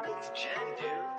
It's Jen, dude.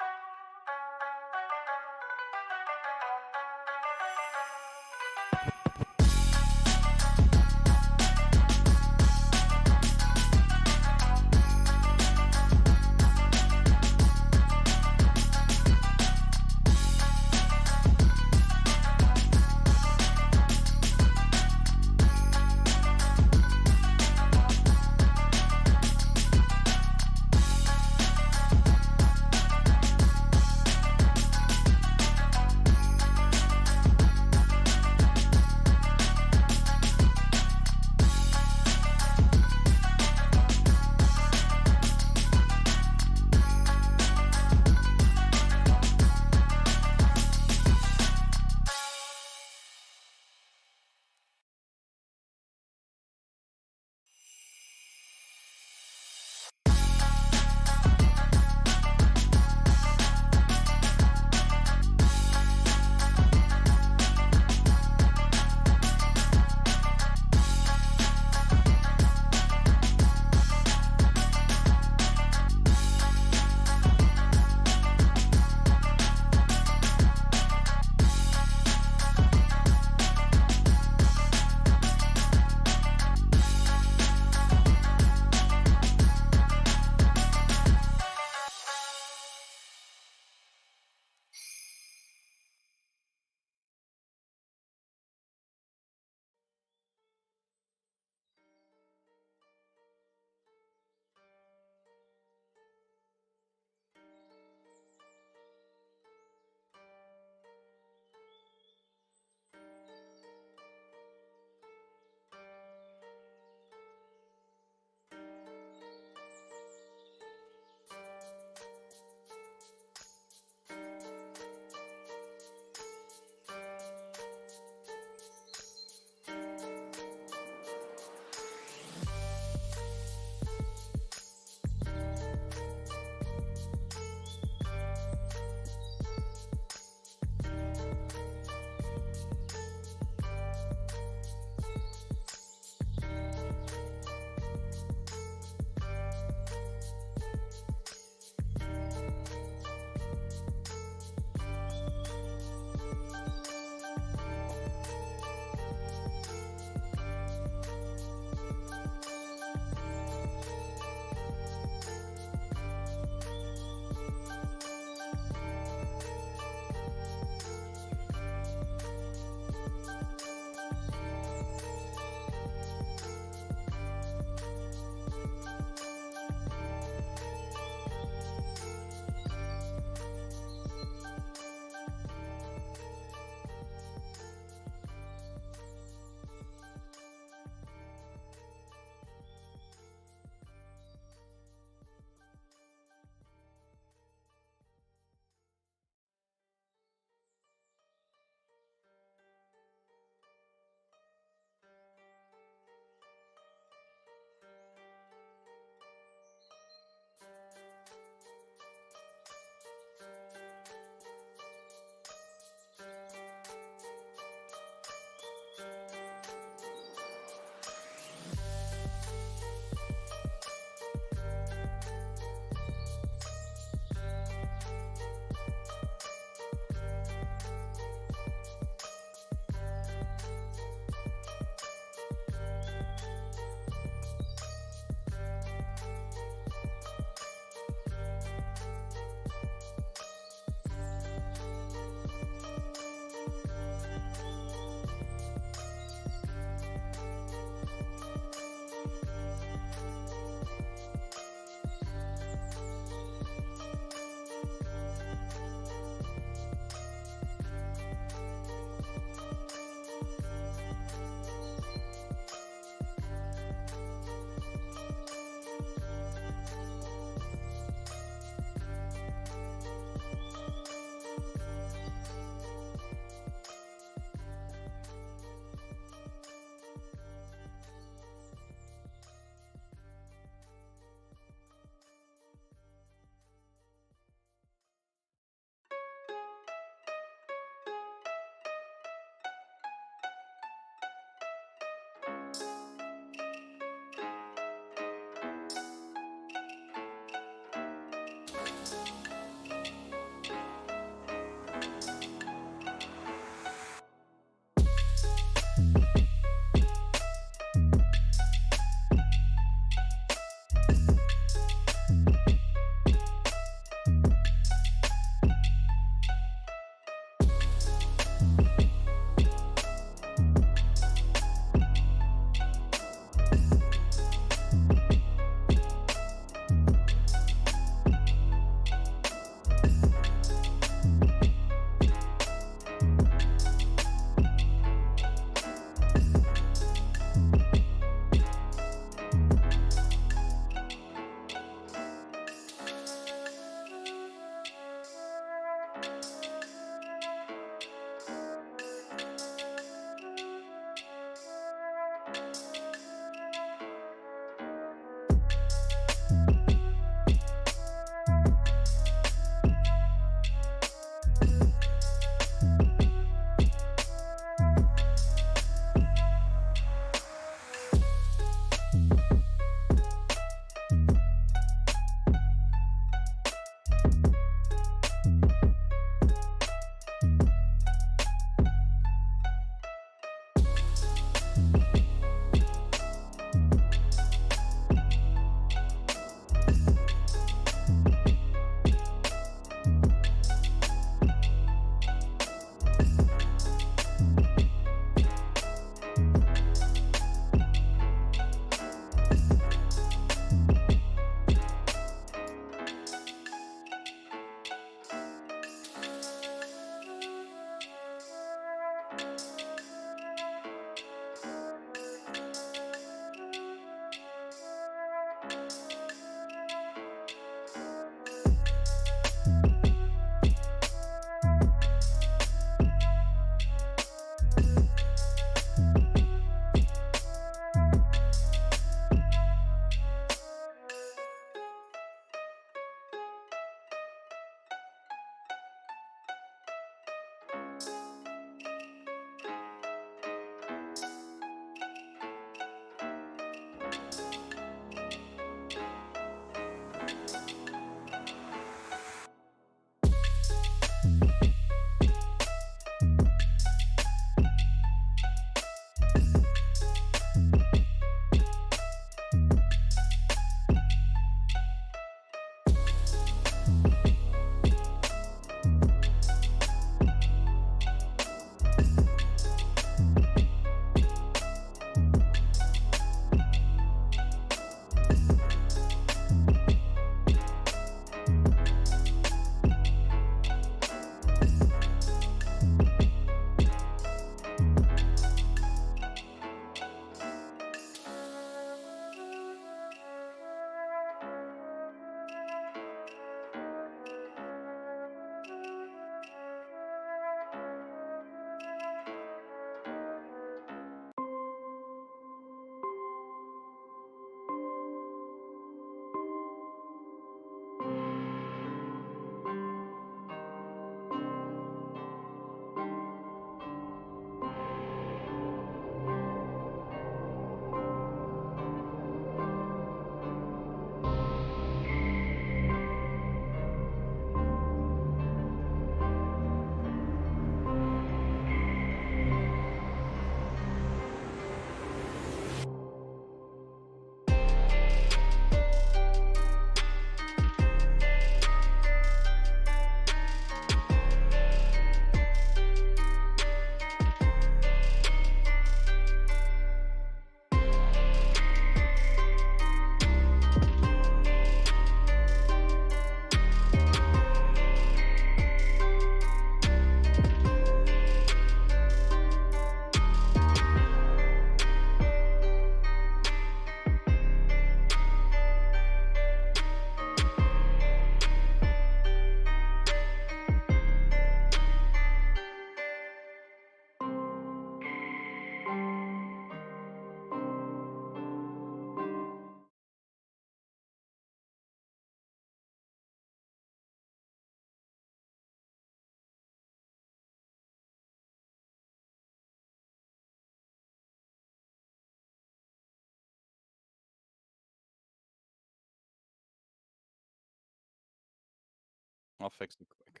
I'll fix it quick.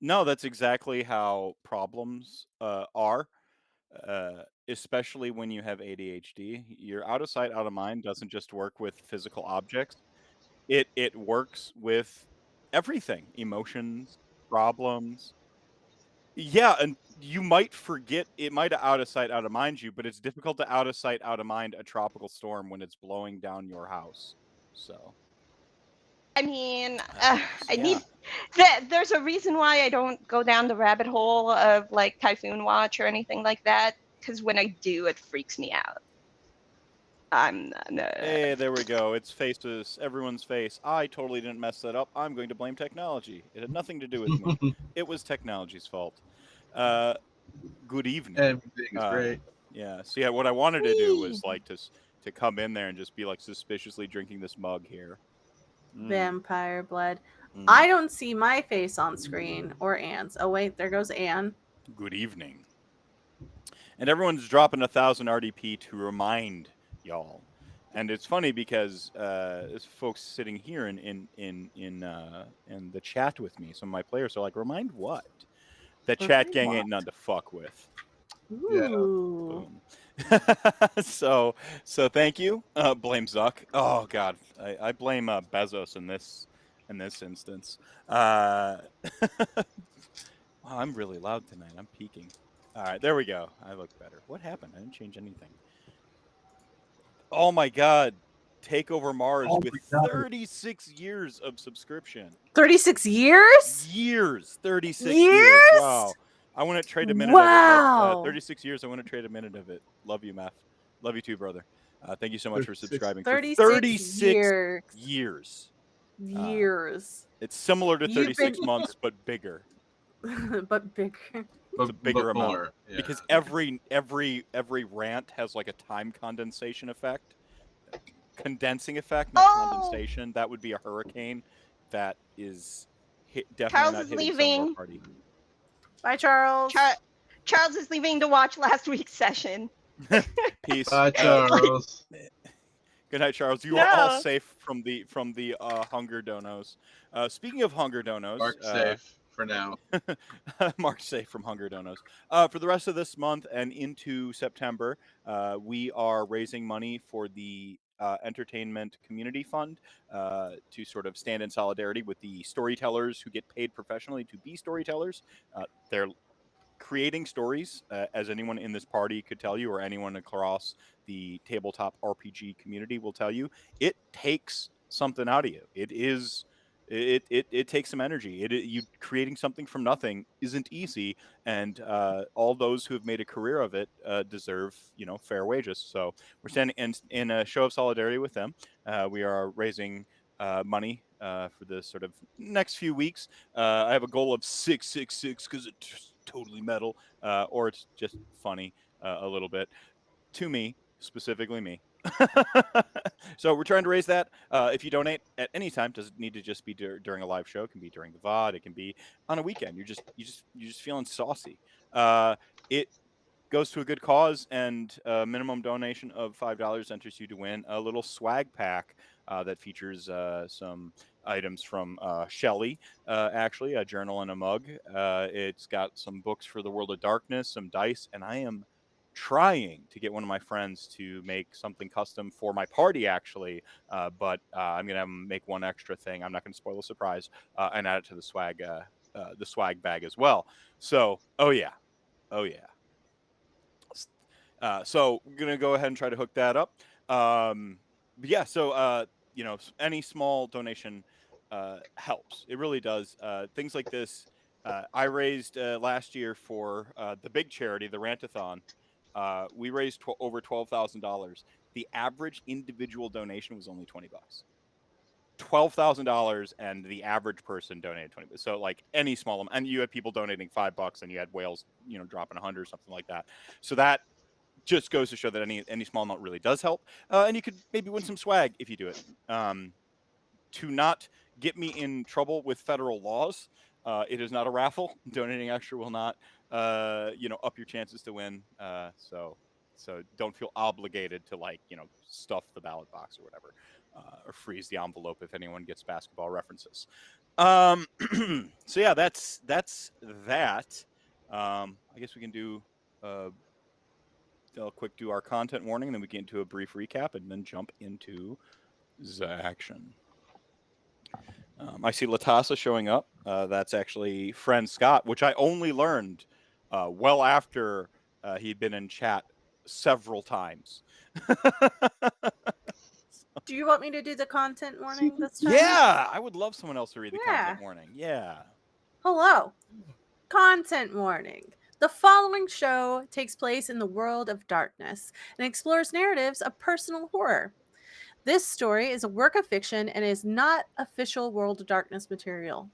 No, that's exactly how problems are, especially when you have ADHD. Your out of sight, out of mind doesn't just work with physical objects. It works with everything, emotions, problems. Yeah, and you might forget it might out of sight, out of mind you, but it's difficult to out of sight, out of mind a tropical storm when it's blowing down your house. So, I mean, so I yeah. need there's a reason why I don't go down the rabbit hole of like typhoon watch or anything like that. Because when I do, it freaks me out. I'm Hey, there we go. It's faces, everyone's face. I totally didn't mess that up. I'm going to blame technology. It had nothing to do with me. It was technology's fault. Uh, good evening. Everything is Uh, great. yeah. So yeah, what I wanted to do was Whee! like to come in there and just be like suspiciously drinking this mug here. Mm, Vampire blood. mm. I don't see my face on screen or Anne's. Oh wait, there goes Anne. Good evening. And everyone's dropping 1,000 RDP to remind y'all. And it's funny because there's folks sitting here in the chat with me. Some of my players are like, "Remind what?" That chat Remind gang what? ain't none to fuck with. Yeah. Ooh. Boom. so thank you. Blame Zuck. Oh God, I blame Bezos in this instance. Uh, wow, I'm really loud tonight. I'm peaking. All right, there we go. I look better. What happened? I didn't change anything. Oh my God. Takeover Mars Oh with my god. 36 years of subscription. 36 years? Years. 36 years. Years? Wow. I want to trade a minute of it. Like Wow. 36 years. I want to trade a minute of it. Love you, Meth. Love you too, brother. Thank you so much for 36. subscribing for 36 36 years. years. Uh, Years. it's similar to You've been 36 months, but bigger. but bigger. It's a bigger But amount more. Yeah. because every rant has like a time condensation effect, condensing effect, not Oh, condensation. That would be a hurricane. That is definitely Charles not is hitting some of our leaving. party. Bye, Charles. Char- Charles is leaving to watch last week's session. Peace. Bye, It's like Charles. Good night, Charles. You are all no. safe from the hunger donos. Speaking of hunger donos, Mark safe for now. Mark safe from hunger donos. For the rest of this month and into September, we are raising money for the Entertainment Community Fund to sort of stand in solidarity with the storytellers who get paid professionally to be storytellers. They're creating stories, as anyone in this party could tell you, or anyone across the tabletop RPG community will tell you, it takes something out of you. It takes some energy. You creating something from nothing isn't easy, and all those who have made a career of it deserve fair wages. So we're standing in a show of solidarity with them. We are raising money for the sort of next few weeks. I have a goal of 666 because it's totally metal, or it's just funny a little bit to me, specifically me. So we're trying to raise that. If you donate at any time, doesn't need to just be during a live show. It can be during the VOD. It can be on a weekend. You're just feeling saucy. It goes to a good cause, and a minimum donation of $5 enters you to win a little swag pack that features some items from Shelly, actually, a journal and a mug. It's got some books for the World of Darkness, some dice, and I am trying to get one of my friends to make something custom for my party, actually. But I'm gonna have him make one extra thing. I'm not gonna spoil the surprise and add it to the swag bag as well. So, oh yeah, oh yeah. So we're gonna go ahead and try to hook that up. But yeah, so any small donation helps. It really does. Things like this, I raised last year for the big charity, the Rantathon. We raised over $12,000. The average individual donation was only $20. $12,000, and the average person donated 20. So like any small amount, and you had people donating $5, and you had whales, dropping 100 or something like that. So that just goes to show that any small amount really does help, and you could maybe win some swag if you do it. To not get me in trouble with federal laws, it is not a raffle. Donating extra will not, up your chances to win. So don't feel obligated to stuff the ballot box or whatever. or freeze the envelope if anyone gets basketball references. So yeah, that's that. I guess we can do a quick do our content warning, and then we get into a brief recap, and then jump into Zaction. I see Latassa showing up. That's actually friend Scott, which I only learned well after he'd been in chat several times. Do you want me to do the content warning this time? Yeah, I would love someone else to read the Yeah. content warning. Yeah. Hello. Content warning. The following show takes place in the world of darkness and explores narratives of personal horror. This story is a work of fiction and is not official World of Darkness material.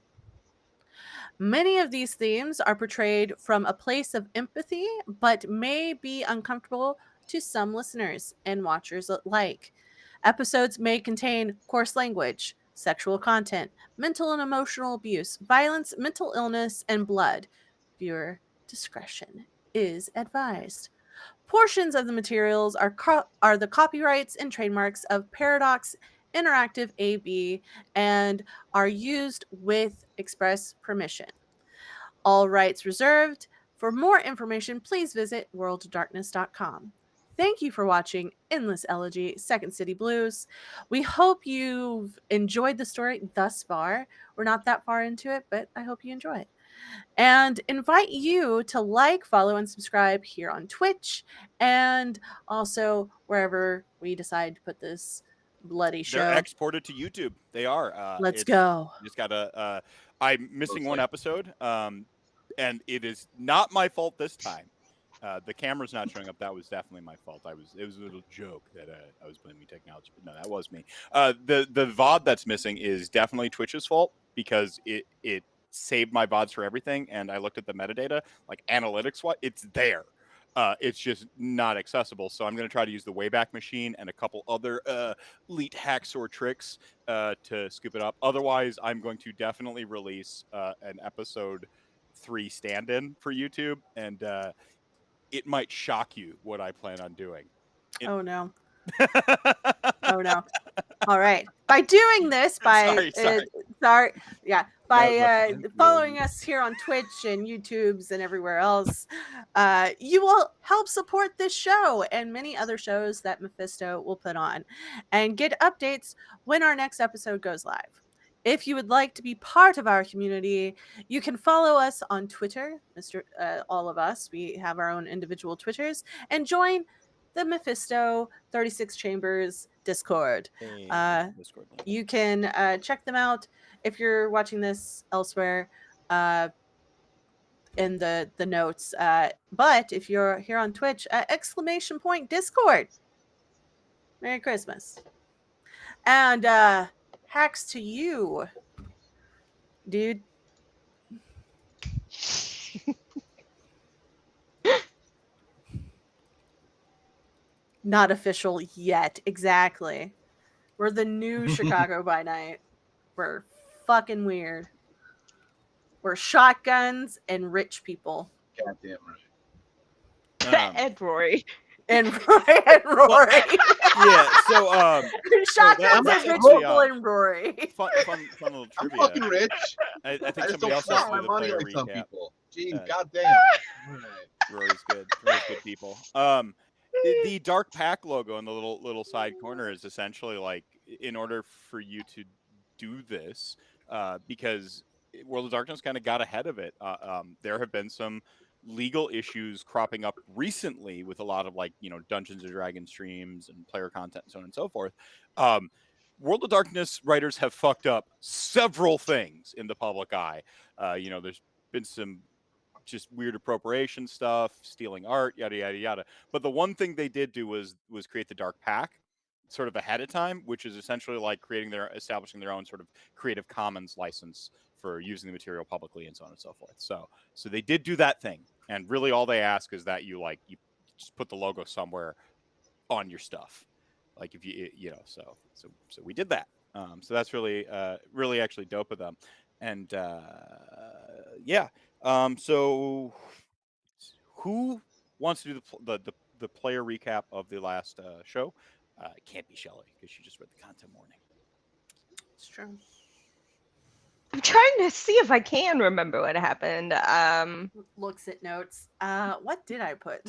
Many of these themes are portrayed from a place of empathy, but may be uncomfortable to some listeners and watchers alike. Episodes may contain coarse language, sexual content, mental and emotional abuse, violence, mental illness, and blood. Viewer discretion is advised. Portions of the materials are the copyrights and trademarks of Paradox Interactive AB and are used with express permission. All rights reserved. For more information, please visit worldofdarkness.com. Thank you for watching Endless Elegy, Second City Blues. We hope you've enjoyed the story thus far. We're not that far into it, but I hope you enjoy it. And invite you to like, follow, and subscribe here on Twitch and also wherever we decide to put this bloody show. They're exported to YouTube. They are. Let's go. You just gotta. I'm missing Mostly. one episode, and it is not my fault this time. The camera's not showing up. That was definitely my fault. It was a little joke that I was blaming technology, but no, that was me. The VOD that's missing is definitely Twitch's fault because it saved my VODs for everything, and I looked at the metadata, like analytics. What it's there. It's just not accessible. So I'm going to try to use the Wayback Machine and a couple other elite hacks or tricks to scoop it up. Otherwise, I'm going to definitely release an episode 3 stand-in for YouTube, and it might shock you what I plan on doing. Oh no. Oh no. All right. By doing this, by following us here on Twitch and YouTubes and everywhere else, you will help support this show and many other shows that Mephisto will put on, and get updates when our next episode goes live. If you would like to be part of our community, you can follow us on Twitter, all of us. We have our own individual Twitters, and join the Mephisto 36 Chambers Discord. Discord link. You can check them out if you're watching this elsewhere in the notes. But if you're here on Twitch, !Discord. Merry Christmas. And hacks to you, dude. Not official yet. Exactly. We're the new Chicago by night. We're fucking weird. We're shotguns and rich people. Goddamn right. And Rory. And Rory. Yeah, so shotguns that's and rich actually, people and Rory. fun little I'm trivia. fucking rich. I think I just somebody don't else has spend to my do the money player like some recap. people. Gee, Uh, goddamn. All right. Rory's good. Rory's good people. The dark pack logo in the little side corner is essentially like, in order for you to do this, because World of Darkness kind of got ahead of it. There have been some legal issues cropping up recently with a lot of, like, Dungeons and Dragons streams and player content and so on and so forth. World of Darkness writers have fucked up several things in the public eye. There's been some just weird appropriation stuff, stealing art, yada yada yada. But the one thing they did do was create the Dark Pack sort of ahead of time, which is essentially like establishing their own sort of Creative Commons license for using the material publicly and so on and so forth. So they did do that thing, and really all they ask is that you just put the logo somewhere on your stuff, like if so we did that. So that's really actually dope of them, and yeah. So who wants to do the player recap of the last show? It can't be Shelley because she just read the content warning. It's true. I'm trying to see if I can remember what happened. Looks at notes. What did I put?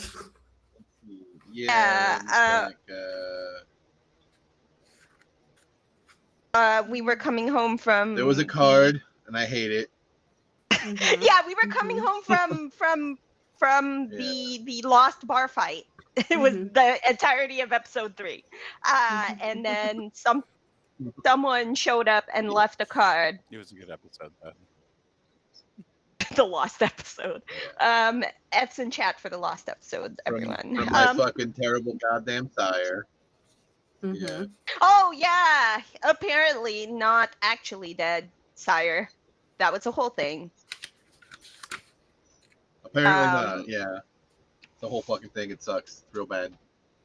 Yeah. We were coming home from. There was a card, and I hate it. Mhm. Yeah, we were coming home from the lost bar fight. It was Mhm. the entirety of episode 3, and then someone showed up and left a card. It was a good episode, though. The lost episode. F's in chat for the lost episode, everyone. From my fucking terrible goddamn sire. Mhm. Yeah. Oh yeah, apparently not actually dead, sire. That was the whole thing. Apparently not. Yeah. The whole fucking thing. It sucks. Real bad.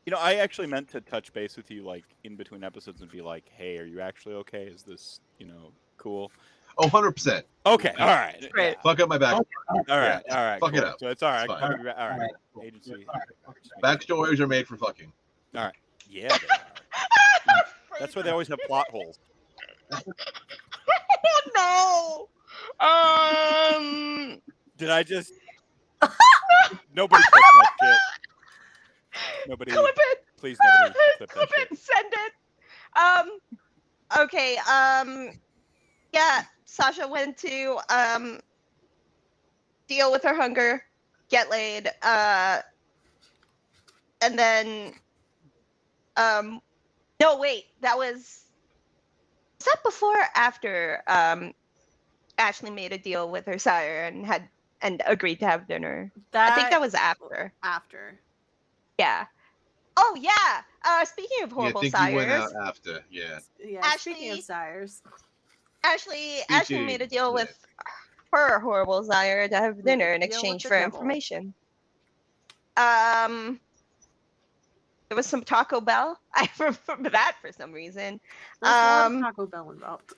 You know, I actually meant to touch base with you, like, in between episodes and be like, hey, are you actually okay? Is this, cool? Oh, 100%. Okay, all right. Great. Fuck up my back. All right, Yeah. all right. Fuck it cool. up. So it's all right. It's fine. All right. Agency. Backstories are made for fucking. Yeah, they are. That's why they always have plot holes. Oh no. Did I just... Nobody clip that shit. Nobody... Clip it. Please, nobody clip that Clip shit. it. Send it. Okay. Yeah. Sasha went to deal with her hunger, get laid, and then no, wait. That was that before or after Ashley made a deal with her sire and agreed to have dinner. I think that was after. After. Yeah. Oh yeah. Speaking of horrible I think sires, you went out after. Yeah. Yeah. Speaking Ashley- of sires. Ashley Speaking- made a deal yeah. with her horrible sire to have dinner in Deal with exchange the for devil. information. There was some Taco Bell. I remember that for some reason. There's a lot of Taco Bell involved.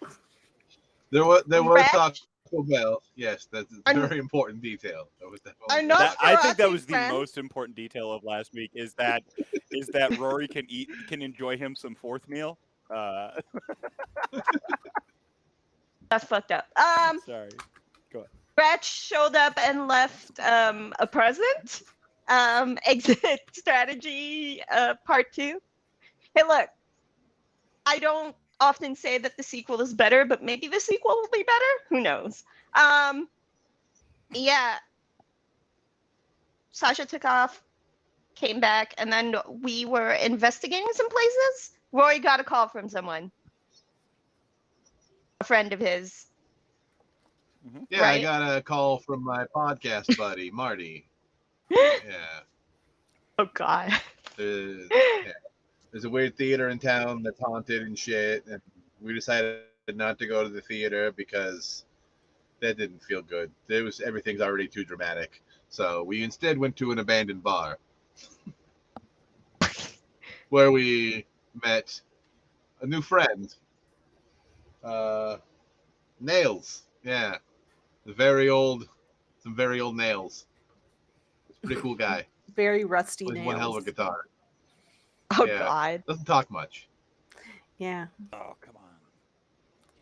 There was Red? Taco Bell. Yes, that's a I'm- very important detail. That was definitely- I'm not- I think that Nosferatu was the friend. most important detail of last week. Is that Rory can enjoy him some fourth meal. That's fucked up. Sorry. Brett showed up and left a present. Exit strategy part 2. Hey, look. I don't often say that the sequel is better, but maybe the sequel will be better. Who knows? Yeah. Sasha took off, came back, and then we were investigating some places. Rory got a call from someone, a friend of his. Yeah, Right? I got a call from my podcast buddy, Marty. Yeah. Oh God. There's a weird theater in town that's haunted and shit, and we decided not to go to the theater because that didn't feel good. Everything's already too dramatic. So we instead went to an abandoned bar where we met a new friend. Nails. Yeah. Some very old nails. It's a pretty cool guy. Very rusty Plays nails. one hell of a guitar. Oh Yeah. God. Doesn't talk much. Yeah. Oh, come on.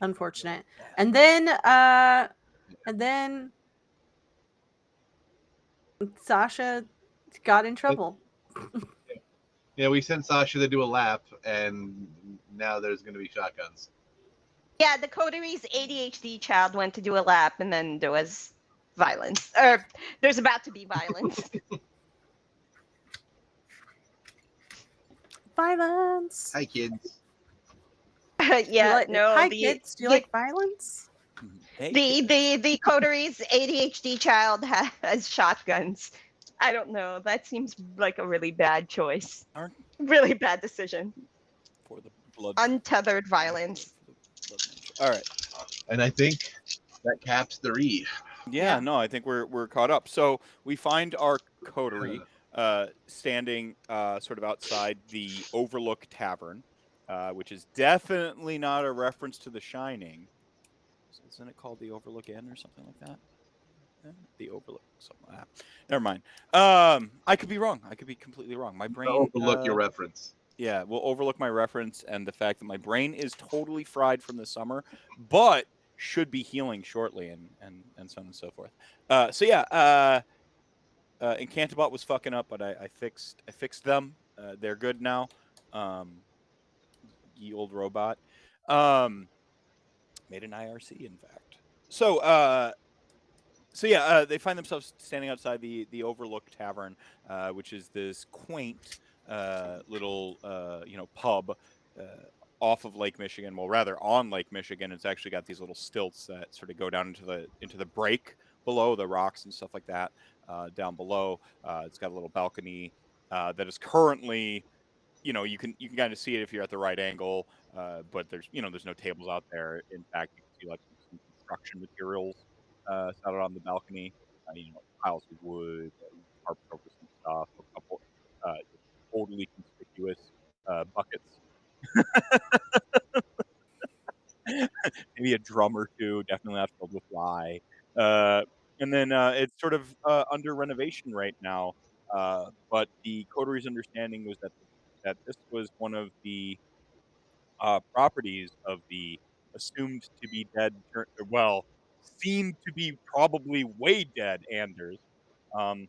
Unfortunate. And then Sasha got in trouble. Yeah, we sent Sasha to do a lap, and now there's going to be shotguns. Yeah, the coterie's ADHD child went to do a lap, and then there was violence. Or there's about to be violence. Violence. Hi, kids. Yeah, no. Hi, the, kids. Do you the- like violence? Hey, the coterie's ADHD child has shotguns. I don't know. That seems like a really bad choice. Aren't- Really bad decision. for the blood. Untethered violence. All right. And I think that caps the read. Yeah, Yeah. no, I think we're caught up. So we find our coterie standing sort of outside the Overlook Tavern, which is definitely not a reference to The Shining. Isn't it called the Overlook Inn or something like that? The Overlook, something like that. Never mind. I could be wrong. I could be completely wrong. My brain. Overlook your reference. Yeah, will overlook my reference and the fact that my brain is totally fried from the summer, but should be healing shortly, and so on and so forth. So yeah, Incantabot was fucking up, but I fixed them. They're good now. Um, Ye old robot. Um, made an IRC, in fact. So yeah, they find themselves standing outside the Overlook Tavern, which is this quaint little pub uh, off of Lake Michigan. Well, rather on Lake Michigan. It's actually got these little stilts that sort of go down into the break below the rocks and stuff like that. Down below, it's got a little balcony that is currently, you can kind of see it if you're at the right angle, but there's no tables out there. In fact, you can see like some construction materials out on the balcony. Piles of wood, tarps over some stuff, a couple uh, totally conspicuous buckets, maybe a drum or two, definitely not filled with lye. Uh, and then it's sort of under renovation right now. But the coterie's understanding was that this was one of the properties of the assumed to be dead, well, seemed to be probably way dead Anders, um,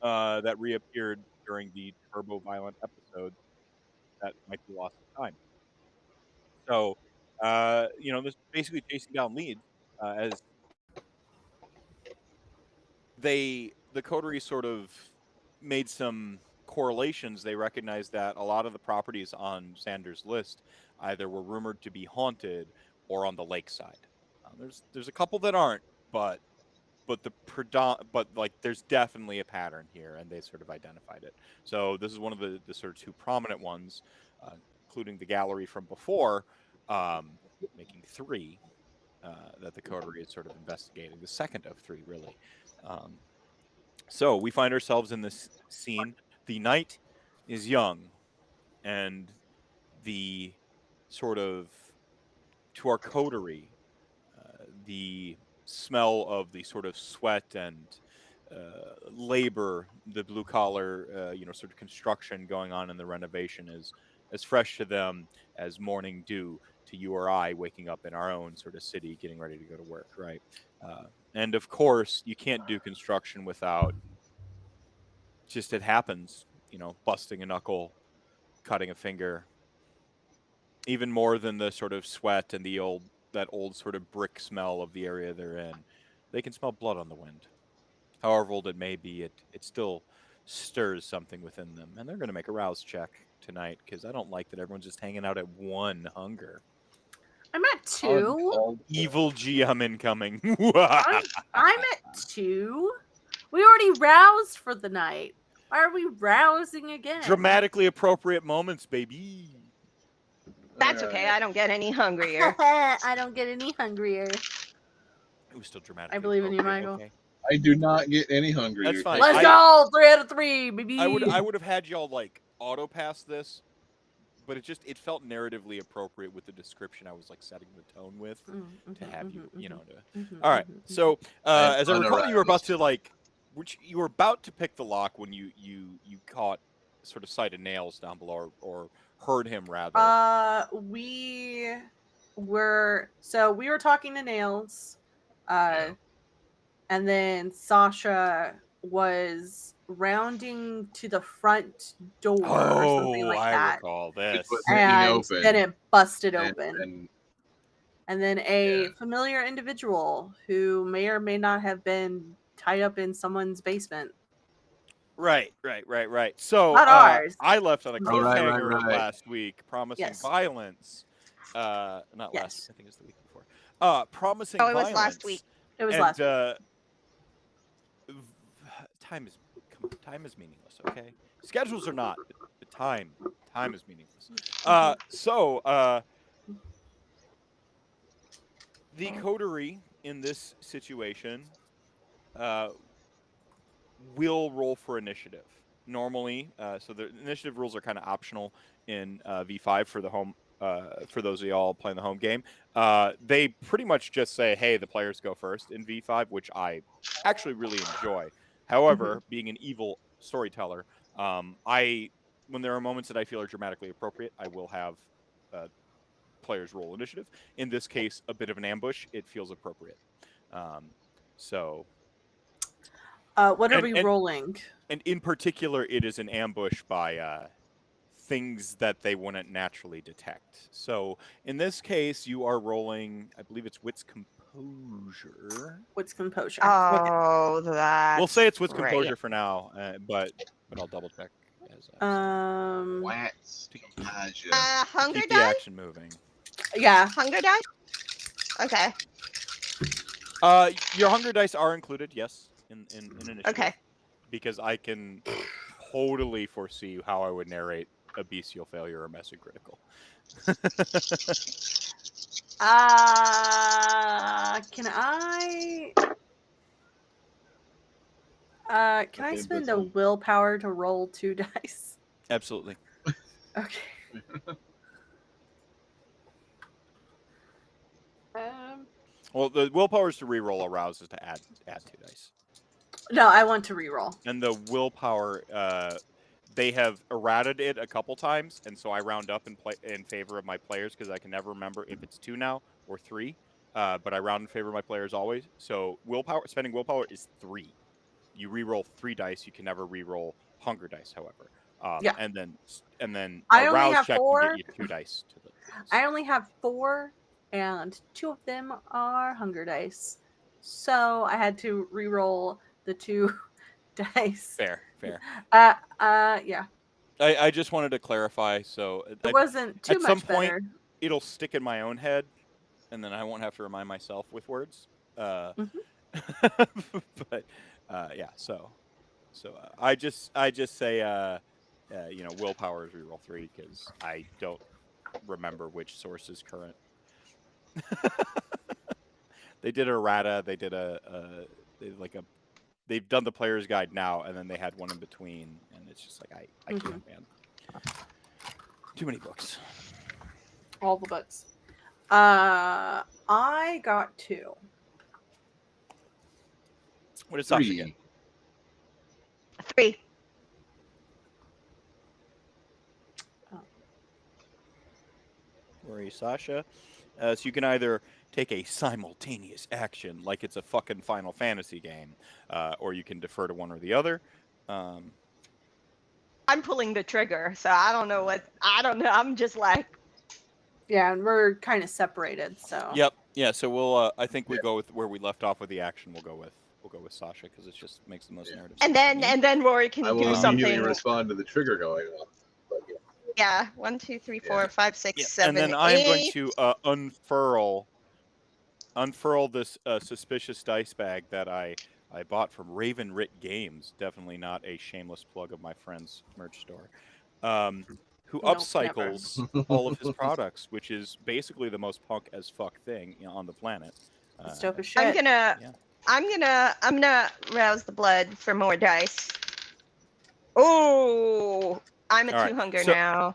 that reappeared during the turbo-violent episode that might be lost to time. So, this basically chasing down leads as the coterie sort of made some correlations. They recognized that a lot of the properties on Sanders' list either were rumored to be haunted or on the lakeside. There's a couple that aren't, but but like there's definitely a pattern here, and they sort of identified it. So this is one of the sort of two prominent ones, including the gallery from before, making three that the coterie is sort of investigating. The second of three, really. Um, so we find ourselves in this scene. The night is young, and the sort of to our coterie, the smell of the sort of sweat and labor, the blue collar, sort of construction going on in the renovation is as fresh to them as morning dew to you or I waking up in our own sort of city, getting ready to go to work, right? And of course, you can't do construction without just it happens, busting a knuckle, cutting a finger, even more than the sort of sweat and that old sort of brick smell of the area they're in. They can smell blood on the wind. However old it may be, it still stirs something within them, and they're going to make a rouse check tonight because I don't like that everyone's just hanging out at one hunger. I'm at 2. Uncalled for. Evil GM incoming. I'm at 2. We already roused for the night. Why are we rousing again? Dramatically appropriate moments, baby. That's okay. I don't get any hungrier. I don't get any hungrier. It was still dramatic. I believe in you, Michael. Okay. I do not get any hungrier. That's fine. Let's go! 3 out of 3, baby. I would have had y'all like auto pass this, but it felt narratively appropriate with the description I was like setting the tone with to have you, All right. So as I recall, you were about to you were about to pick the lock when you caught sort of sight of Nails down below, or heard him rather. We were talking to Nails, and then Sasha was rounding to the front door or something like that. Recall this. And then it busted And- open. and And then a familiar individual who may or may not have been tied up in someone's basement. Right. So Not ours. I left on a Oh, right, cliffhanger right. last week, promising Yes. violence. Not last Yes. week. I think it was the week before. Promising Oh, it was violence. last week. It was And, last week. Time is meaningless. Okay, schedules are not. The time is meaningless. So the coterie in this situation will roll for initiative. Normally, so the initiative rules are kind of optional in V5 for the home. For those of y'all playing the home game, they pretty much just say, "Hey, the players go first in V5," which I actually really enjoy. However, being an evil storyteller, I when there are moments that I feel are dramatically appropriate, I will have players roll initiative. In this case, a bit of an ambush. It feels appropriate. So. What are we rolling? And in particular, it is an ambush by things that they wouldn't naturally detect. So in this case, you are rolling, I believe it's Wits Composure. Wits Composure. Oh, that's We'll say it's Wits great. Composure for now, but I'll double check. What's Composure? Hunger Keep the dice? action moving. Yeah. Hunger dice? Okay. Your hunger dice are included, yes, in initiative. Okay. Because I can totally foresee how I would narrate a bestial failure or messy critical. Can I spend a willpower to roll 2 dice? Absolutely. Okay. Well, the willpower is to reroll, arouse is to add 2 dice. No, I want to reroll. And the willpower, they have errated it a couple times, and so I round up in favor of my players because I can never remember if it's 2 now or 3. But I round in favor of my players always. So spending willpower is 3. You reroll 3 dice. You can never reroll hunger dice, however. Yeah. And then I only arouse have check 4. can get you 2 dice to the. I only have 4, and 2 of them are hunger dice. So I had to reroll the 2 dice. Fair. Yeah. I just wanted to clarify. So It wasn't too at much some point, better. it'll stick in my own head, and then I won't have to remind myself with words. But yeah, so I just say willpower is reroll 3 because I don't remember which source is current. They did errata. They did they've done the player's guide now, and then they had one in between, and it's just like I can't, man. Too many books. All the books. I got 2. What did Sasha get? 3. Where are you, Sasha? So you can either take a simultaneous action, like it's a fucking Final Fantasy game, or you can defer to one or the other. I'm pulling the trigger, so I don't know. I'm just like. Yeah, and we're kind of separated, so. Yep. Yeah. So we'll. I think we go with where we left off with the action. We'll go with Sasha because it just makes the most narrative. And sense. then Rory can I will do immediately something. respond to the trigger going on. But Yeah. 1, 2, 3, 4, 5, 6, 7, And then 8. I'm going to unfurl this suspicious dice bag that I bought from Raven Writ Games. Definitely not a shameless plug of my friend's merch store. Who Nope, upcycles all of his products, which is basically the most punk as fuck thing on the planet. It's dope as shit. I'm gonna rouse the blood for more dice. Oh, I'm at 2 hunger now.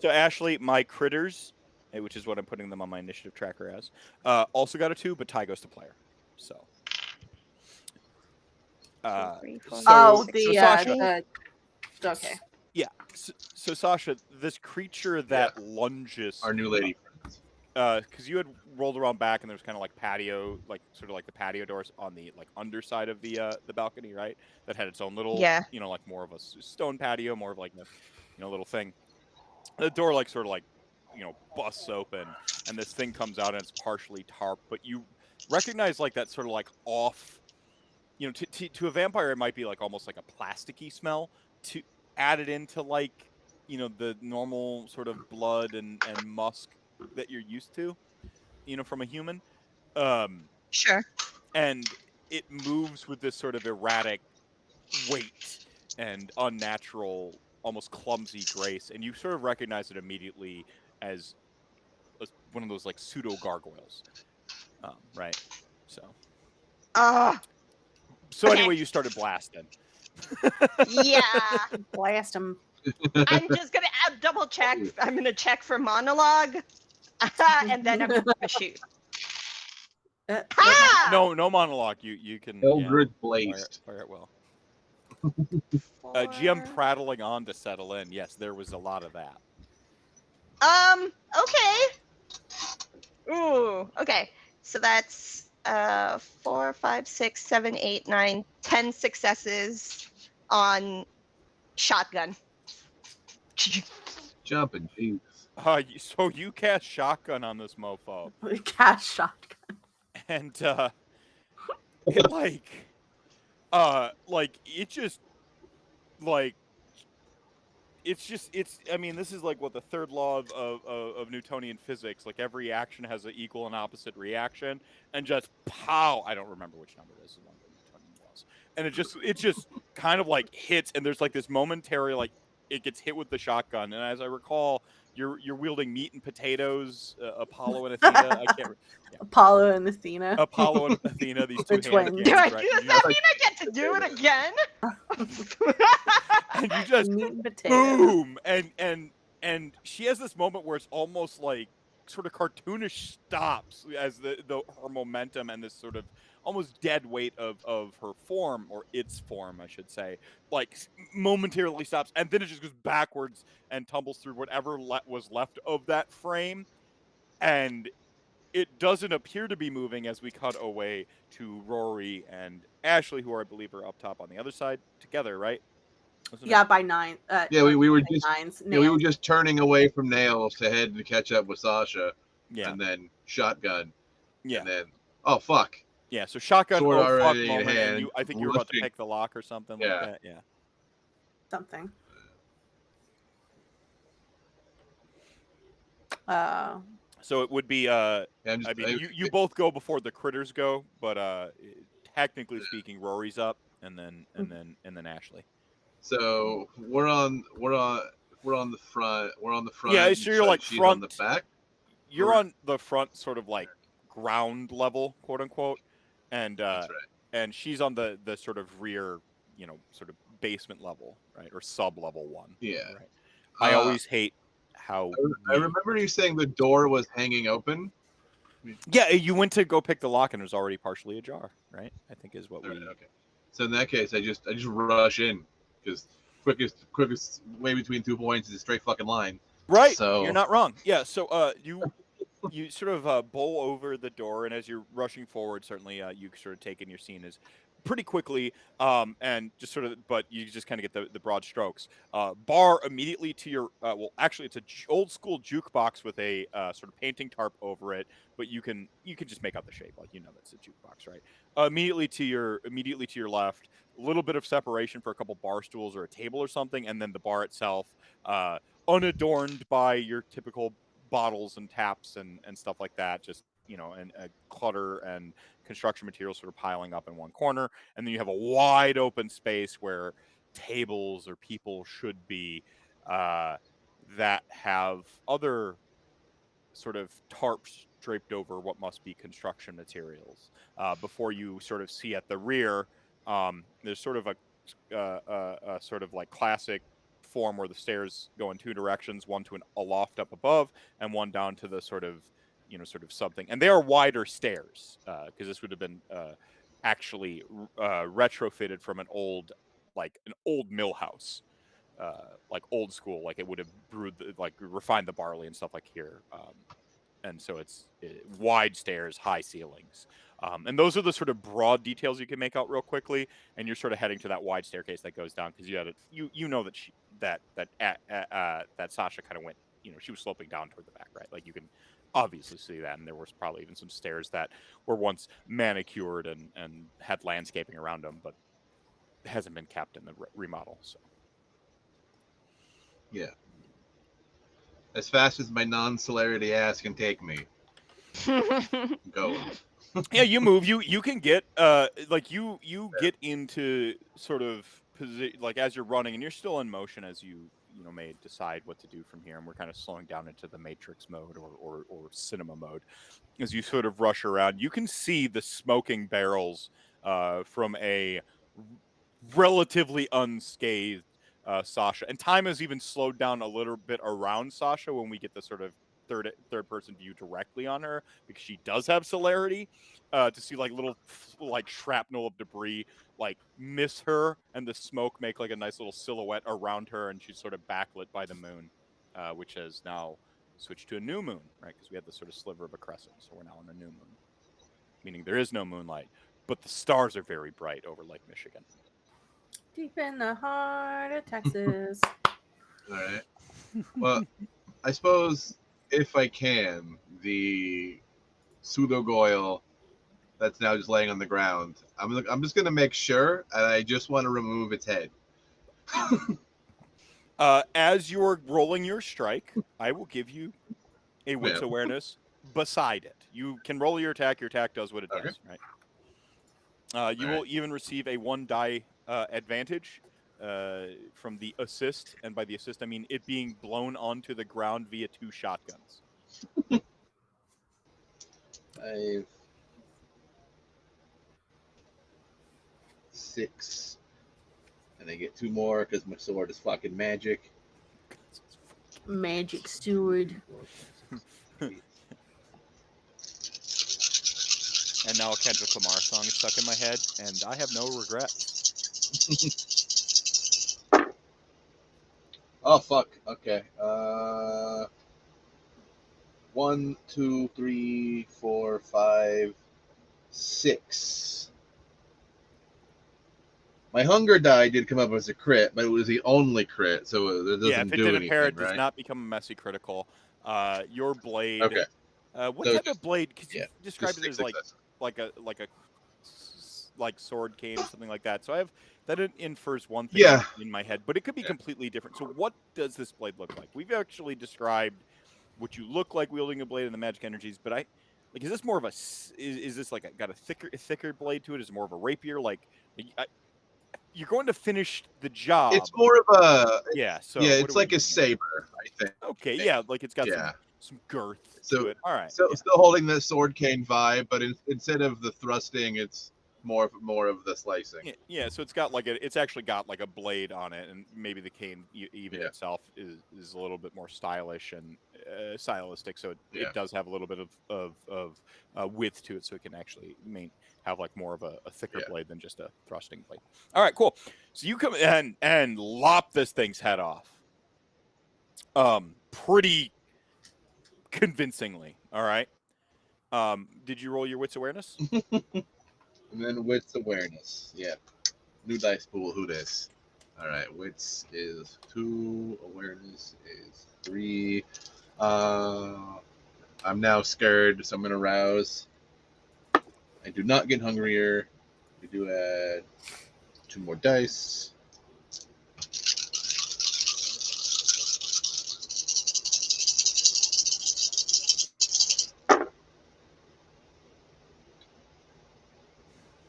So Ashley, my critters, which is what I'm putting them on my initiative tracker as, also got a 2, but tie goes to player. So. 2, 3, 4, Sasha, okay. Yeah. So Sasha, this creature that lunges. our new lady friends. Because you had rolled around back, and there's kind of like patio, like sort of like the patio doors on the like underside of the balcony, right? That had its own little, like more of a stone patio, more of like a little thing. The door like sort of like, busts open, and this thing comes out, and it's partially tarp, but you recognize like that sort of like off. To a vampire, it might be like almost like a plasticky smell. To add it into like, the normal sort of blood and musk that you're used to, from a human. Sure. And it moves with this sort of erratic weight and unnatural, almost clumsy grace, and you sort of recognize it immediately as one of those like pseudo gargoyles, right? So. So anyway, you started blasting. Yeah. Blast him. I'm just gonna double check. I'm gonna check for monologue, and then I'm gonna shoot. No monologue. You can. Eldred blazed. Fire it well. GM 4. prattling on to settle in. Yes, there was a lot of that. Okay. Ooh. Okay. So that's 4, 5, 6, 7, 8, 9, 10 successes on shotgun. Jumping, Jesus. So you cast shotgun on this mofo, Cash shotgun. and it it just like it's I mean, this is like what the third law of Newtonian physics, like every action has an equal and opposite reaction, and just pow, I don't remember which number it is one of the Newtonian laws, and it just kind of like hits, and there's like this momentary like it gets hit with the shotgun, and as I recall, you're wielding meat and potatoes, Apollo and Athena, I can't yeah, Apollo and Athena. Apollo and Athena, these two The twins. hand Do cannons, I right? do And this? you That just, mean I get to do it again? and you just Meat and potatoes. boom, and she has this moment where it's almost like sort of cartoonish stops as the her momentum and this sort of almost dead weight of her form, or its form I should say, like momentarily stops, and then it just goes backwards and tumbles through whatever was left of that frame, and it doesn't appear to be moving as we cut away to Rory and Ashley, who are, I believe, are up top on the other side together, right? Wasn't Yeah, it? by 9. Yeah, we were just nines. yeah, we were Nails. just turning away from Nails to head to catch up with Sasha, Yeah, and then shotgun, yeah, and then oh fuck, yeah. So shotgun, sword oh fuck already in moment, and hand. I think you were about to rushing. pick the lock or something like Yeah. that. Yeah. Something. So it would be Yeah, I'm I just, mean, you both go before the critters go, but technically speaking, Rory's up, and then Ashley. so we're on the front. We're on the front. Yeah, and so you're like she's on the front. back. You're Or- on the front, sort of like ground level, quote unquote, and That's right. and she's on the sort of rear, sort of basement level, right, or sub level one. Yeah. Right. I Uh, always hate how I remember you saying the door was hanging open. Yeah, you went to go pick the lock and it was already partially ajar, right? I think is what All right, we. okay. So in that case, I just rush in because quickest way between 2 points is a straight fucking line. Right. So You're not wrong. Yeah. So you sort of bowl over the door, and as you're rushing forward, certainly you sort of take in your scene is pretty quickly, and just sort of, but you just kind of get the broad strokes. Bar immediately to your, well, actually, it's a old school jukebox with a sort of painting tarp over it, but you can just make out the shape, like that's a jukebox, right? Immediately to your left, a little bit of separation for a couple bar stools or a table or something, and then the bar itself, unadorned by your typical bottles and taps and stuff like that, just and clutter and construction materials sort of piling up in one corner, and then you have a wide open space where tables or people should be, that have other sort of tarps draped over what must be construction materials. Before you sort of see at the rear, there's sort of a sort of like classic form where the stairs go in two directions, one to a loft up above, and one down to the sort of sort of something. And they are wider stairs because this would have been actually retrofitted from an old mill house, like old school, like it would have brewed like refined the barley and stuff like here. And so it's wide stairs, high ceilings, and those are the sort of broad details you can make out real quickly. And you're sort of heading to that wide staircase that goes down because you know that that Sasha kind of went, she was sloping down toward the back, right? Like you can obviously see that, and there was probably even some stairs that were once manicured and had landscaping around them, but hasn't been kept in the remodel. So yeah, as fast as my non-celerity ass can take me. Go. Yeah, you move. You can get like you get into sort of position, like as you're running, and you're still in motion as you may decide what to do from here. And we're kind of slowing down into the Matrix mode or cinema mode as you sort of rush around. You can see the smoking barrels from a relatively unscathed Sasha, and time has even slowed down a little bit around Sasha when we get the sort of third person view directly on her because she does have celerity. to see like little like shrapnel of debris like miss her, and the smoke make like a nice little silhouette around her, and she's sort of backlit by the moon, which has now switched to a new moon, right? Because we had this sort of sliver of a crescent, so we're now on a new moon, meaning there is no moonlight, but the stars are very bright over Lake Michigan. Deep in the heart of Texas. All right. Well, I suppose if I can, the pseudo-goyle that's now just laying on the ground, I'm just going to make sure, and I just want to remove its head. As you're rolling your strike, I will give you a wits Yeah. awareness beside it. You can roll your attack. Your attack does what it Okay. does, right? You will even receive a 1 die advantage from the assist, and by the assist I mean it being blown onto the ground via 2 shotguns. 5, 6, and I get 2 more because my sword is fucking magic. Magic steward. And now a Kendrick Lamar song is stuck in my head, and I have no regrets. Oh fuck. Okay. 1, 2, 3, 4, 5, 6. My hunger die did come up as a crit, but it was the only crit, so it doesn't Yeah, if it do didn't anything, pair, it does right? not become a messy critical. Your blade. Okay. What So type just- of blade? Because yeah, you described Just it as 6 like successes. like sword cane or something like that. So I have that infers one thing Yeah. in my head, but it could be Yeah. completely different. So what does this blade look like? We've actually described what you look like wielding a blade and the magic energies, but is this more of is this like got a thicker blade to it? Is it more of a rapier? You're going to finish the job. It's more of a Yeah. So yeah, what it's are we like a looking at? saber, I think. Okay. Yeah. Like it's got Yeah. some girth So to it. All right. so Yeah. still holding the sword cane vibe, but instead of the thrusting, it's more of the slicing. Yeah, so it's actually got like a blade on it, and maybe the cane even Yeah. itself is a little bit more stylish and stylistic. So Yeah. it does have a little bit of width to it, so it can actually have like more of a thicker Yeah. blade than just a thrusting blade. All right, cool. So you come in and lop this thing's head off, pretty convincingly. All right. Did you roll your wits awareness? And then wits awareness. Yeah. New dice pool, who this? Alright, wits is 2, awareness is 3. I'm now scared, so I'm gonna rouse. I do not get hungrier. We do add 2 more dice.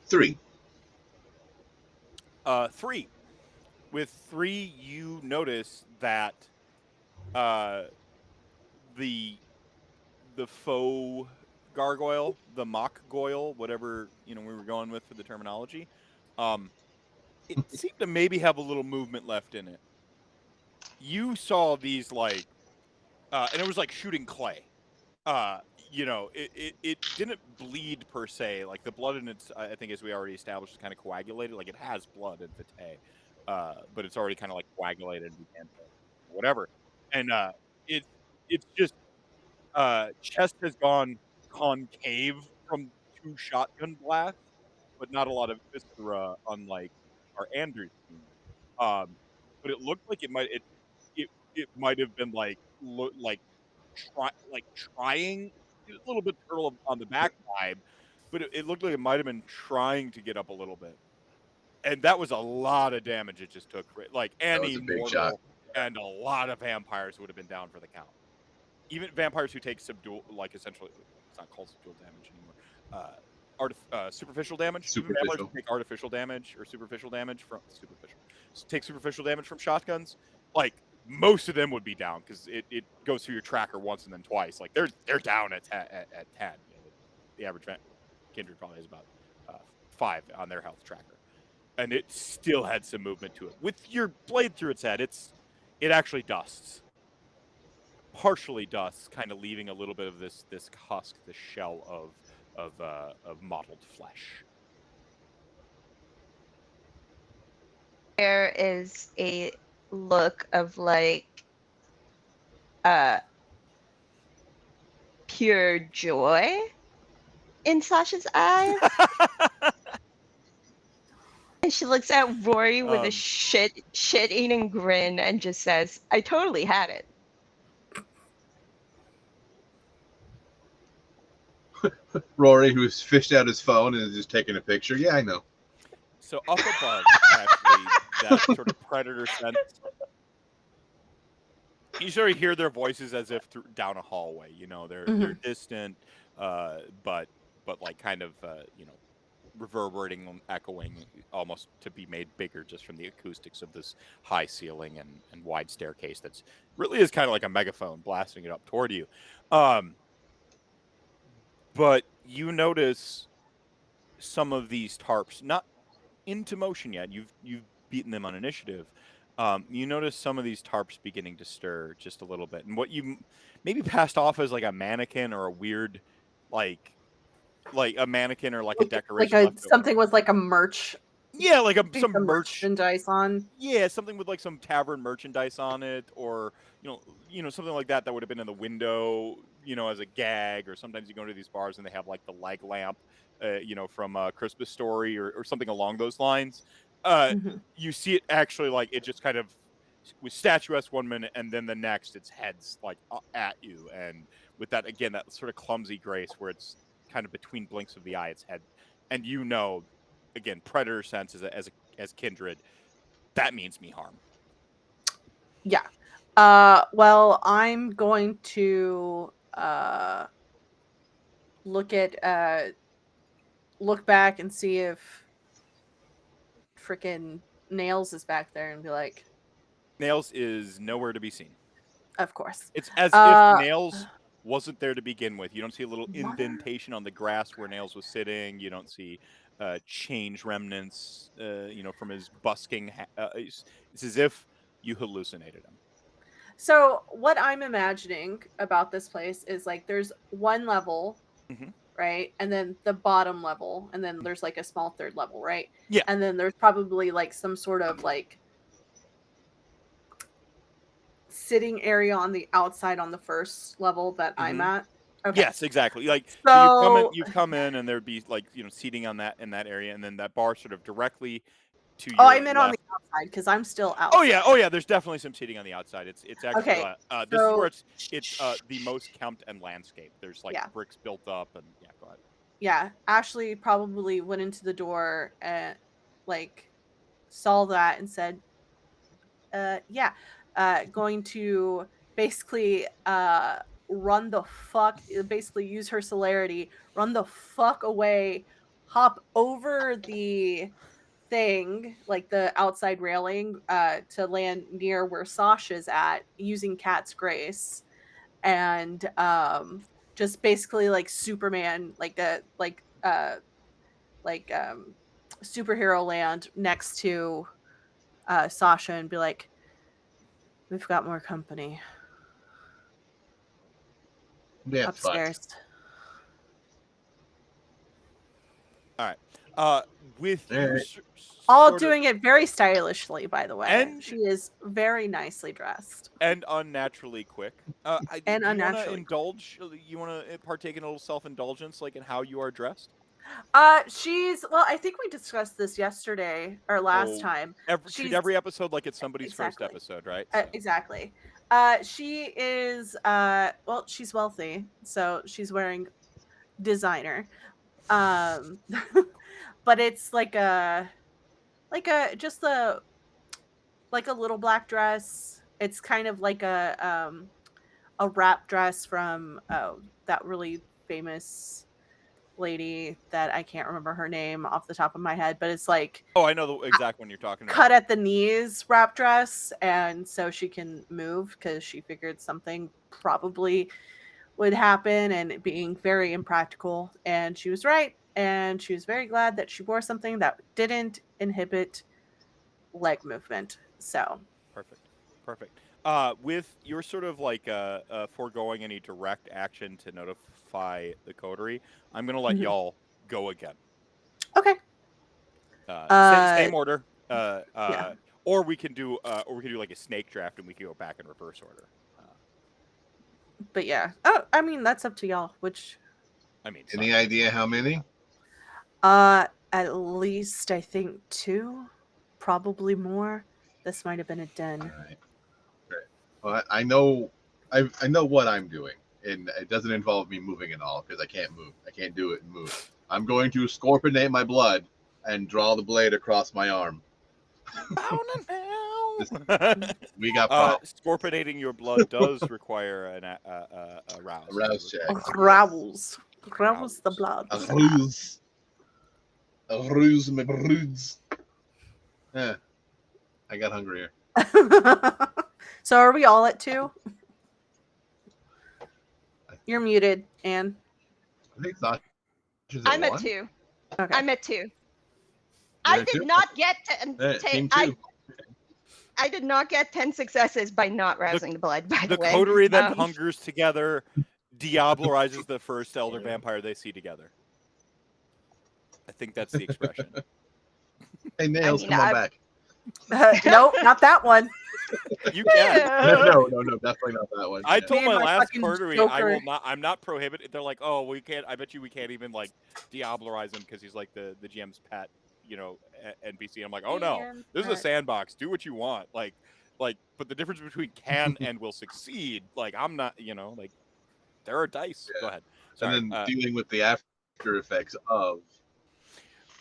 Three. 3. With 3, you notice that the faux gargoyle, the mock goyle, whatever we were going with for the terminology, it seemed to maybe have a little movement left in it. You saw these and it was like shooting clay. It didn't bleed per se. Like the blood in its, I think, as we already established, is kind of coagulated. Like it has blood in Vitae, but it's already kind of like coagulated and whatever. And it's just chest has gone concave from 2 shotgun blasts, but not a lot of viscera, unlike our Andrews team. Um, but it looked like it might have been trying a little bit turtle on the back vibe, but it looked like it might have been trying to get up a little bit. And that was a lot of damage it just took. Like That was any a big shot. mortal and a lot of vampires would have been down for the count. Even vampires who take essentially, it's not called subdual damage anymore. Superficial damage. Even vampires who take artificial damage or superficial damage from superficial damage from shotguns. Like most of them would be down because it goes through your tracker once and then twice. Like they're down at 10. The average kindred probably has about 5 on their health tracker, and it still had some movement to it. With your blade through its head, it actually dusts. Partially dusts, kind of leaving a little bit of this husk, this shell of mottled flesh. There is a look of like pure joy in Sasha's eyes. And she looks at Rory with a Um, shit-eating grin and just says, I totally had it. Rory, who's fished out his phone and is just taking a picture. Yeah, I know. So up above, actually, that sort of predator sense. You sort of hear their voices as if down a hallway. You know, they're distant, but like kind of reverberating and echoing, almost to be made bigger just from the acoustics of this high ceiling and wide staircase. That's really is kind of like a megaphone blasting it up toward you. But you notice some of these tarps not into motion yet. You've beaten them on initiative. You notice some of these tarps beginning to stir just a little bit, and what you maybe passed off as like a mannequin or a weird, like a mannequin or like a Like decoration a left. something with like a merch, Yeah, like piece some of merch. merchandise on. Yeah, something with like some tavern merchandise on it, or something like that would have been in the window, as a gag. Or sometimes you go to these bars and they have like the leg lamp, from a Christmas Story or something along those lines. Mhm. You see it actually like it just kind of with statuesque one minute and then the next its head's like at you, and with that again that sort of clumsy grace where it's kind of between blinks of the eye its head, and again predator sense as kindred, that means me harm. Yeah. Well, I'm going to look back and see if freaking Nails is back there and be like, Nails is nowhere to be seen. of course. It's as if Uh Nails wasn't there to begin with. You don't see a little Mother. indentation on the grass where Nails was sitting. You don't see change remnants, from his busking. It's as if you hallucinated him. So what I'm imagining about this place is like there's one level, Hmm. right? And then the bottom level, and then there's like a small third level, right? Yeah. And then there's probably like some sort of like sitting area on the outside on the first level that I'm Hmm. at. Okay. Yes, exactly. Like so, So you've come in, and there'd be like seating on that in that area, and then that bar sort of directly to oh, your I meant on the left. outside because I'm still Oh outside. yeah, oh yeah. There's definitely some seating on the outside. It's actually Okay. this is where So it's the most kempt and landscape. There's like yeah. bricks built up, and yeah, go ahead. Yeah. Ashley probably went into the door and like saw that and said, yeah, going to basically run the fuck, basically use her celerity, run the fuck away, hop over the thing, like the outside railing, to land near where Sasha's at using Cat's Grace, and just basically like Superman, like superhero land next to Sasha and be like, we've got more company Yeah, fine. upstairs. All right. With All your right. All sort of doing it very stylishly, by the way. and She is very nicely dressed unnaturally quick. and Do you want to unnaturally. indulge? You want to partake in a little self-indulgence, like in how you are dressed? She's well. I think we discussed this yesterday or last Oh, time. treat She's every episode like it's somebody's first exactly, episode, right? So. exactly. She is well, she's wealthy, so she's wearing designer. Um, but it's just like a little black dress. It's kind of like a wrap dress from that really famous lady that I can't remember her name off the top of my head, but it's like Oh, I know the exact one you're talking cut about. at the knees wrap dress, and so she can move because she figured something probably would happen and it being very impractical, and she was right, and she was very glad that she wore something that didn't inhibit leg movement. So Perfect. Perfect. With your sort of like foregoing any direct action to notify disqualify the coterie, I'm gonna let Mhm. y'all go again. Okay. Same order. Yeah. Or we can do like a snake draft, and we can go back in reverse order. But yeah. Oh, I mean, that's up to y'all. Which, I mean, Any Sasha, idea how many? at least I think 2, probably more. This might have been a den. All right. Great. Well, I know what I'm doing, and it doesn't involve me moving at all because I can't move. I can't do it and move. I'm going to scorpionate my blood and draw the blade across my arm. We got problems. Scorpionating your blood does require a rouse. A rouse check. Growls. Growls the blood. A ruse. A ruse, my broods. Yeah. I got hungrier. So are we all at 2? You're muted, Anne. I think Sasha's I'm at at 1. 2. Okay. I'm at 2. You're I at did 2? not get Team 2. I did not get 10 successes by not rousing the blood, by the The way. coterie that hungers together diablerizes the first elder vampire they see together. I think that's the expression. Hey, Nails, mean, come on back. No, not that one. You can. No, definitely not that one. I Yeah. told Me and my my last fucking coterie Joker. I'm not prohibited. They're like, oh, we can't. I bet you we can't even like diablerize him because he's like the GM's pet, NPC. I'm like, oh no, Man, this is a sandbox. Do what you want. Like, but the difference between can and will succeed. Like, I'm not. Like, there are dice. Yeah. Go ahead. Sorry. And then dealing with the after effects of.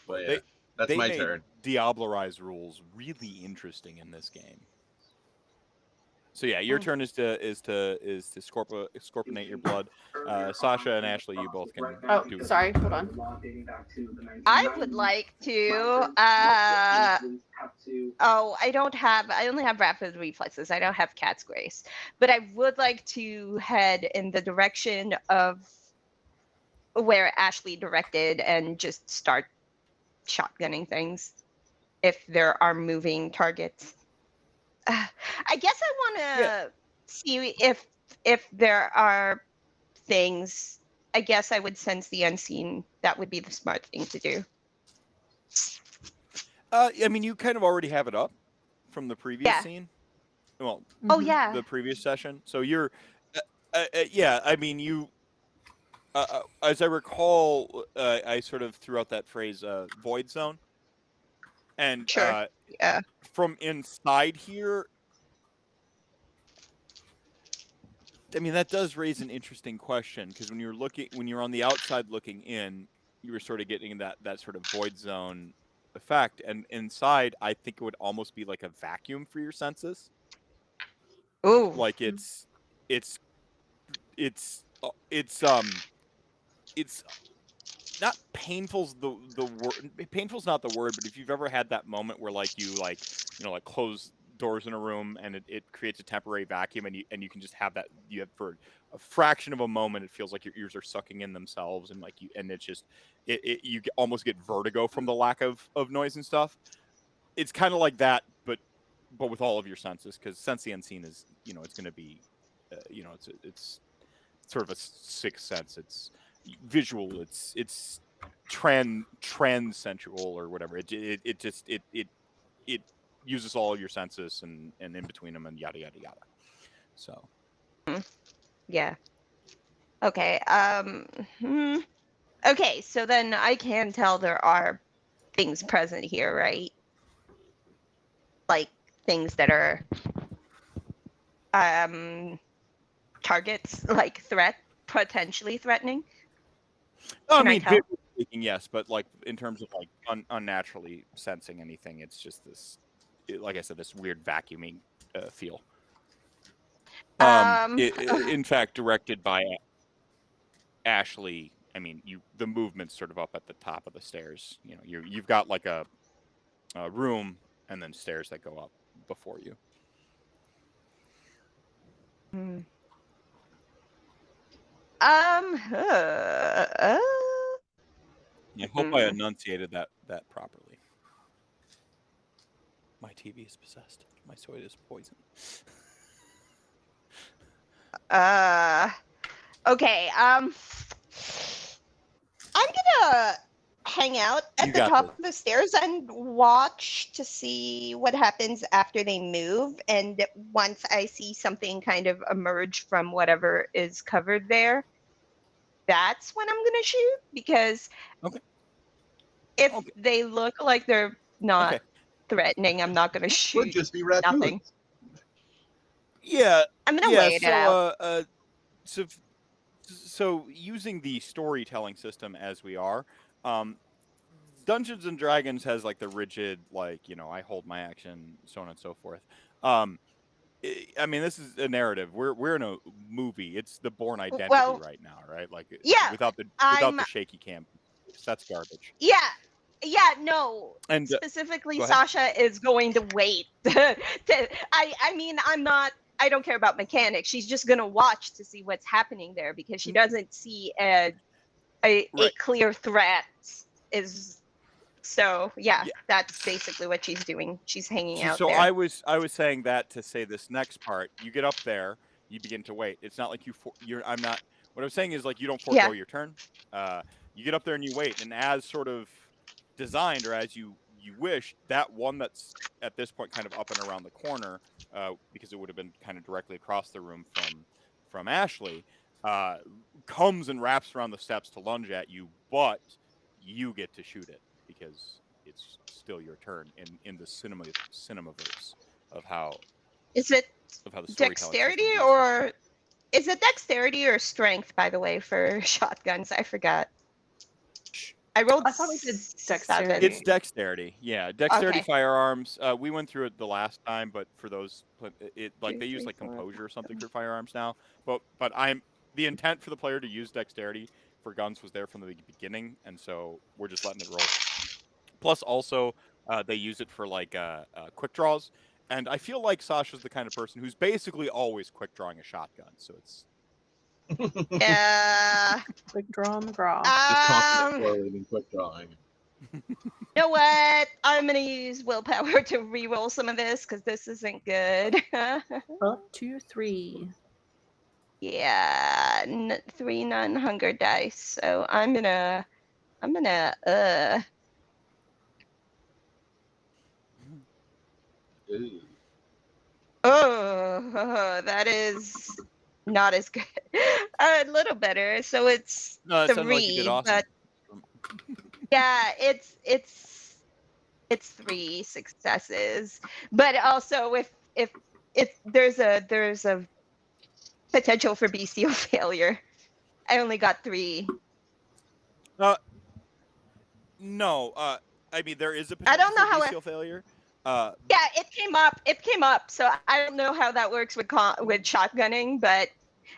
But yeah, that's they my made turn. Diablerize rules really interesting in this game. So yeah, your turn is to scorpionate your blood. Sasha and Ashley, you both can. Oh, do it. sorry. Hold on. I would like to. I only have rapid reflexes. I don't have cat's grace, but I would like to head in the direction of where Ashley directed and just start shotgunning things if there are moving targets. I guess I want to see if there are things. I guess I would sense the unseen. That would be the smart thing to do. I mean, you kind of already have it up from the previous scene. Well, Oh yeah. the previous session. So you're, yeah. I mean, you. As I recall, I sort of threw out that phrase, "void zone," and Sure. Yeah. from inside here. I mean, that does raise an interesting question because when you're on the outside looking in, you were sort of getting that sort of void zone effect, and inside, I think it would almost be like a vacuum for your senses. Ooh. Like it's not painful's the word. Painful's not the word, but if you've ever had that moment where you close doors in a room and it creates a temporary vacuum and you can just have that, you have for a fraction of a moment, it feels like your ears are sucking in themselves and it's just you almost get vertigo from the lack of noise and stuff. It's kind of like that, but with all of your senses, because sense the unseen is it's going to be it's sort of a sixth sense. It's visual. It's transsensual or whatever. It uses all your senses and in between them and yada yada yada. So yeah. Okay. Okay, so then I can tell there are things present here, right? Like things that are targets, like potentially threatening. I mean, visually speaking, yes, but in terms of unnaturally sensing anything, it's just this, like I said, this weird vacuuming feel. In fact, directed by Ashley. I mean, the movement's sort of up at the top of the stairs. You've got a room and then stairs that go up before you. I hope I enunciated that properly. My TV is possessed. My soy is poison. Okay. I'm gonna hang out You at the got top this. of the stairs and watch to see what happens after they move. And once I see something kind of emerge from whatever is covered there, that's when I'm gonna shoot. Because Okay. if Okay. they look like they're not Okay. threatening, I'm not gonna Would shoot just be raccoons. nothing. Yeah. I'm gonna Yeah. wait it out. So using the storytelling system as we are, Dungeons and Dragons has like the rigid, like, I hold my action, so on and so forth. I mean, this is a narrative. We're in a movie. It's the Bourne Identity Well, right now, right? Like yeah, without I'm the shaky cam, that's garbage. yeah. Yeah, no. And Specifically, go ahead. Sasha is going to wait. I mean, I don't care about mechanics. She's just gonna watch to see what's happening there because she doesn't see a Right. clear threat. Is so yeah, Yeah. that's basically what she's doing. She's hanging out So there. I was saying that to say this next part. You get up there, you begin to wait. It's not like you're. I'm not. What I'm saying is like you don't forego Yeah, your turn. You get up there and you wait, and as sort of designed or as you wish, that one that's at this point kind of up and around the corner, because it would have been kind of directly across the room from Ashley, uh, comes and wraps around the steps to lunge at you, but you get to shoot it because it's still your turn in the cinemaverse of how is it the storytelling system dexterity deals with it. or is it dexterity or strength? By the way, for shotguns, I forgot. I rolled I thought we did 7. dexterity. It's dexterity. Yeah, dexterity Okay. firearms. We went through it the last time, but for those, like 2, they use 3, like 4. composure or something for firearms now. But the intent for the player to use dexterity for guns was there from the beginning, and so we're just letting it roll. Plus, also, they use it for like quick draws, and I feel like Sasha's the kind of person who's basically always quick drawing a shotgun. So it's Quick draw on the draw. Just constant Um, correlating quick drawing. you know what? I'm gonna use willpower to re-roll some of this because this isn't good. Up to 3. Yeah, 3 non-hunger dice. So I'm gonna. Ooh. Oh, that is not as good. A little better. So it's no, that sounded like you did 3, awesome. but yeah, it's 3 successes. But also, if there's a potential for bestial failure, I only got 3. No, I mean there is a I potential don't know for how. bestial failure. Yeah, it came up. It came up. So I don't know how that works with shotgunning, but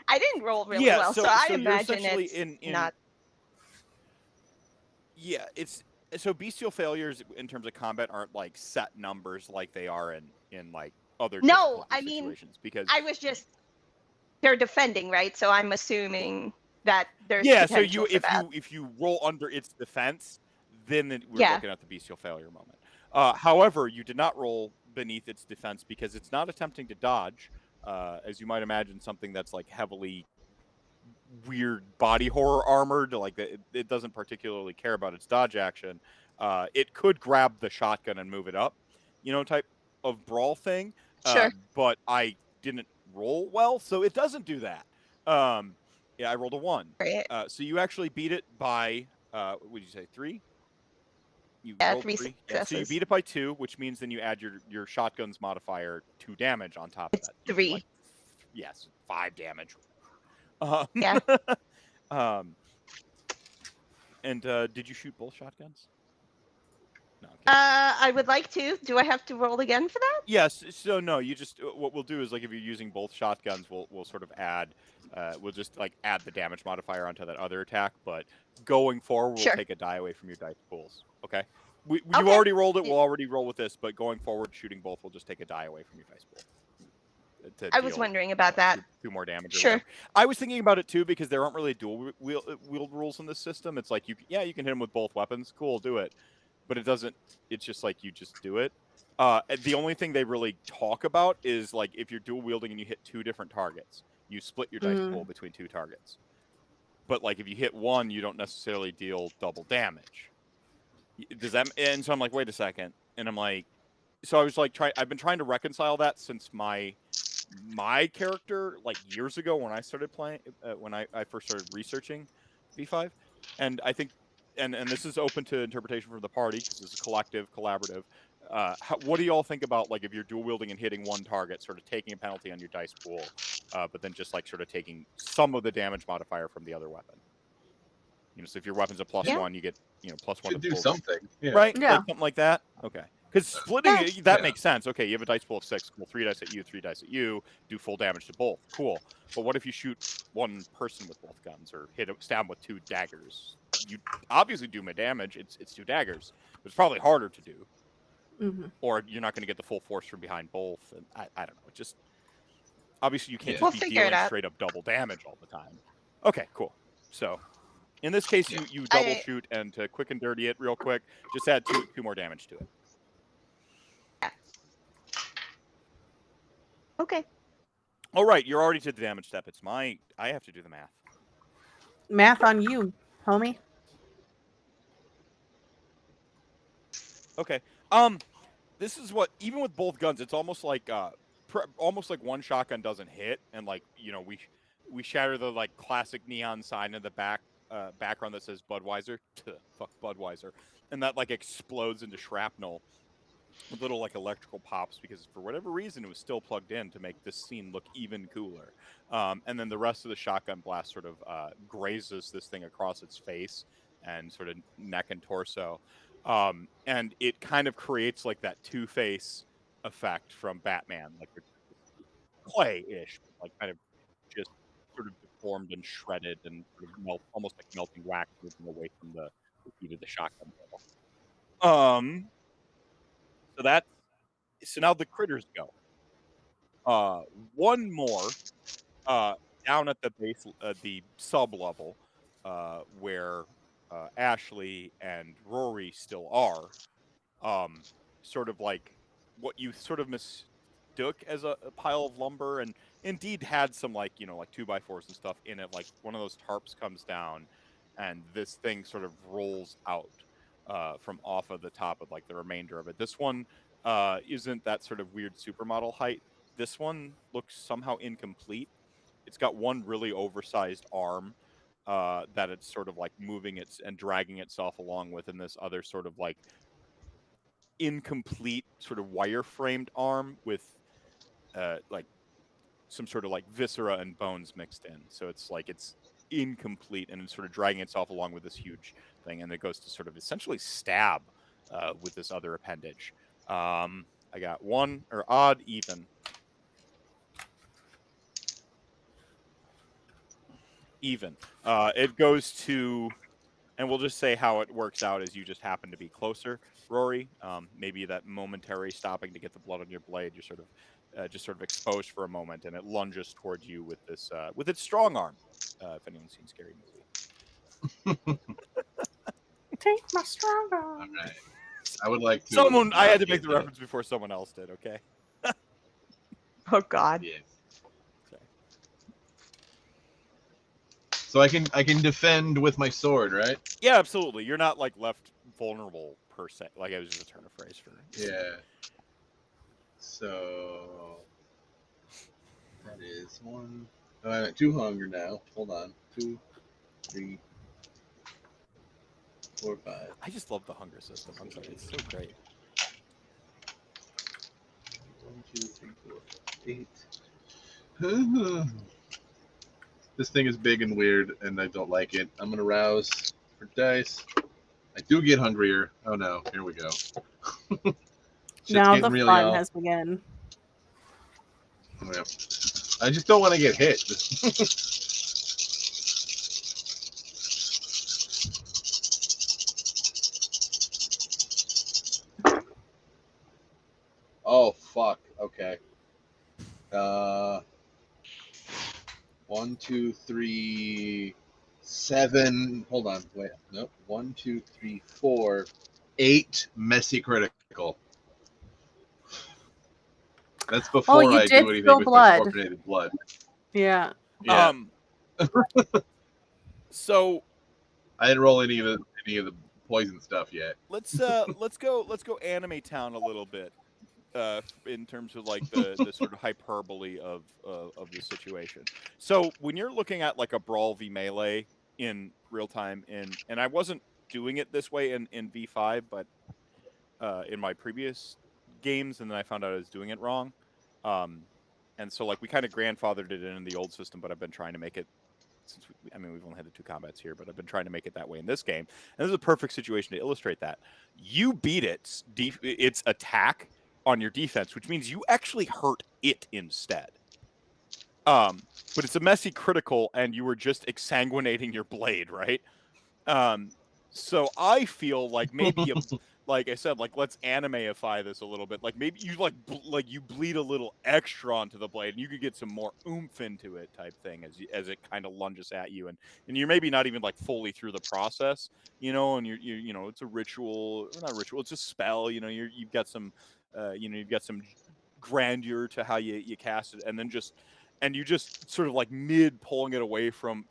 I didn't roll really Yeah, well, so so I you're imagine essentially it's in not. yeah, it's so bestial failures in terms of combat aren't like set numbers like they are in like other No, difficulty I mean, situations because I was just they're defending, right? So I'm assuming that there's yeah, so potential for that. if you roll under its defense, then we're Yeah, looking at the bestial failure moment. However, you did not roll beneath its defense because it's not attempting to dodge, as you might imagine, something that's like heavily weird body horror armored. Like it doesn't particularly care about its dodge action. It could grab the shotgun and move it up, type of brawl thing. sure. But I didn't roll well, so it doesn't do that. Yeah, I rolled a 1. Right. So you actually beat it by what would you say, 3? You Yeah, rolled 3 3. Yeah, so you successes. beat it by 2, which means then you add your shotgun's modifier 2 damage on top of It's that. You do, 3. like, yes, 5 damage. Um, Yeah. And did you shoot both shotguns? No. Okay. I would like to. Do I have to roll again for that? Yes. So no, you just what we'll do is like if you're using both shotguns, we'll sort of add, we'll just like add the damage modifier onto that other attack. But going forward, Sure. we'll take a die away from your dice pools. Okay. You Okay. already rolled it. We'll already roll with this, but going forward, shooting both, we'll just take a die away from your dice pool. I was wondering about that. 2 more damage. Or Sure. whatever. I was thinking about it too because there aren't really dual wield rules in this system. It's like you can hit him with both weapons. Cool, do it. But it doesn't. It's just like you just do it. The only thing they really talk about is like if you're dual wielding and you hit 2 different targets, you split your dice pool between 2 targets. but like if you hit one, you don't necessarily deal double damage. Does that? And so I'm like, wait a second, and I'm like, so I was like, I've been trying to reconcile that since my character, like years ago when I started playing, when I first started researching V5, and I think, and this is open to interpretation from the party because it's a collective, collaborative. What do you all think about like if you're dual wielding and hitting one target, sort of taking a penalty on your dice pool, but then just like sort of taking some of the damage modifier from the other weapon? You know, so if your weapon's a +1, you get +1 Should to do both. something. Yeah. Right? Yeah. Like something like that? Okay. Because splitting, Yes. that Yeah. makes sense. Okay, you have a dice pool of 6. Cool. 3 dice at you, 3 dice at you. Do full damage to both. Cool. But what if you shoot one person with both guns or stab with 2 daggers? You obviously do more damage. It's 2 daggers. But it's probably harder to do. Mm-hmm. Or you're not going to get the full force from behind both. And I don't know. It just... Obviously, you can't Yeah. just We'll be figure it dealing out. straight up double damage all the time. Okay, cool. So... In this case, Yeah. you double shoot, and to quick and dirty it real quick, just add 2 more damage to it. Okay. All right, you're already to the damage step. It's I have to do the math. Math on you, homie. Okay. This is what, even with both guns, it's almost like almost like one shotgun doesn't hit, and like we shatter the like classic neon sign in the background that says Budweiser. Fuck Budweiser, and that like explodes into shrapnel with little like electrical pops because for whatever reason it was still plugged in to make this scene look even cooler. And then the rest of the shotgun blast sort of grazes this thing across its face and sort of neck and torso. And it kind of creates like that Two-Face effect from Batman, like clay-ish, like kind of just sort of deformed and shredded and sort of almost like melting wax moving away from the heat of the shotgun barrel. So now the critters go. One more down at the base, the sub level, where Ashley and Rory still are. Sort of like what you sort of mistook as a pile of lumber, and indeed had some like like 2x4s and stuff in it. Like one of those tarps comes down, and this thing sort of rolls out from off of the top of like the remainder of it. This one isn't that sort of weird supermodel height. This one looks somehow incomplete. It's got one really oversized arm that it's sort of like moving and dragging itself along with, and this other sort of like incomplete sort of wire-framed arm with like some sort of like viscera and bones mixed in. So it's like it's incomplete, and it's sort of dragging itself along with this huge thing, and it goes to sort of essentially stab with this other appendage. I got one or odd, even. Even. It goes to, and we'll just say how it works out is you just happen to be closer, Rory. Maybe that momentary stopping to get the blood on your blade, you're sort of just sort of exposed for a moment, and it lunges towards you with this with its strong arm. If anyone's seen Scary Movie. Take my strong arm. All right. I would like to. Someone, I had to make the reference before someone else did. Okay. Oh God. Yeah. Sorry. So I can defend with my sword, right? Yeah, absolutely. You're not like left vulnerable per se. Like I was just a turn of phrase for. Yeah. So that is one. Oh, I'm at 2 hunger now. Hold on. 2, 3, 4, 5. I just love the hunger system. I'm sorry, it's so great. 1, 2, 3, 4, 8. This thing is big and weird, and I don't like it. I'm gonna rouse for dice. I do get hungrier. Oh no! Here we go. Shit's Now getting the really fun all- has begun. Yeah. I just don't want to get hit. Oh fuck. Okay. 1, 2, 3, 7. Hold on. Wait. Nope. 1, 2, 3, 4, 8 messy critical. That's before you I did do anything spill with blood. my corporated blood. Yeah. Yeah. So I didn't roll any of the poison stuff yet. let's go anime town a little bit. In terms of like the sort of hyperbole of the situation. So when you're looking at like a brawl v melee in real time, and I wasn't doing it this way in V5, but in my previous games, and then I found out I was doing it wrong. And so like we kind of grandfathered it in the old system, but I've been trying to make it since we've only had the 2 combats here, but I've been trying to make it that way in this game. And this is a perfect situation to illustrate that. You beat its attack on your defense, which means you actually hurt it instead. But it's a messy critical, and you were just exsanguinating your blade, right? So I feel like maybe like I said, like let's animeify this a little bit. Like maybe you like you bleed a little extra onto the blade, and you could get some more oomph into it, type thing, as it kind of lunges at you, and you're maybe not even like fully through the process, you know, and you know it's a ritual, or not a ritual, it's a spell, you know, you've got some, you've got some grandeur to how you cast it, and then you just sort of like mid pulling it away from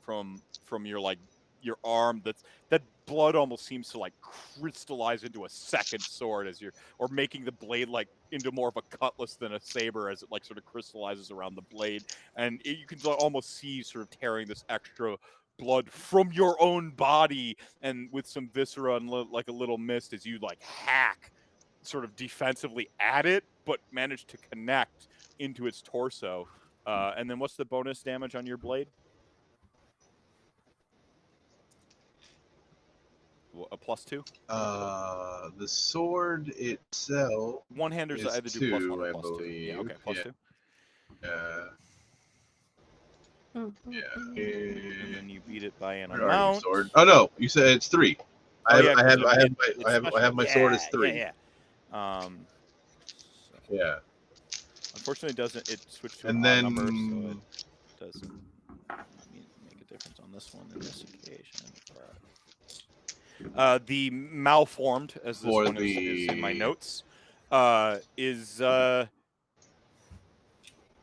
your like your arm, that blood almost seems to like crystallize into a second sword or making the blade like into more of a cutlass than a saber, as it like sort of crystallizes around the blade, and you can almost see sort of tearing this extra blood from your own body, and with some viscera and like a little mist as you like hack sort of defensively at it, but manage to connect into its torso. And then what's the bonus damage on your blade? A +2? The sword itself One-handers is either do 2, +1 or I +2. believe. Yeah, okay, +2. Yeah. And then you beat it by an Where are you, amount. sword? Oh no, you said it's 3. Oh, yeah, I have my sword as 3. Yeah. Yeah. Unfortunately, it switched to And an odd then number, so it doesn't make a difference on this one in this occasion. But the malformed, as this one is in my notes, is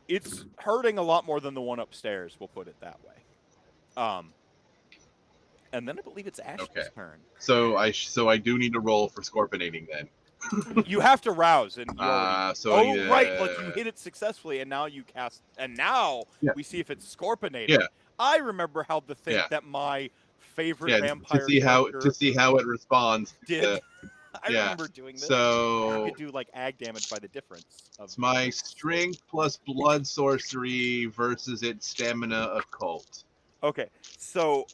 it's hurting a lot more than the one upstairs. We'll put it that way. And then I believe it's Ash's turn. So I do need to roll for scorpionating then. You have to rouse, and you already. Right, like you hit it successfully, and now you cast, and now we see if it's scorpionated. Yeah. I remember how the thing that my favorite vampire to see how it responds. Did. I remember doing this. So you could do like ag damage by the difference of it's my strength plus blood sorcery versus its stamina occult. Okay, so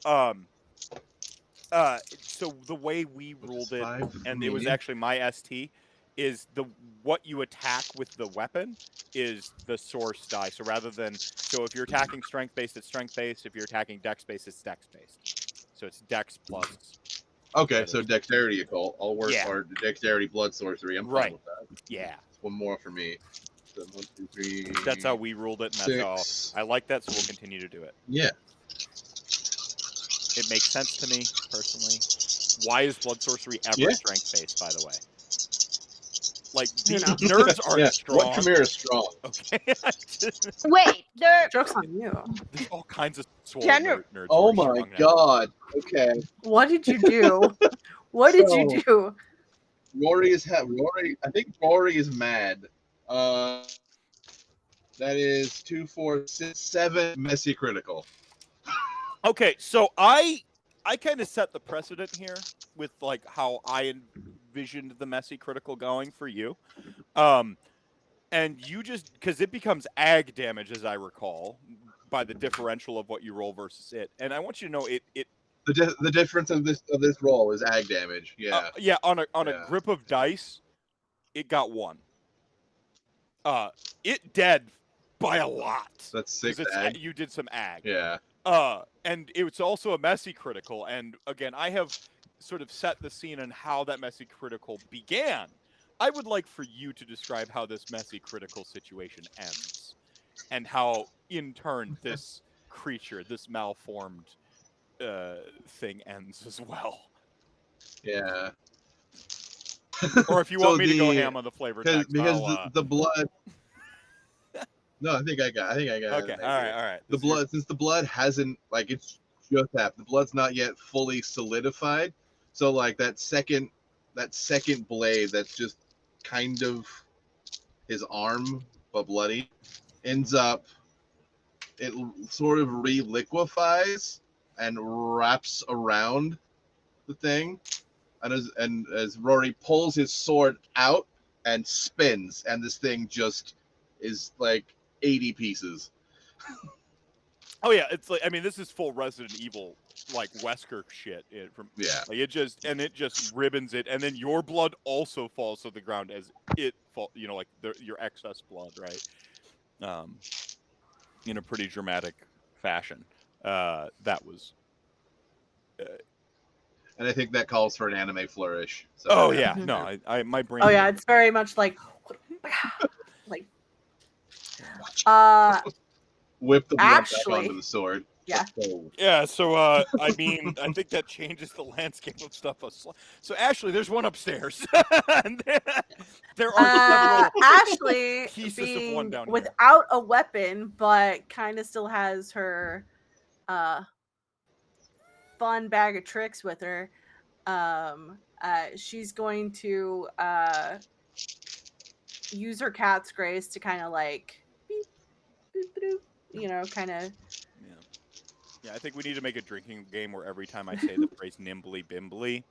so the way we ruled it, and it was actually my ST, is what you attack with the weapon is the source die. So rather than if you're attacking strength based, it's strength based. If you're attacking dex based, it's dex based. So it's dex plus. Okay, so dexterity occult. I'll work hard. Dexterity blood sorcery. I'm fine with that. Yeah. One more for me. So 1, 2, 3. That's how we ruled it, and that's how I like that. So we'll continue to do it. Yeah. It makes sense to me personally. Why is blood sorcery ever strength based? By the way, like these nerds aren't strong. What Chimera is strong? Okay. Wait, joke's on you. There's all kinds of nerds. Oh my god. Okay. What did you do? What did you do? Rory is I think Rory is mad. That is 2, 4, 6, 7 messy critical. Okay, so I kind of set the precedent here with like how I envisioned the messy critical going for you, and you just because it becomes ag damage, as I recall, by the differential of what you roll versus it, and I want you to know it. The difference of this roll is ag damage. Yeah. On a grip of dice, it got 1. It dead by a lot. That's 6 ag. You did some ag. Yeah. And it's also a messy critical, and again, I have sort of set the scene on how that messy critical began. I would like for you to describe how this messy critical situation ends, and how, in turn, this creature, this malformed thing ends as well. Yeah. Or if you want me to go ham on the flavor text, because the blood. No, I think I got it. Okay, all right. The blood, since the blood hasn't, like, it's just happened. The blood's not yet fully solidified. So like that second blade that's just kind of his arm but bloody ends up, it sort of reliquefies and wraps around the thing, and as Rory pulls his sword out and spins, and this thing just is like 80 pieces. Oh yeah, it's like, I mean, this is full Resident Evil like Wesker shit. Yeah. Like it just ribbons it, and then your blood also falls to the ground as it fall. You know, like your excess blood, right? In a pretty dramatic fashion. That was. And I think that calls for an anime flourish. So Oh yeah, no, I my brain. Oh yeah, it's very much like whip the blood back actually- onto the sword. yeah. Yeah, so I mean, I think that changes the landscape of stuff. So Ashley, there's one upstairs. And there are several Ashley pieces of one being down here. without a weapon, but kind of still has her fun bag of tricks with her. She's going to use her cat's grace to kind of like beep, boop, boop, you know, kind of. Yeah, I think we need to make a drinking game where every time I say the phrase nimbly bimbly.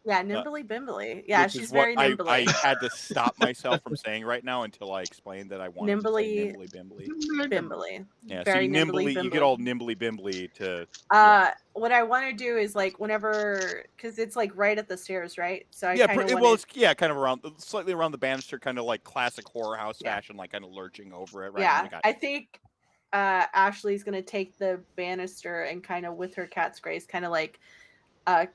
Yeah, nimbly bimbly. Yeah, which she's is what very nimbly. I had to stop myself from saying right now until I explained that I wanted Nimbly- to say nimbly bimbly. Bimbly. Yeah, Very so you nimbly you bimbly. get all nimbly bimbly to. What I want to do is like whenever, because it's like right at the stairs, right? So I Yeah, kind of well, it's kind of around, slightly around the banister, kind of like classic horror house Yeah. fashion, like kind of lurching over it. Right? Yeah, You got- I think Ashley's gonna take the banister and kind of with her cat's grace, kind of like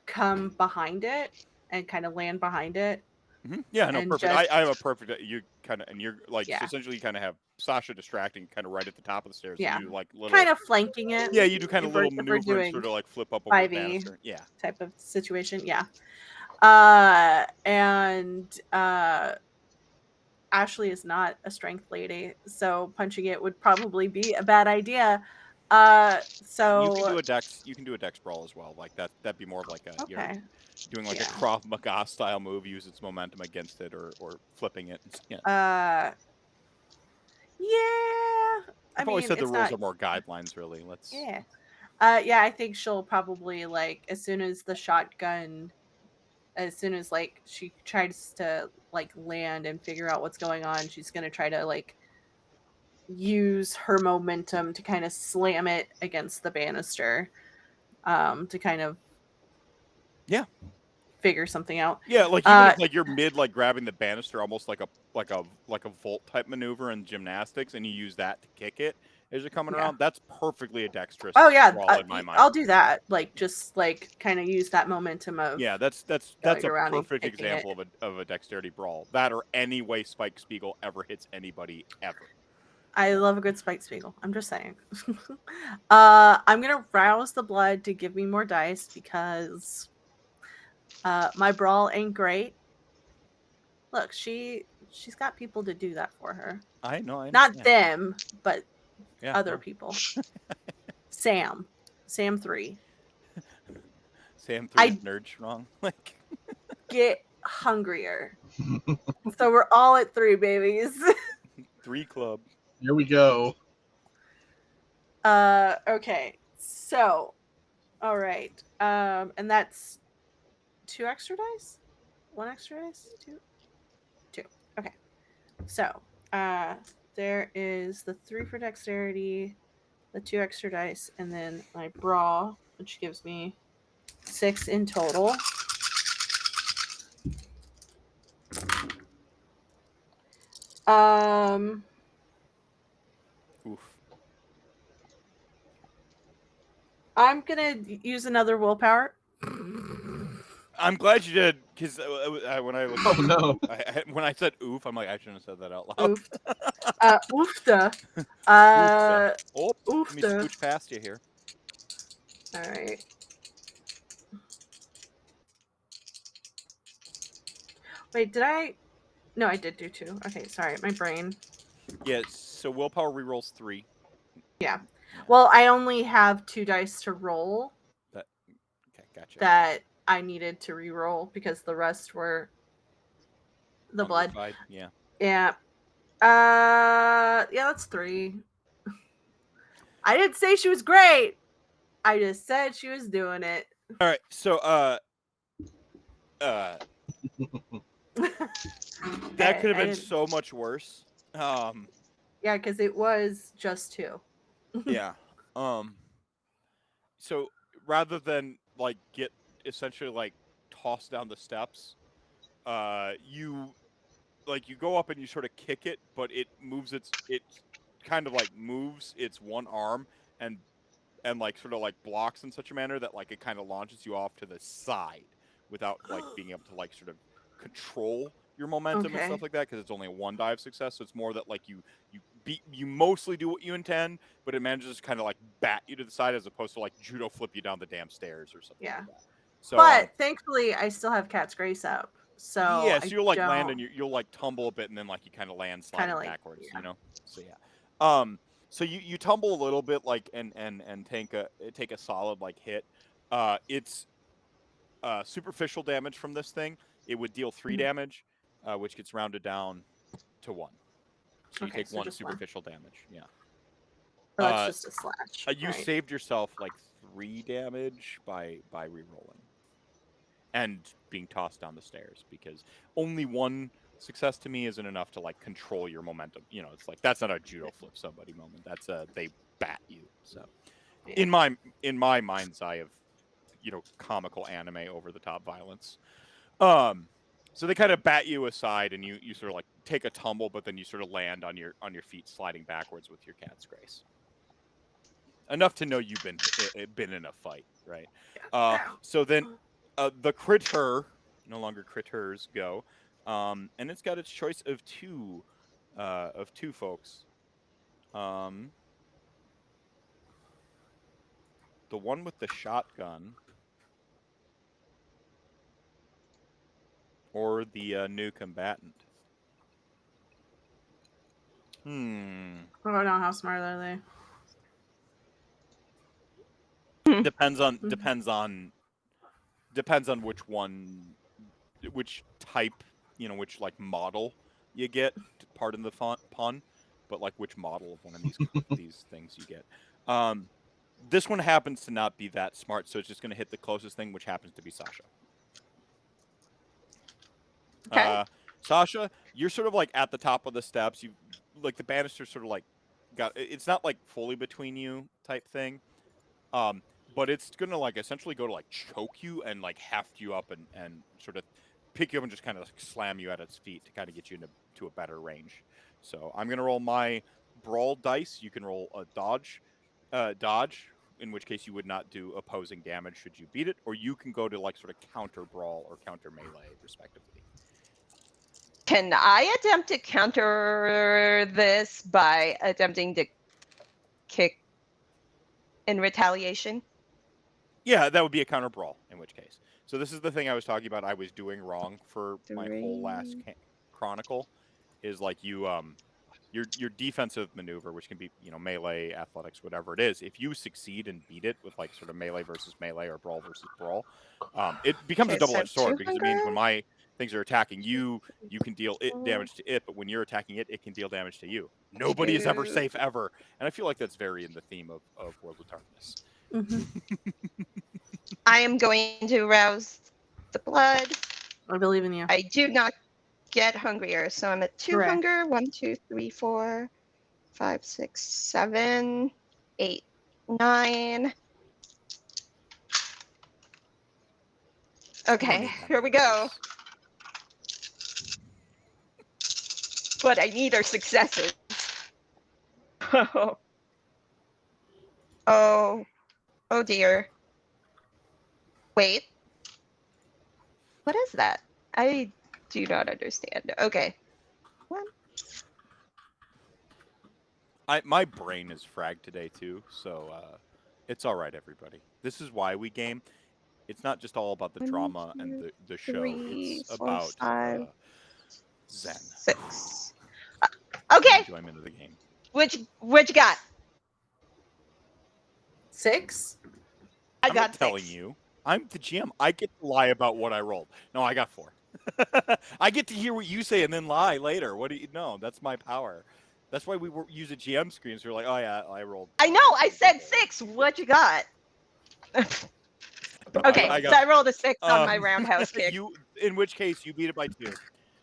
come behind it and kind of land behind it. Mhm. Yeah, no, and perfect. just- I have a perfect. You kind of, and you're like, Yeah. essentially, you kind of have Sasha distracting, kind of right at the top of the stairs. Yeah. You do like little, Kind of flanking it. Yeah, you do kind of if we're- little if we're maneuver and doing sort of like flip up over the 5e. banister. Yeah. Type of situation. Yeah. And Ashley is not a strength lady, so punching it would probably be a bad idea. So You can do a dex brawl as well. Like that'd be more of like a you're okay. doing like Yeah. a Krav Maga style move, use its momentum against it, or flipping it. Yeah. Yeah. I've always said the it's rules not- are more guidelines, really. Let's. Yeah. Yeah, I think she'll probably like as soon as like she tries to like land and figure out what's going on, she's gonna try to like use her momentum to kind of slam it against the banister, to kind of figure something out. Yeah, like even if, like you're mid like grabbing the banister, almost like a vault type maneuver in gymnastics, and you use that to kick it as you're coming Yeah. around. That's perfectly a dexterous. Oh yeah, brawl in my mind. I'll do that. Like just like kind of use that momentum of Yeah, that's going a around and perfect kicking example of a dexterity brawl. That or any way Spike Spiegel ever hits anybody ever. I love a good Spike Spiegel. I'm just saying. I'm gonna rouse the blood to give me more dice because my brawl ain't great. Look, she's got people to do that for her. I know. I Not understand. them, but Yeah, other no. people. Sam 3. Sam I- 3 is nerd strong. Like Get hungrier. So we're all at 3, babies. 3 club. Here we go. Okay. So, all right. And that's 2 extra dice? 1 extra dice? 2? Okay. So, there is the 3 for dexterity, the 2 extra dice, and then my brawl, which gives me 6 in total. Oof. I'm gonna use another willpower. I'm glad you did, because when I was Oh no. when I said oof, I'm like, I shouldn't have said that out loud. Oofed. Oofta. Oh, let me oofta. scooch past you here. All right. Wait, did I? No, I did do 2. Okay, sorry, my brain. Yeah, so willpower rerolls 3. Well, I only have 2 dice to roll, Gotcha. that I needed to re-roll because the rest were the blood. Fungified? Yeah. Yeah. Yeah, that's 3. I didn't say she was great. I just said she was doing it. All right. So that could have been so much worse. Yeah, because it was just 2. Yeah. So rather than like get essentially like tossed down the steps, you go up and you sort of kick it, but it kind of like moves its one arm and like sort of like blocks in such a manner that like it kind of launches you off to the side without like being able to like sort of control your momentum and stuff like that, because it's only a 1 dive success. So it's more that like you mostly do what you intend, but it manages to kind of like bat you to the side as opposed to like judo flip you down the damn stairs or something like that. So but thankfully I still have Cat's Grace up. So yeah, so you'll like land and you'll like tumble a bit and then like you kind of land sliding backwards, you know. So yeah. So you tumble a little bit like and take a solid like hit. It's superficial damage from this thing. It would deal 3 damage, which gets rounded down to 1. So you take 1 superficial damage. Yeah. So that's just a slash. You saved yourself like 3 damage by re-rolling and being tossed down the stairs, because only 1 success to me isn't enough to like control your momentum. You know, it's like that's not a judo flip somebody moment. That's they bat you. So in my mind's eye of, you know, comical anime over the top violence. So they kind of bat you aside and you sort of like take a tumble, but then you sort of land on your feet sliding backwards with your Cat's Grace. Enough to know you've been in a fight, right? So then the critter, no longer critters, go. And it's got its choice of two folks. The one with the shotgun, or the new combatant. I don't know, how smart are they? Depends on which type, you know, which like model you get. Pardon the pun, but like which model of one of these things you get. This one happens to not be that smart, so it's just going to hit the closest thing, which happens to be Sasha. Okay. Sasha, you're sort of like at the top of the steps. You like the banister sort of like it's not like fully between you type thing. But it's gonna like essentially go to like choke you and like heft you up and sort of pick you up and just kind of like slam you at its feet to kind of get you into a better range. So I'm gonna roll my brawl dice. You can roll a dodge, in which case you would not do opposing damage should you beat it, or you can go to like sort of counter brawl or counter melee, respectively. Can I attempt to counter this by attempting to kick in retaliation? Yeah, that would be a counter brawl, in which case. So this is the thing I was talking about I was doing wrong for my whole last chronicle, is like your defensive maneuver, which can be, you know, melee, athletics, whatever it is. If you succeed and beat it with like sort of melee versus melee or brawl versus brawl, it becomes a double-edged sword, because it means when my things are attacking you, you can deal damage to it, but when you're attacking it, it can deal damage to you. Nobody is ever safe ever, and I feel like that's very in the theme of World of Darkness. I am going to rouse the blood. I believe in you. I do not get hungrier, so I'm at 2 hunger. 1, 2, 3, 4, 5, 6, 7, 8, 9. Okay, here we go. What I need are successes. Oh dear. Wait. What is that? I do not understand. Okay. What? My brain is fragged today too, so it's all right, everybody. This is why we game. It's not just all about the drama and the show. It's about Zen. 6. Okay. Enjoyment of the game. Which you got? 6? I I'm got not telling 6. you. I'm the GM. I get to lie about what I rolled. No, I got 4. I get to hear what you say and then lie later. What do you know? That's my power. That's why we use a GM screen. So you're like, oh yeah, I rolled. I know. I said 6. What you got? Okay, I so got I rolled a 6 on my roundhouse kick. In which case, you beat it by 2.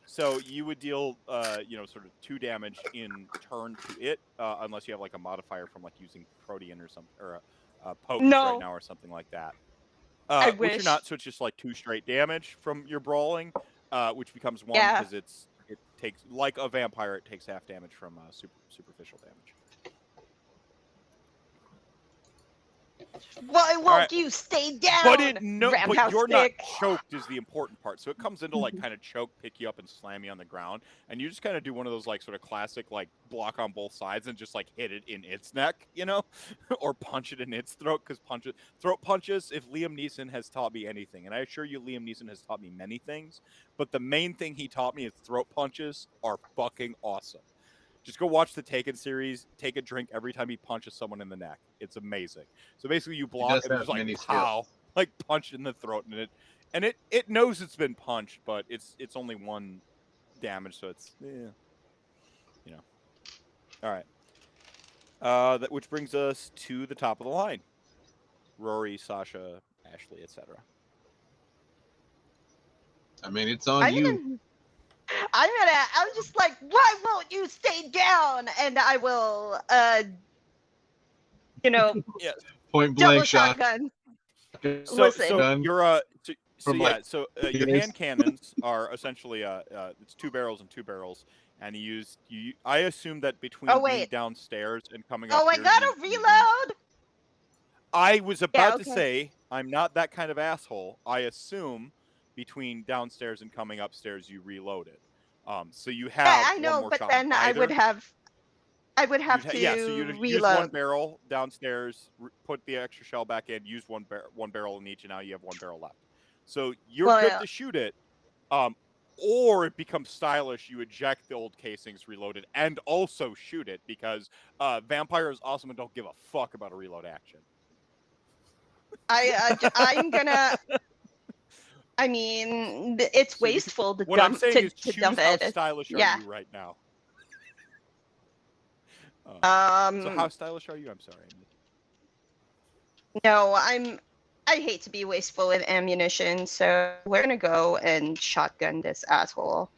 So you would deal, sort of 2 damage in turn to it, unless you have like a modifier from like using Protean or something, or a potent right No. now or something like that. I Which you're wish. not, so it's just like 2 straight damage from your brawling, which becomes 1 Yeah. because it takes, like a vampire, it takes half damage from superficial damage. Why won't right. you stay down? But Roundhouse you're kick. not choked is the important part. So it comes into like kind of choke, pick you up, and slam you on the ground, and you just kind of do one of those like sort of classic like block on both sides and just like hit it in its neck, or punch it in its throat because throat punches. If Liam Neeson has taught me anything, and I assure you, Liam Neeson has taught me many things, but the main thing he taught me is throat punches are fucking awesome. Just go watch the Taken series. Take a drink every time he punches someone in the neck. It's amazing. So basically, you block and just like pow, like punch in the throat, and it knows it's been punched, but it's only 1 damage, so it's All right. Which brings us to the top of the line: Rory, Sasha, Ashley, etc. I mean, it's on you. I'm just like, why won't you stay down? And I will, Yes. Point double blank shot. shotgun. So Listen. you're your years. hand cannons are essentially it's 2 barrels and 2 barrels, and I assume that between being downstairs and coming up. Oh, I gotta reload. I was about to say I'm not that kind of asshole. I assume between downstairs and coming upstairs you reload it. So you have I know, one more but shot then I would have to so you'd reload. use 1 barrel downstairs, put the extra shell back in, use one barrel in each, and now you have 1 barrel left. So you're good to shoot it. Or it becomes stylish. You eject the old casings, reload it, and also shoot it because Vampire is awesome and don't give a fuck about a reload action. I'm gonna. I mean, it's wasteful to what dump. I'm saying is to choose dump how it. stylish are you right now. So how stylish are you? I'm sorry. No, I hate to be wasteful with ammunition, so we're gonna go and shotgun this asshole.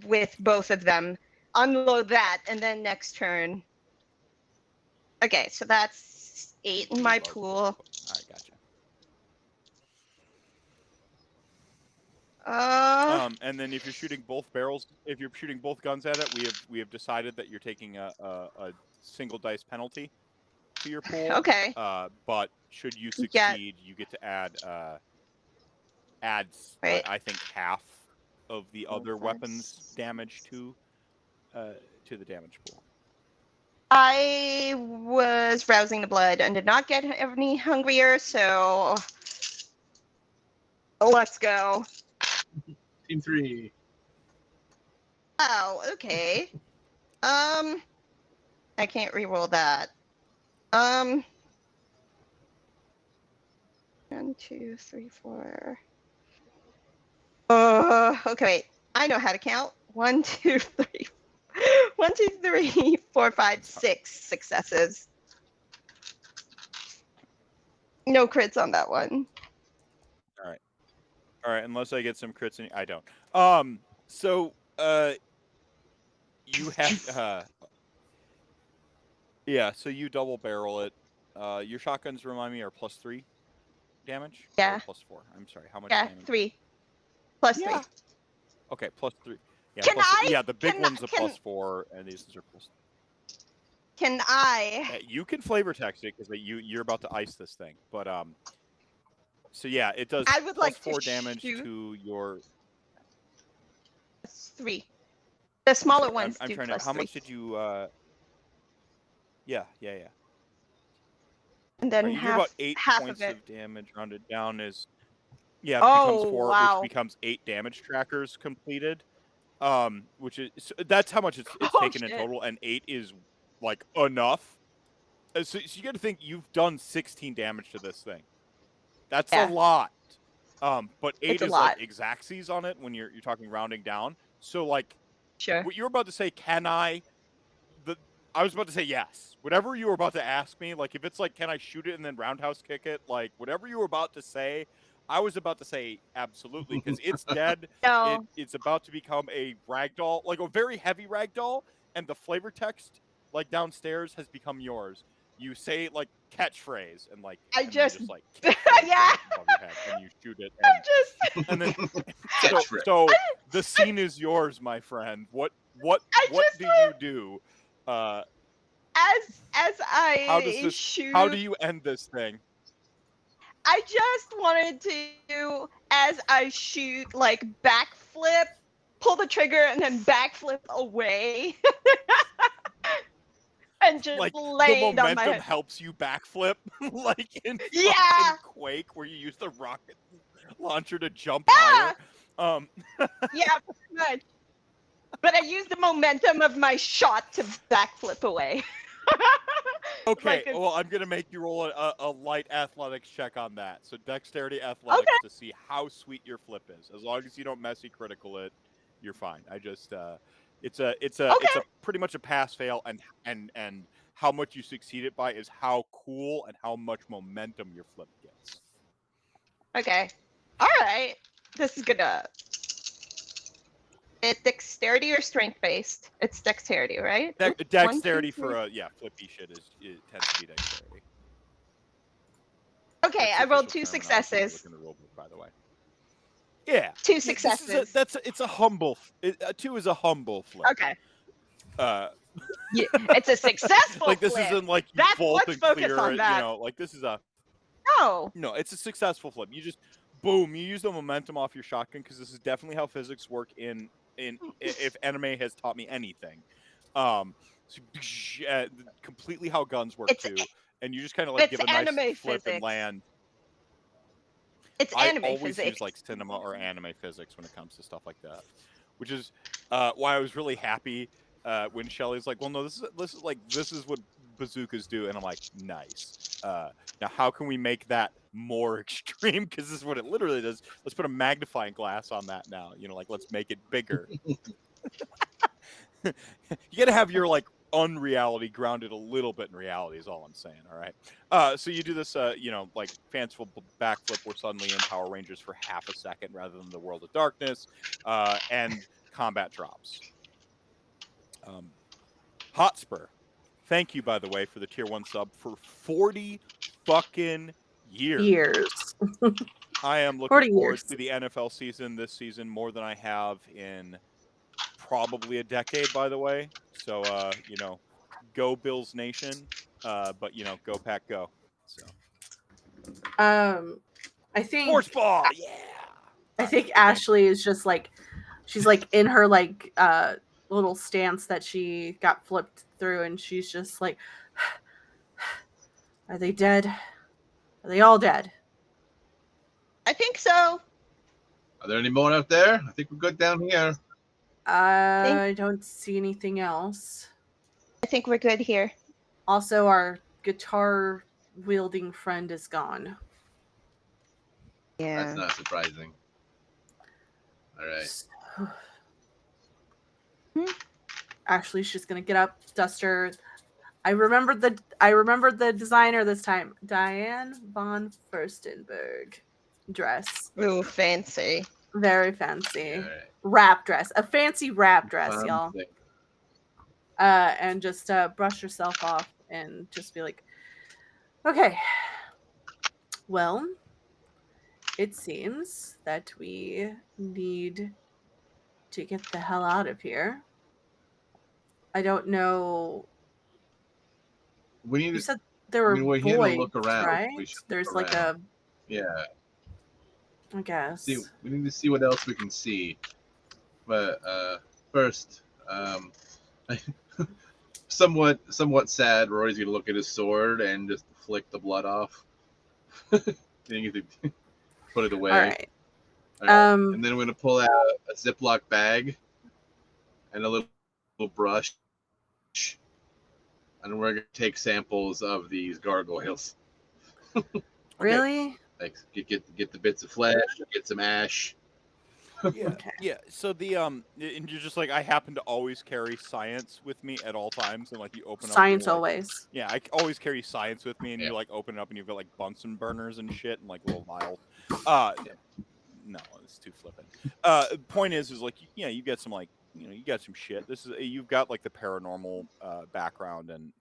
With both of them. Unload that, and then next turn. Okay, so that's 8 in my pool. All right, gotcha. And then if you're shooting both barrels, if you're shooting both guns at it, we have decided that you're taking a single dice penalty to your pool. Okay. But should you succeed, you get to add I think half of the other weapons damage to the damage pool. I was rousing the blood and did not get any hungrier, so let's go. Team 3. Oh, okay. I can't reroll that. 1, 2, 3, 4. Okay, wait. I know how to count. 1, 2, 3. 1, 2, 3, 4, 5, 6 successes. No crits on that one. All right, unless I get some crits I don't. So you have so you double barrel it. Your shotguns, remind me, are +3 damage? Yeah. Or +4. I'm sorry. How much damage? 3. +3. Okay, +3. Yeah, Can I? The big one's a +4, and these are +3. Can I? You can flavor text it because you're about to ice this thing, but so yeah, it does. I would like +4 damage to your. 3. The smaller ones I'm do trying +3. to. How much did you? Yeah. And then you do about 8 points of damage. Rounded down is. Yeah, it becomes 4, which becomes 8 damage trackers completed. Which is that's how much it's taken in total, and 8 is like enough. So you got to think you've done 16 damage to this thing. That's Yeah. a lot. But 8 It's a is lot. like exactsies on it when you're talking rounding down. So like Sure. what you're about to say, can I? I was about to say yes. Whatever you were about to ask me, like if it's like, can I shoot it and then roundhouse kick it? Like whatever you were about to say, I was about to say absolutely because it's dead. No. It's about to become a ragdoll, like a very heavy ragdoll, and the flavor text like downstairs has become yours. You say like catchphrase and like I and just- then just like catchphrase Yeah. it above your head and you shoot it I'm and, just. and then Catchphrase. so the scene is yours, my friend. What just do you do? As How does I this? shoot. How do you end this thing? I just wanted to, as I shoot, like backflip, pull the trigger, and then backflip away, and just Like the lay it on my momentum head. helps you backflip, like in Yeah. fucking Quake, where you use the rocket launcher to jump higher. Yeah, pretty much. But I used the momentum of my shot to backflip away. Okay, Like it's- well, I'm gonna make you roll a light athletics check on that. So dexterity athletics to see how sweet your flip is. As long as you don't messy critical it, you're fine. I just it's a pretty much a pass fail, and how much you succeed it by is how cool and how much momentum your flip gets. Okay. All right. This is gonna. It's dexterity or strength based? It's dexterity, right? Oops, Dexterity 1, 2, for 3. flippy shit it tends to be dexterity. Okay, That's I the rolled official 2 terminology if you successes. look in the rule book, by the way. Yeah. 2 This successes. is it's a humble. 2 is a humble flip. Okay. Uh, Yeah, it's a successful like this flip. isn't like you Let's bolt and focus clear on it. that. You know, like this is a No. no. It's a successful flip. You just boom. You use the momentum off your shotgun because this is definitely how physics work in if anime has taught me anything. So, completely how guns work It's- too, and you just kind of like it's give a nice anime flip and physics. land. It's I anime always physics. use like cinema or anime physics when it comes to stuff like that, which is why I was really happy when Shelly's like, "Well, no, this is what bazookas do," and I'm like, "Nice." Now, how can we make that more extreme? Because this is what it literally does. Let's put a magnifying glass on that now. You know, like let's make it bigger. You gotta have your like unreality grounded a little bit in reality is all I'm saying. All right. So you do this, like fanciful backflip where suddenly in Power Rangers for half a second rather than the World of Darkness, and combat drops. Hotspur, thank you by the way for the tier 1 sub for 40 fucking years. I am looking forward to the NFL season this season more than I have in probably a decade, by the way. So, go Bills Nation. But, go Pack Go. So. I think Sports ball, yeah. I think Ashley is just like, she's like in her like little stance that she got flipped through, and she's just like, are they dead? Are they all dead? I think so. Are there any more out there? I think we're good down here. I don't see anything else. I think we're good here. Also, our guitar wielding friend is gone. Yeah. That's not surprising. All right. Ashley's just gonna get up, dust her. I remembered the designer this time. Diane von Furstenberg dress. Ooh, fancy. Very fancy. All right. Wrap dress. A fancy wrap dress, y'all. Thing. And just brush yourself off and just be like, okay, well, it seems that we need to get the hell out of here. I don't know. We need You to, said there were we're here to voids, look around. right? We should look There's like around. a, yeah. I guess. See, we need to see what else we can see. But first, somewhat sad. Roy's gonna look at his sword and just flick the blood off. Then you get to put it away. All right. All right. And then we're gonna pull out a Ziploc bag and a little brush, and we're gonna take samples of these gargoyles. Really? Like get the bits of flesh, get some ash. Yeah, Okay. yeah. So and you're just like, I happen to always carry science with me at all times, and like you open up, Science like, always. yeah, I always carry science with me, and Yeah. you like open it up, and you've got like Bunsen burners and shit, and like little vials. No, it's too flippant. Point is like, yeah, you get some like, you got some shit. You've got like the paranormal background, and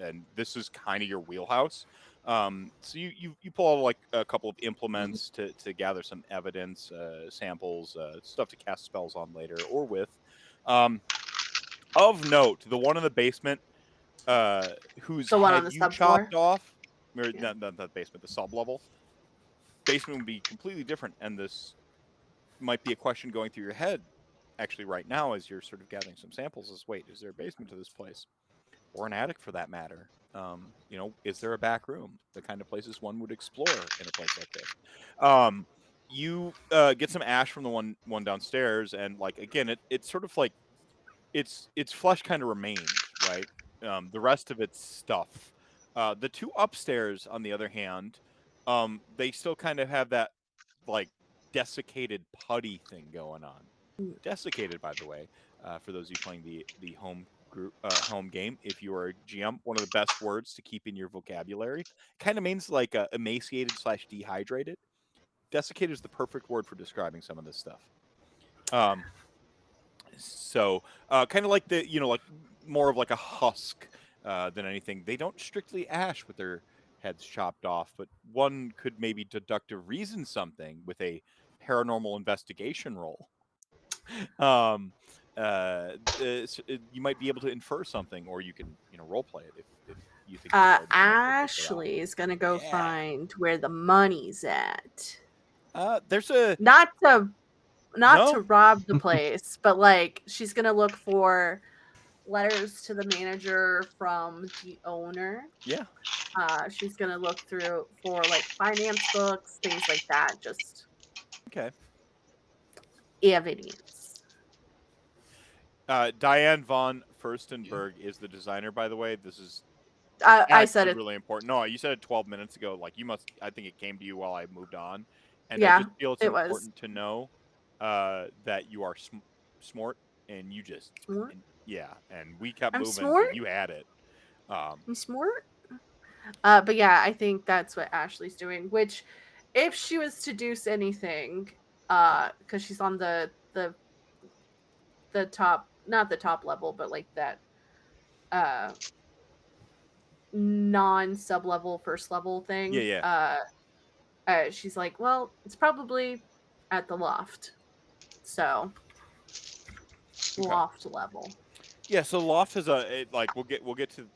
and this is kind of your wheelhouse. So you pull out like a couple of implements to gather some evidence, samples, stuff to cast spells on later or with. Of note, the one in the basement, whose The one on head the you subfloor? chopped off, or Yeah. not the basement, the sub level. Basement would be completely different, and this might be a question going through your head actually right now as you're sort of gathering some samples. Is there a basement to this place, or an attic for that matter? Is there a back room? The kind of places one would explore in a place like this. You get some ash from the one downstairs, and like again, it's sort of like its flesh kind of remained, right? The rest of it's stuff. The two upstairs, on the other hand, they still kind of have that like desiccated putty thing going on. Desiccated, by the way, for those of you playing the home game. If you are a GM, one of the best words to keep in your vocabulary. Kind of means like emaciated / dehydrated. Desiccated is the perfect word for describing some of this stuff. So kind of like like more of like a husk than anything. They don't strictly ash with their heads chopped off, but one could maybe deductive reason something with a paranormal investigation roll. You might be able to infer something, or you can role play it if you think you're smart enough to pull it off. Ashley is gonna go Yeah. find where the money's at. There's a Not to No. rob the place, but like she's gonna look for letters to the manager from the owner. Yeah. She's gonna look through for like finance books, things like that. Just Okay. evidence. Diane von Furstenberg is the designer, by the way. This is I said actually it. really important. No, you said it 12 minutes ago. Like I think it came to you while I moved on, and I Yeah, just feel it's it was. important to know that you are smart, and you just Smart? and we kept I'm moving, so smart? you had it. I'm smart. But yeah, I think that's what Ashley's doing. Which, if she was to deduce anything, because she's on the top, not the top level, but like that non sub level first level thing. Yeah. She's like, well, it's probably at the loft, so Okay. loft level. Yeah, so loft has we'll get to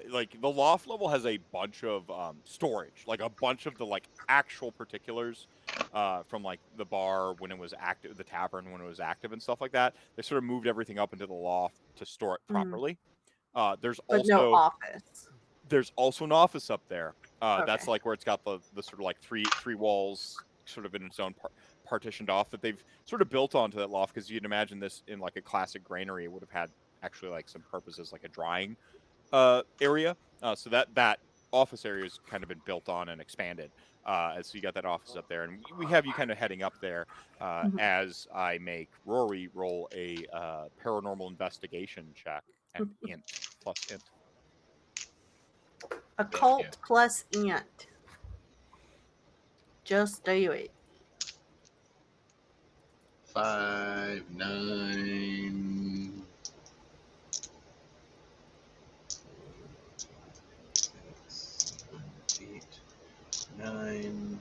like the loft level has a bunch of storage, like a bunch of the like actual particulars from like the bar when it was active, the tavern when it was active and stuff like that. They sort of moved everything up into the loft to store it properly. There's But no office. also an office up there. That's Okay. like where it's got the sort of like three walls sort of in its own partitioned off that they've sort of built onto that loft, because you'd imagine this in like a classic granary would have had actually like some purposes like a drying area. So that office area has kind of been built on and expanded. So you got that office up there, and we have you kind of heading up there as I make Rory roll a paranormal investigation check and int plus int. Occult plus int. Just do it. 5, 9. 8, 9.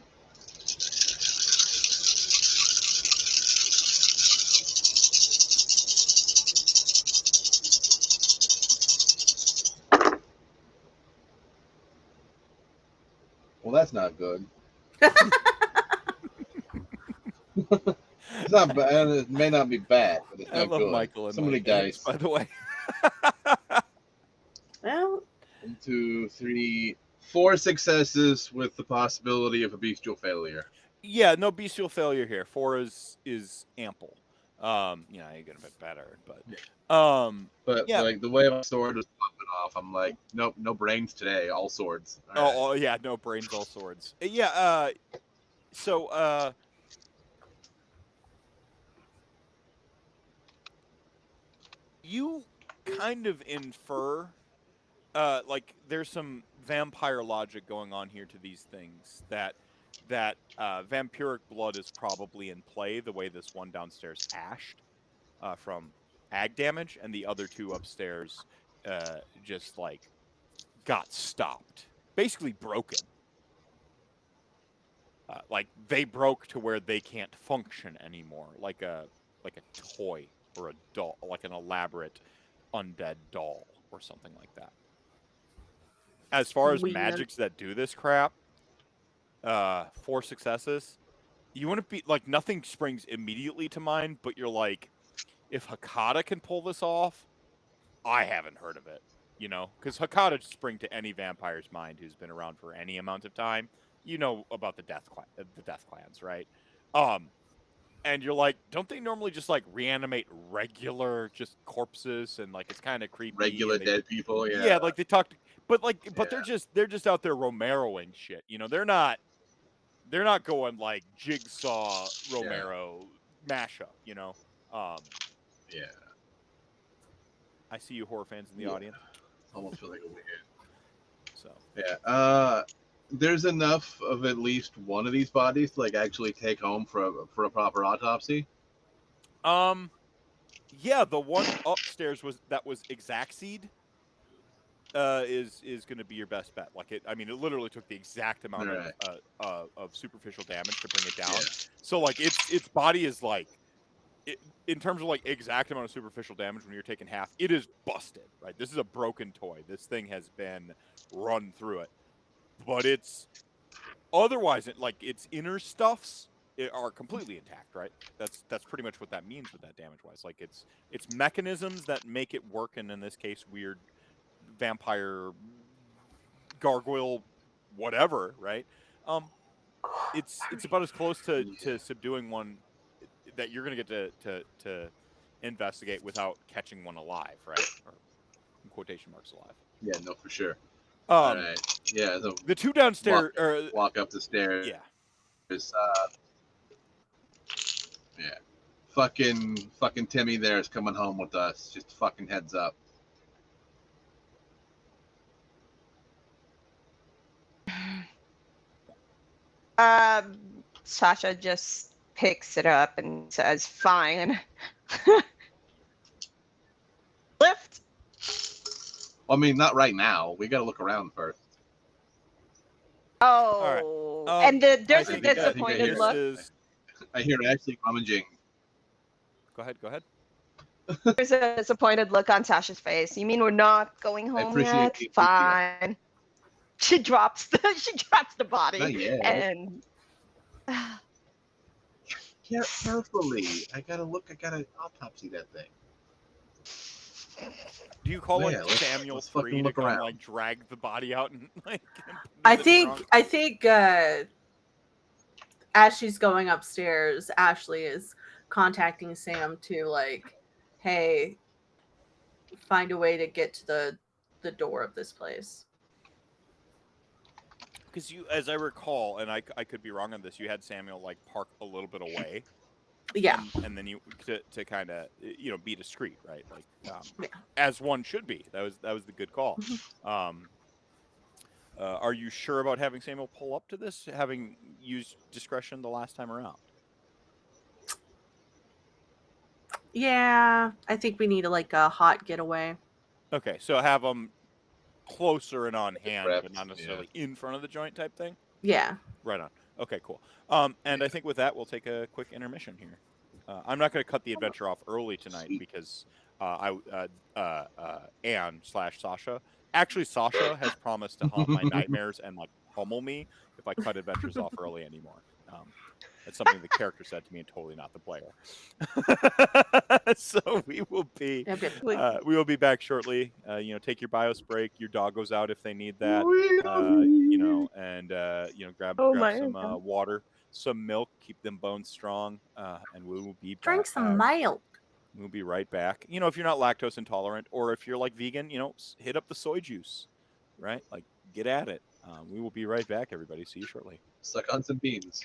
Well, that's not good. It's not bad. It may not be bad, but it's I not love good. Michael and So many like ints, dice. by the way. Well, 1, 2, 3, 4 successes with the possibility of a bestial failure. Yeah, no bestial failure here. 4 is ample. You know, I get a bit better, but But yeah. like the way my sword was popping off, I'm like, nope, no brains today, all swords. All right. Oh yeah, no brains, all swords. Yeah. So you kind of infer, like there's some vampire logic going on here to these things that vampiric blood is probably in play. The way this one downstairs ashed from ag damage, and the other two upstairs just like got stopped, basically broken. Like they broke to where they can't function anymore, like a toy or a doll, like an elaborate undead doll or something like that. As far as Weird. magics that do this crap, 4 successes, you want to be like, nothing springs immediately to mind, but you're like, if Hakata can pull this off, I haven't heard of it, you know, because Hakata spring to any vampire's mind who's been around for any amount of time. You know about the death clans, right? And you're like, don't they normally just like reanimate regular just corpses, and like it's kind of creepy. Regular and dead people, yeah. Yeah, like they talk, but Yeah. they're just out there Romeroing shit. You know, they're not going like Jigsaw Romero mashup. You know, Yeah. I see you horror fans in the Yeah. audience. Almost feel like a weird. So Yeah. There's enough of at least one of these bodies to like actually take home for a proper autopsy. Yeah, the one upstairs was Exacseed. Is going to be your best bet. Like it, I mean, it literally took the exact amount of superficial damage to bring it down. Yeah. So like its body is like, in terms of like exact amount of superficial damage when you're taking half, it is busted. Right, this is a broken toy. This thing has been run through it, but it's otherwise like its inner stuffs are completely intact. Right, that's pretty much what that means with that damage wise. Like it's mechanisms that make it work, and in this case, weird vampire gargoyle whatever, right? It's about as close to subduing one that you're gonna get to investigate without catching one alive, right? Or in quotation marks alive. Yeah, no, for sure. All right. Yeah, so the two downstairs walk up the stairs. Yeah. Yeah. Fucking Timmy there is coming home with us. Just fucking heads up. Sasha just picks it up and says, "Fine." Lift. I mean, not right now. We gotta look around first. Oh, right. and there's I a think I disappointed this look. is- I hear Ashley rummaging. Go ahead. There's a disappointed look on Sasha's face. You mean we're not going home appreciate yet? the- Fine. She drops the body Not yet. and Carefully. I gotta autopsy that thing. Do you call Yeah, like let's Samuel fucking 3 to look come around. like drag the body out and like? I move it think drunk? as she's going upstairs, Ashley is contacting Sam to like, hey, find a way to get to the door of this place. Because you, as I recall, and I could be wrong on this, you had Samuel like park a little bit away. Yeah. And then you to kind of be discreet, right? Like Yeah. as one should be. That was the good call. Are you sure about having Samuel pull up to this, having used discretion the last time around? Yeah, I think we need a hot getaway. Okay, so have them closer and on hand, Perhaps, but not necessarily in front of the joint type thing. Yeah. Right on. Okay, cool. And I think with that, we'll take a quick intermission here. I'm not going to cut the adventure off early tonight because Anne/Sasha. Actually, Sasha has promised to haunt my nightmares and like pummel me if I cut adventures off early anymore. That's something the character said to me, and totally not the player. So we will be back shortly. Take your BIOS break. Your dog goes out if they need that. And grab some water. some milk, keep them bones strong, and we will be Drink some milk. We'll be right back. You know, if you're not lactose intolerant, or if you're like vegan, you know, hit up the soy juice, right? Like, get at it. We will be right back, everybody. See you shortly. Suck on some beans.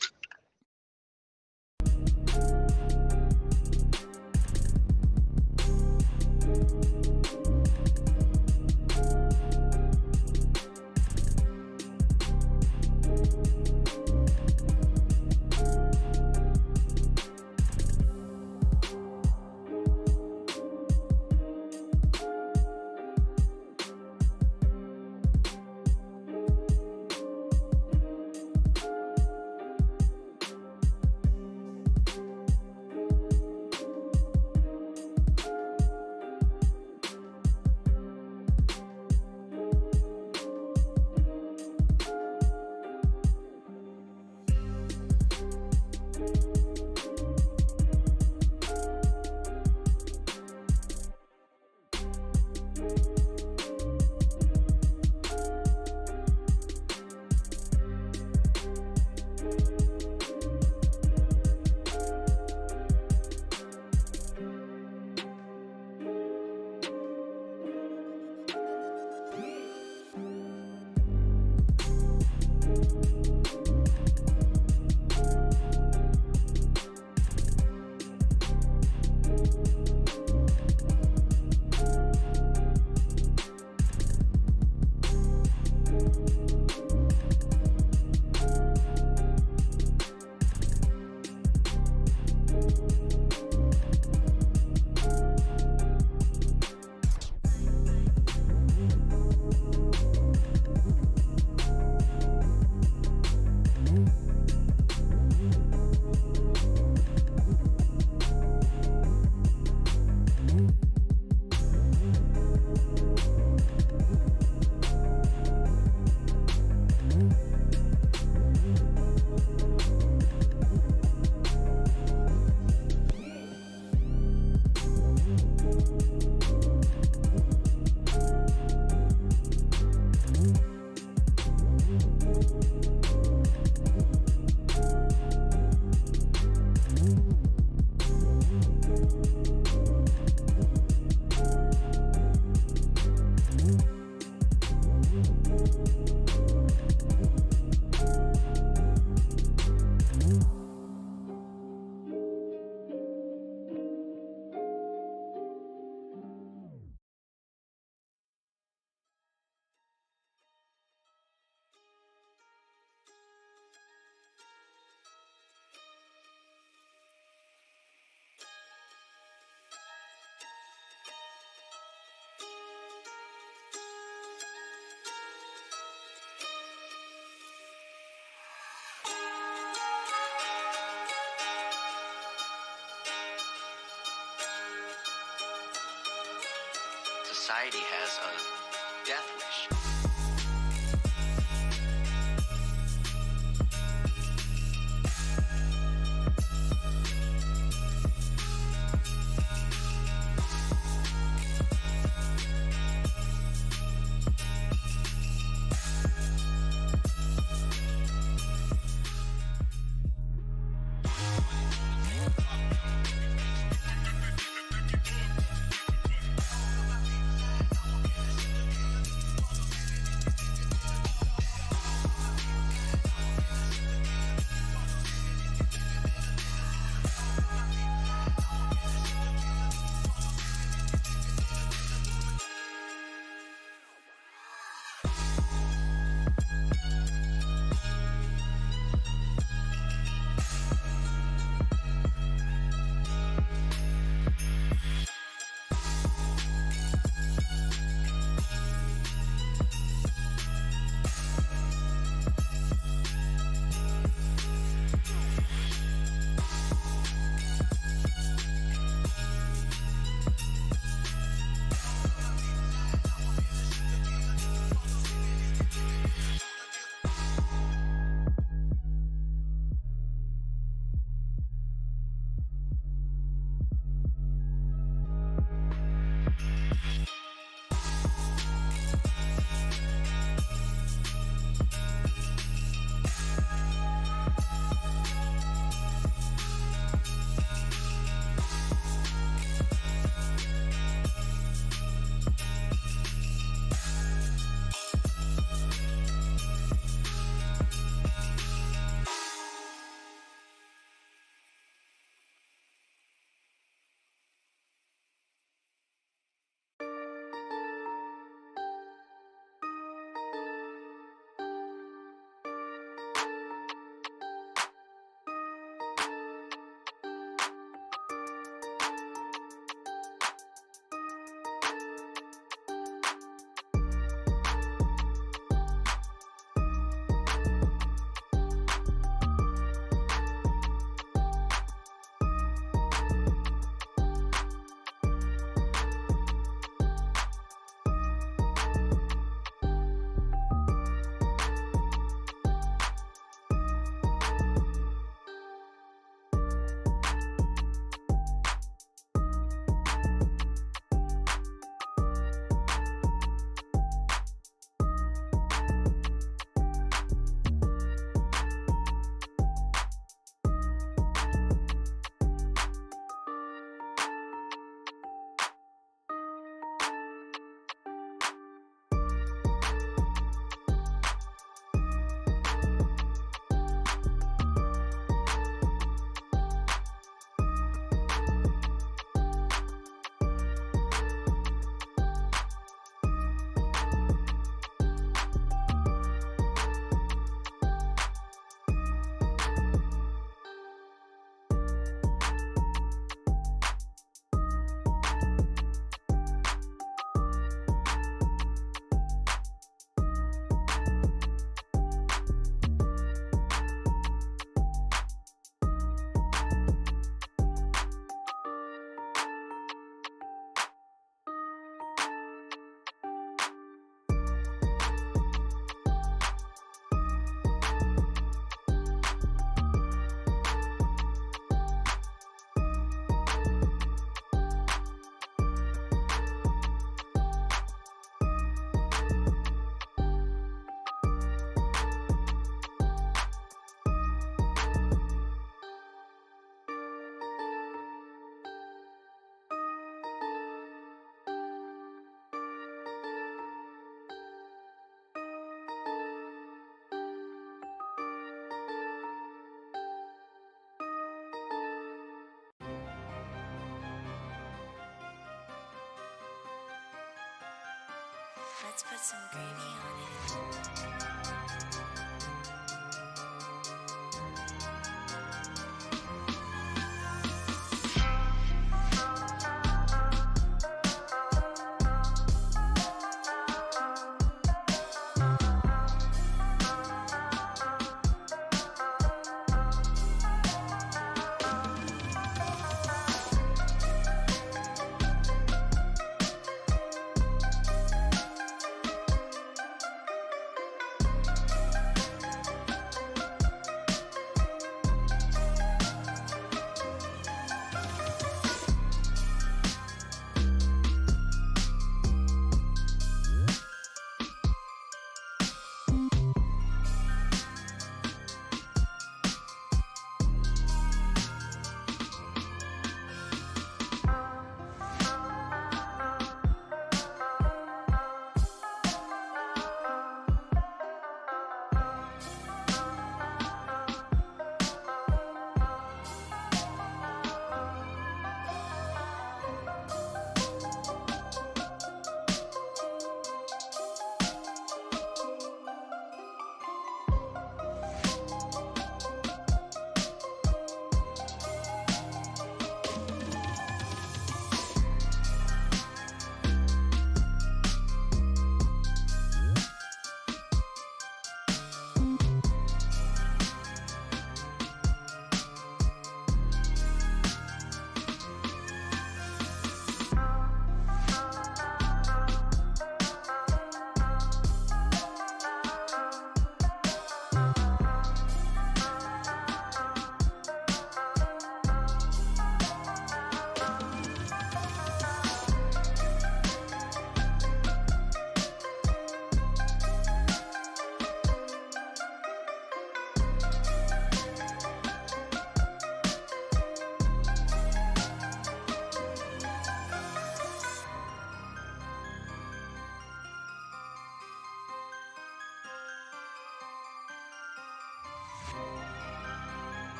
Society has a death wish. Let's put some gravy on it.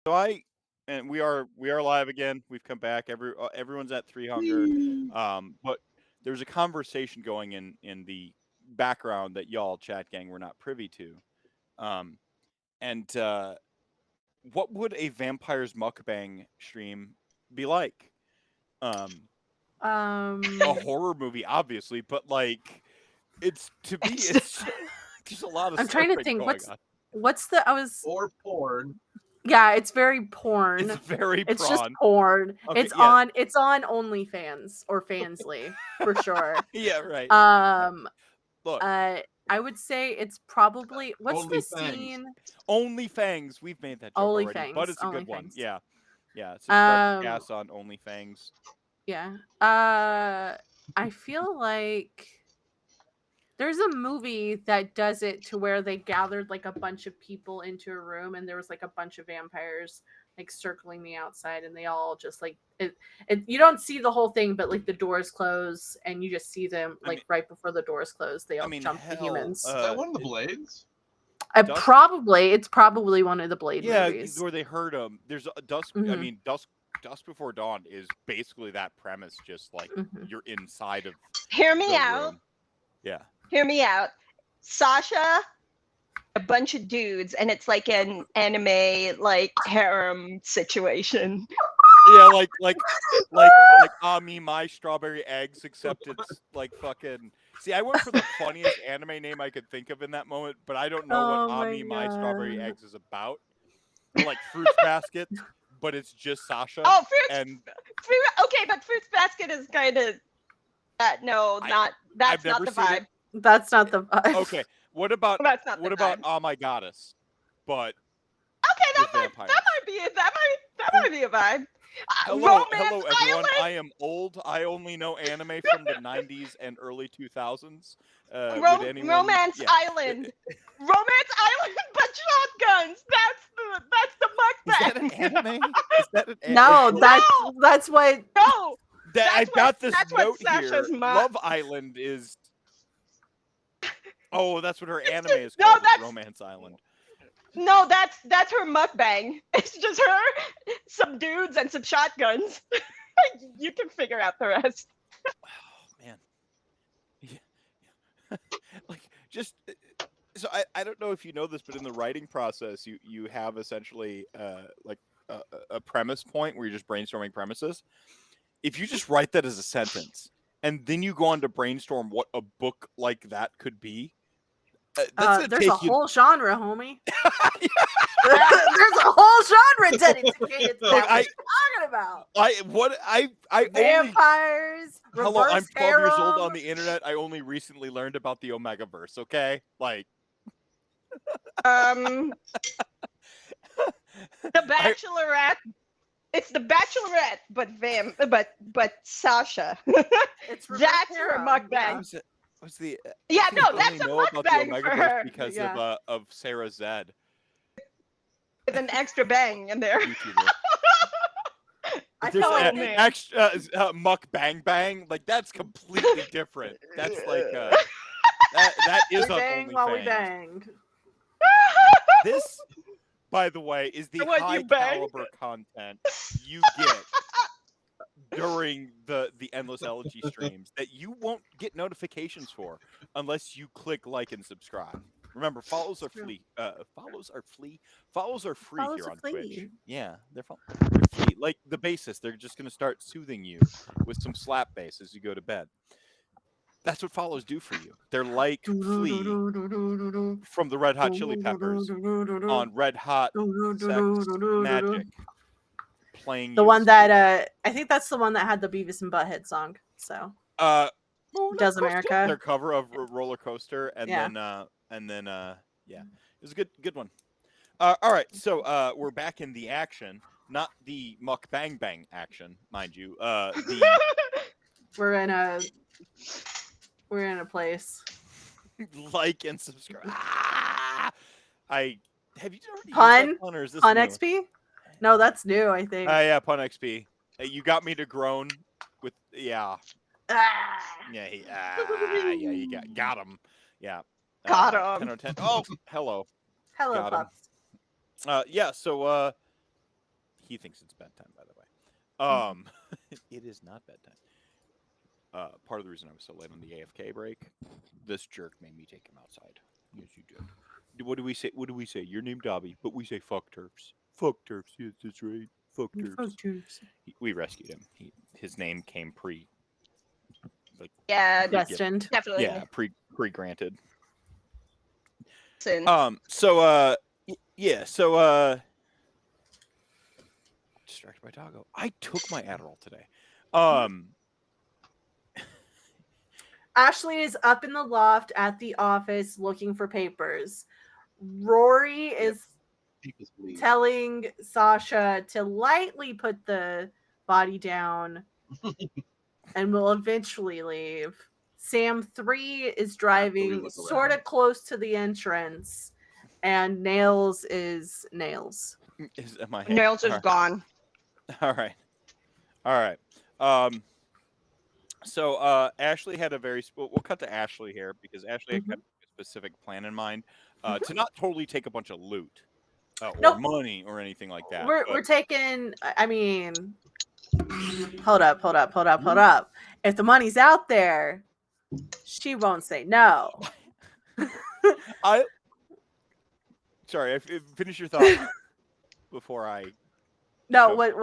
So we are live again. We've come back. Everyone's at 3 Hunger. But there's a conversation going in the background that y'all chat gang were not privy to. And what would a vampire's mukbang stream be like? A horror movie, obviously, but like it's there's a lot of I'm trying to slurping think. going on. What's the? Or porn. Yeah, it's very porn. It's very It's just prawn. porn. Okay, It's yeah. on OnlyFans or Fansly for sure. Yeah, right. Look, I would say it's probably what's the OnlyFans. scene? OnlyFangs. We've made that joke already, but OnlyFans, it's a good one. OnlyFans. Yeah, yeah. Subscribe to Um, Gas on OnlyFangs. Yeah. I feel like there's a movie that does it to where they gathered like a bunch of people into a room and there was like a bunch of vampires like circling the outside and they all just like it you don't see the whole thing, but like the doors close and you just see them like right before the doors close they all jump the humans. Is that one of the Blades? Dusk? It's probably one of the Blade movies. Yeah, where they heard them. There's a Dusk. I mean, Dusk Before Dawn is basically that premise. Just like you're inside of. Hear me the out. room. Yeah. Hear me out. Sasha, a bunch of dudes, and it's like an anime like harem situation. Yeah, like Me My Strawberry Eggs, except it's like fucking. See, I went for the funniest anime name I could think of in that moment, but I don't know what Me My Strawberry Eggs is about. Like Fruits Basket, but it's just Sasha. Oh, okay, but Fruits Basket is kind of that's not the vibe. That's not the vibe. Okay, what about Oh My Goddess? But okay, that might be a vibe. Hello, everyone. Island? I am old. I only know anime from the 90s and early 2000s. Romance Island. Romance Island, but shotguns. That's the mukbang. Is that an anime? Is that an anime? No, that's what. No. I've got this note here. Sasha's Love Island is. Oh, that's what her anime is No, called. that's Romance Island. No, that's her mukbang. It's just her, some dudes, and some shotguns. You can figure out the rest. Oh man. Yeah. Like just so I don't know if you know this, but in the writing process, you have essentially like a premise point where you're just brainstorming premises. If you just write that as a sentence and then you go on to brainstorm what a book like that could be, there's a whole genre, homie. There's a whole genre dedicated to that. What are you talking about? I vampires. Hello, I'm 12 years old harem. on the internet. I only recently learned about the Omegaverse. Okay, like. The Bachelorette. It's the Bachelorette, but Sasha. It's that's her mukbang. What's the? Yeah, no, that's a mukbang for her because of Sarah Zed. With an extra bang in there. There's an extra mukbang bang. Like that's completely different. That's like that is we bang while we OnlyFans. bang. This, by the way, is the high caliber content you get during the Endless Elegy streams that you won't get notifications for unless you click like and subscribe. Remember, follows are free. Follows are free here on Twitch. Yeah, they're free. Like the bassist, they're just going to start soothing you with some slap bass as you go to bed. That's what follows do for you. They're like Flea from the Red Hot Chili Peppers on Red Hot Sex Magic. Playing the one that I think that's the one that had the Beavis and Butthead song. So Does America, their cover of Roller Coaster, and then it was a good one. All right, so we're back in the action, not the mukbang bang action, mind you. We're in a place. Like and subscribe. Have you already Pun? used that pun, or is this Pun new? XP? No, that's new, I think. Yeah, Pun XP. You got me to groan with Yeah, you got him. Yeah. Got him. 10 or 10. Oh, hello. Hello, got him. pups. So He thinks it's bedtime, by the way. It is not bedtime. Part of the reason I was so late on the AFK break, this jerk made me take him outside. Yes, you did. What do we say? What do we say? Your name Dobby, but we say fuck turfs. Fuck turfs. Yes, that's right. Fuck turfs. We rescued him. His name came Yeah, Destined. definitely. yeah, pre-granted. Listen, Distracted by doggo. I took my Adderall today. Ashley is up in the loft at the office looking for papers. Rory is People's belief. telling Sasha to lightly put the body down and will eventually leave. Sam 3 is driving look sort of close to the entrance, and Nails is Nails. Am I Nails is gone. All right. So Ashley had a very we'll cut to Ashley here because Ashley had a specific plan in mind to not totally take a bunch of loot or Nope. money or anything like that. We're taking, I mean, hold up. If the money's out there, she won't say no. Sorry, finish your thought before I. No, what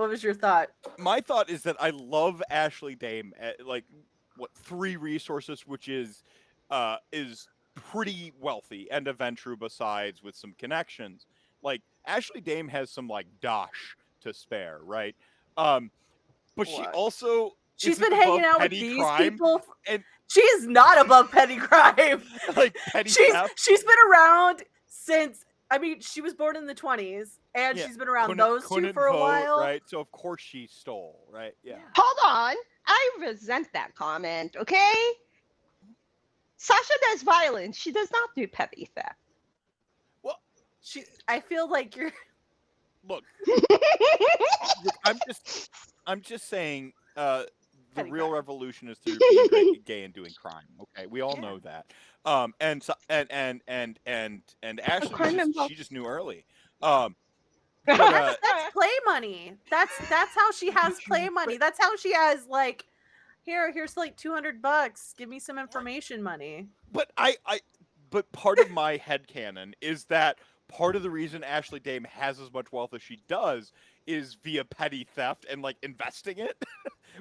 was your thought? My thought is that I love Ashley Dame at, like, what, 3 resources, which is pretty wealthy, and a Ventru besides with some connections. Like, Ashley Dame has some, like, dosh to spare, right? But she also She's isn't been hanging above out with petty these crime, people. and She is not above petty crime. like petty theft. She's been around since, I mean, she was born in the 20s, and Yeah, she's been around couldn't- those two couldn't for a vote, while. right? So of course she stole, right? Yeah. Hold on. I resent that comment, okay? Sasha does violence. She does not do petty theft. I feel like you're. Look, I'm just saying the Petty real crime. revolution is through being gay and doing crime. Okay, we all know that. And Ashley crime she just knew early. That's play money. That's how she has play money. That's how she has, like, here's like $200. Give me some information money. But but part of my headcanon is that part of the reason Ashley Dame has as much wealth as she does is via petty theft and, like, investing it,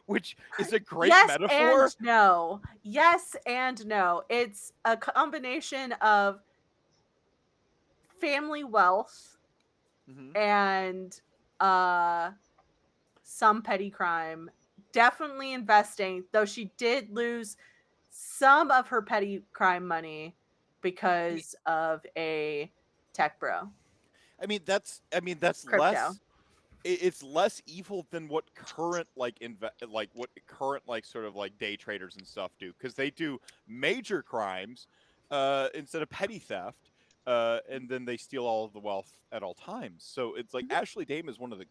which is a great metaphor. And no. Yes and no. It's a combination of family wealth and some petty crime. Definitely investing, though she did lose some of her petty crime money because of a tech bro. I mean that's Crypto. less. It's less evil than what current sort of like day traders and stuff do, because they do major crimes instead of petty theft, and then they steal all of the wealth at all times. So it's like Ashley Dame is one of the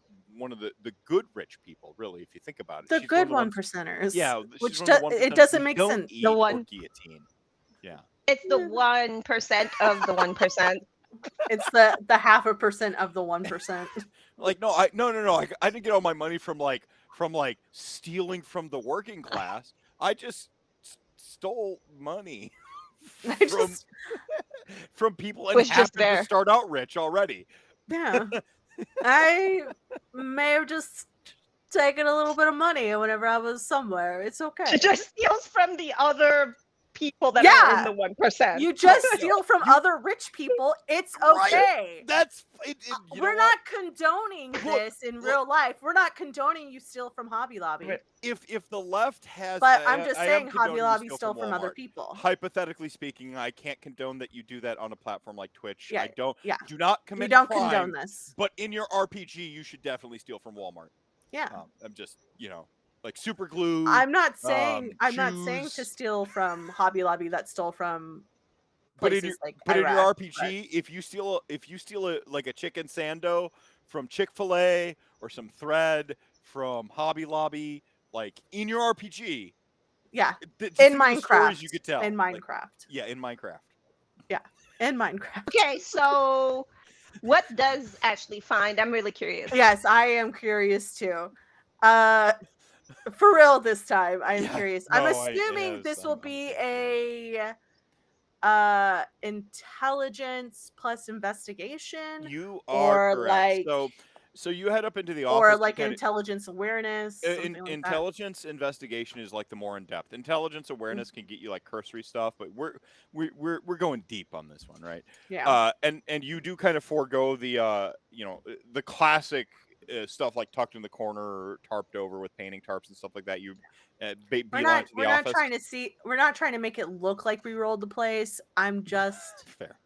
good rich people, really, if you think about it. The She's good one of 1%ers. Yeah, which she's one of the 1% it doesn't who make don't sense. eat The or one- guillotine. Yeah. It's the 1% of the 1%. It's the 0.5% of the 1%. Like, no, I didn't get all my money from stealing from the working class. I just stole money from people and Was just happened there. to start out rich already. Yeah. I may have just taken a little bit of money whenever I was somewhere. It's okay. She just steals from the other people that Yeah. are in the 1%. You just steal from other rich people. It's okay. That's you know We're what? not condoning this in real life. We're not condoning you steal from Hobby Lobby. Right. If the left has, But I'm just I am saying Hobby condoning you Lobby steal stole from other Walmart. people. Hypothetically speaking, I can't condone that you do that on a platform like Twitch. Yeah, I don't. yeah. Do not We commit don't crime, condone this. But in your RPG, you should definitely steal from Walmart. Yeah. I'm just, like super glue. I'm not saying shoes. to steal from Hobby Lobby that stole from But places like in your Iraq, RPG, if you steal a chicken sando from Chick-fil-A or some thread from Hobby Lobby, like in your RPG, yeah, just in think of the Minecraft, stories you could tell. in Like, Minecraft, yeah, in Minecraft. in Minecraft. Okay, so What does Ashley find? I'm really curious. Yes, I am curious too. For real this time, I am Yeah, curious. no, I'm I- assuming yes, this I'm- will I'm be curious. a intelligence plus investigation, You are or correct. like So you head up into the or office. You like an kind of intelligence awareness, something like that. intelligence investigation is like the more in depth. Intelligence awareness can get you like cursory stuff, but we're going deep on this one, right? Yeah. And you do kind of forego the the classic stuff like tucked in the corner or tarped over with painting tarps and stuff like that. You beeline to the We're not office. trying to see we're not trying to make it look like we rolled the place. I'm just Fair,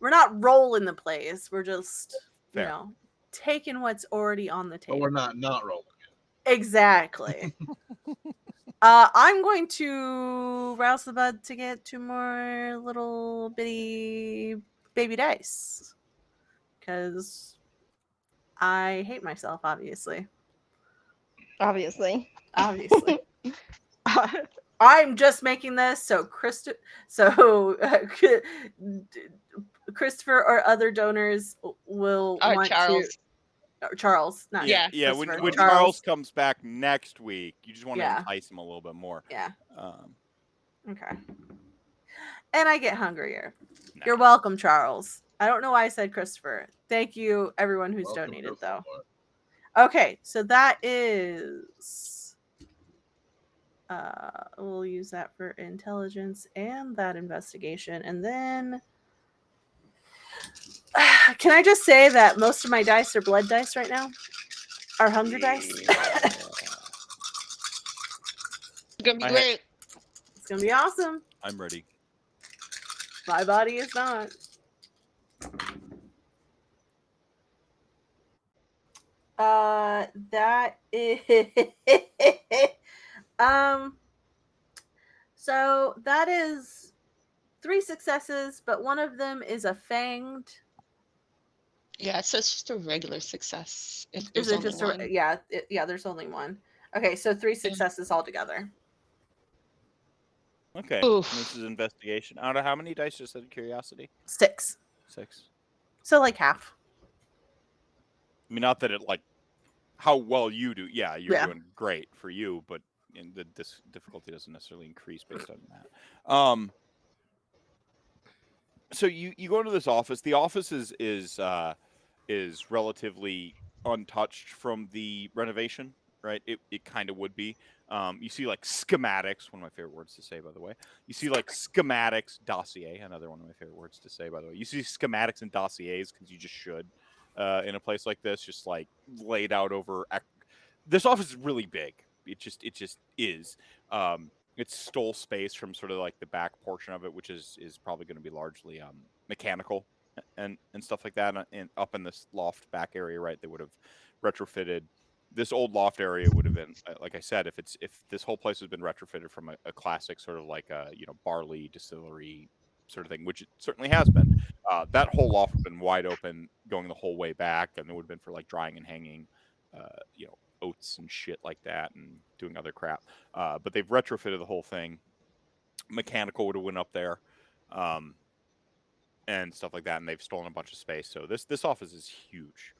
we're not rolling the place. We're just, fair. taking what's already on the But table. we're not rolling. Exactly. I'm going to rouse the bud to get 2 more little bitty baby dice. Because I hate myself, obviously. Obviously. Obviously. I'm just making this so Christopher or other donors will want Charles. to. Charles, not Yeah. Yeah. When Christopher. when Charles. Charles comes back next week, you just want to Yeah. entice him a little bit more. Yeah. Um, Okay. And I get hungrier. nah. You're welcome, Charles. I don't know why I said Christopher. Thank you, everyone who's Welcome donated, to though. Florida. Okay, so that is. We'll use that for intelligence and that investigation. And then. Can I just say that most of my dice are blood dice right now? Are hunger dice? It's gonna be I ha- great. It's going to be awesome. I'm ready. My body is not. That is so that is 3 successes, but one of them is a fanged. Yeah, so it's just a regular success. If Is there's it only just one. yeah, there's only one. Okay, so 3 successes altogether. Okay. Oof. And this is investigation. Out of how many dice, just out of curiosity? 6. 6. So like half. I mean, not that it like how well you do. Yeah, you're Yeah. doing great for you, but the difficulty doesn't necessarily increase based on that. So you go into this office. The office is relatively untouched from the renovation, right? It kind of would be. You see like schematics, one of my favorite words to say, by the way. You see like schematics, dossier, another one of my favorite words to say, by the way. You see schematics and dossiers because you just should in a place like this, just like laid out over. This office is really big. It just is. It stole space from sort of like the back portion of it, which is probably going to be largely mechanical and stuff like that. And up in this loft back area, right, they would have retrofitted this old loft area. Would have been like I said, if this whole place has been retrofitted from a classic sort of like a barley distillery sort of thing, which it certainly has been. That whole loft would have been wide open going the whole way back, and it would have been for like drying and hanging, oats and shit like that, and doing other crap. But they've retrofitted the whole thing. Mechanical would have went up there, and stuff like that, and they've stolen a bunch of space. So this office is huge.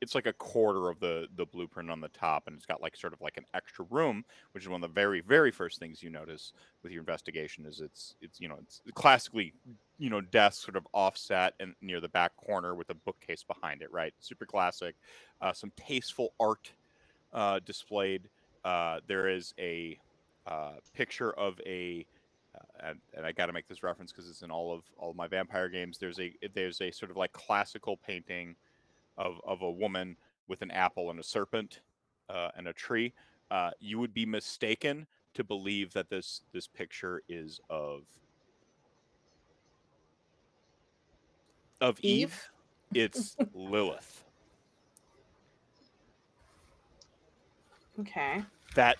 It's like a quarter of the blueprint on the top, and it's got like sort of like an extra room, which is one of the very very first things you notice with your investigation. Is it's classically desk sort of offset and near the back corner with a bookcase behind it, right? Super classic. Some tasteful art displayed. There is a picture of a and I got to make this reference because it's in all of my vampire games. There's a sort of like classical painting of a woman with an apple and a serpent and a tree. You would be mistaken to believe that this picture is of Eve. It's Lilith. Okay. That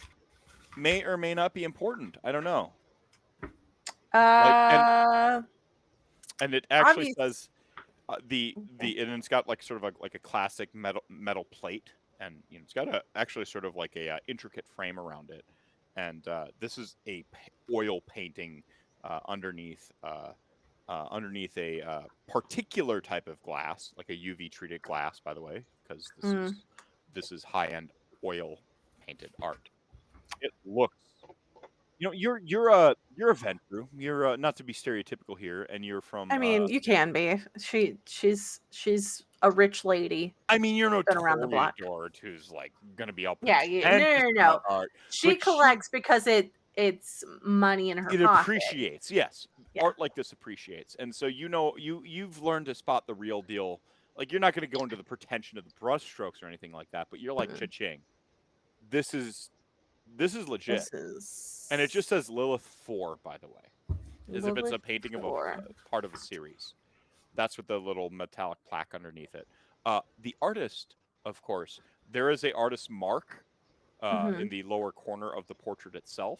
may or may not be important. I don't know. Uh And it actually obvious- says and it's got like sort of like a classic metal plate, and it's got actually sort of like a intricate frame around it, and this is a oil painting underneath underneath a particular type of glass, like a UV treated glass, by the way, because this is high end oil painted art. It looks, you're a Ventru. You're not to be stereotypical here, and you're from. I mean, you can be. She's a rich lady. I mean, you're no been around the Tory block. Dort who's like gonna be all Yeah, pretentious no. about art. She but collects because it's money in her it pocket. appreciates. Yes, Yeah. art like this appreciates, and so you've learned to spot the real deal. Like you're not going to go into the pretension of the brushstrokes or anything like that, but you're like cha-ching. This is legit, This is and it just says Lilith 4, by the way, as if it's a Lilith painting of 4. a part of a series. That's with the little metallic plaque underneath it. The artist, of course, there is a artist mark in the lower corner of the portrait itself.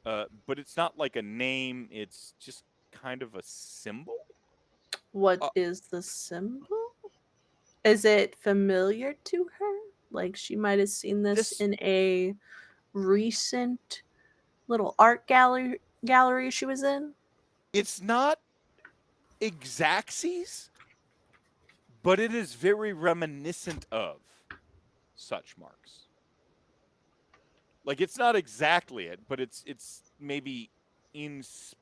But it's not like a name, it's just kind of a symbol. What is the symbol? Is it familiar to her? Like she might have seen this in a recent little art gallery she was in? It's not exactsies, but it is very reminiscent of such marks. Like it's not exactly it, but it's maybe inspiring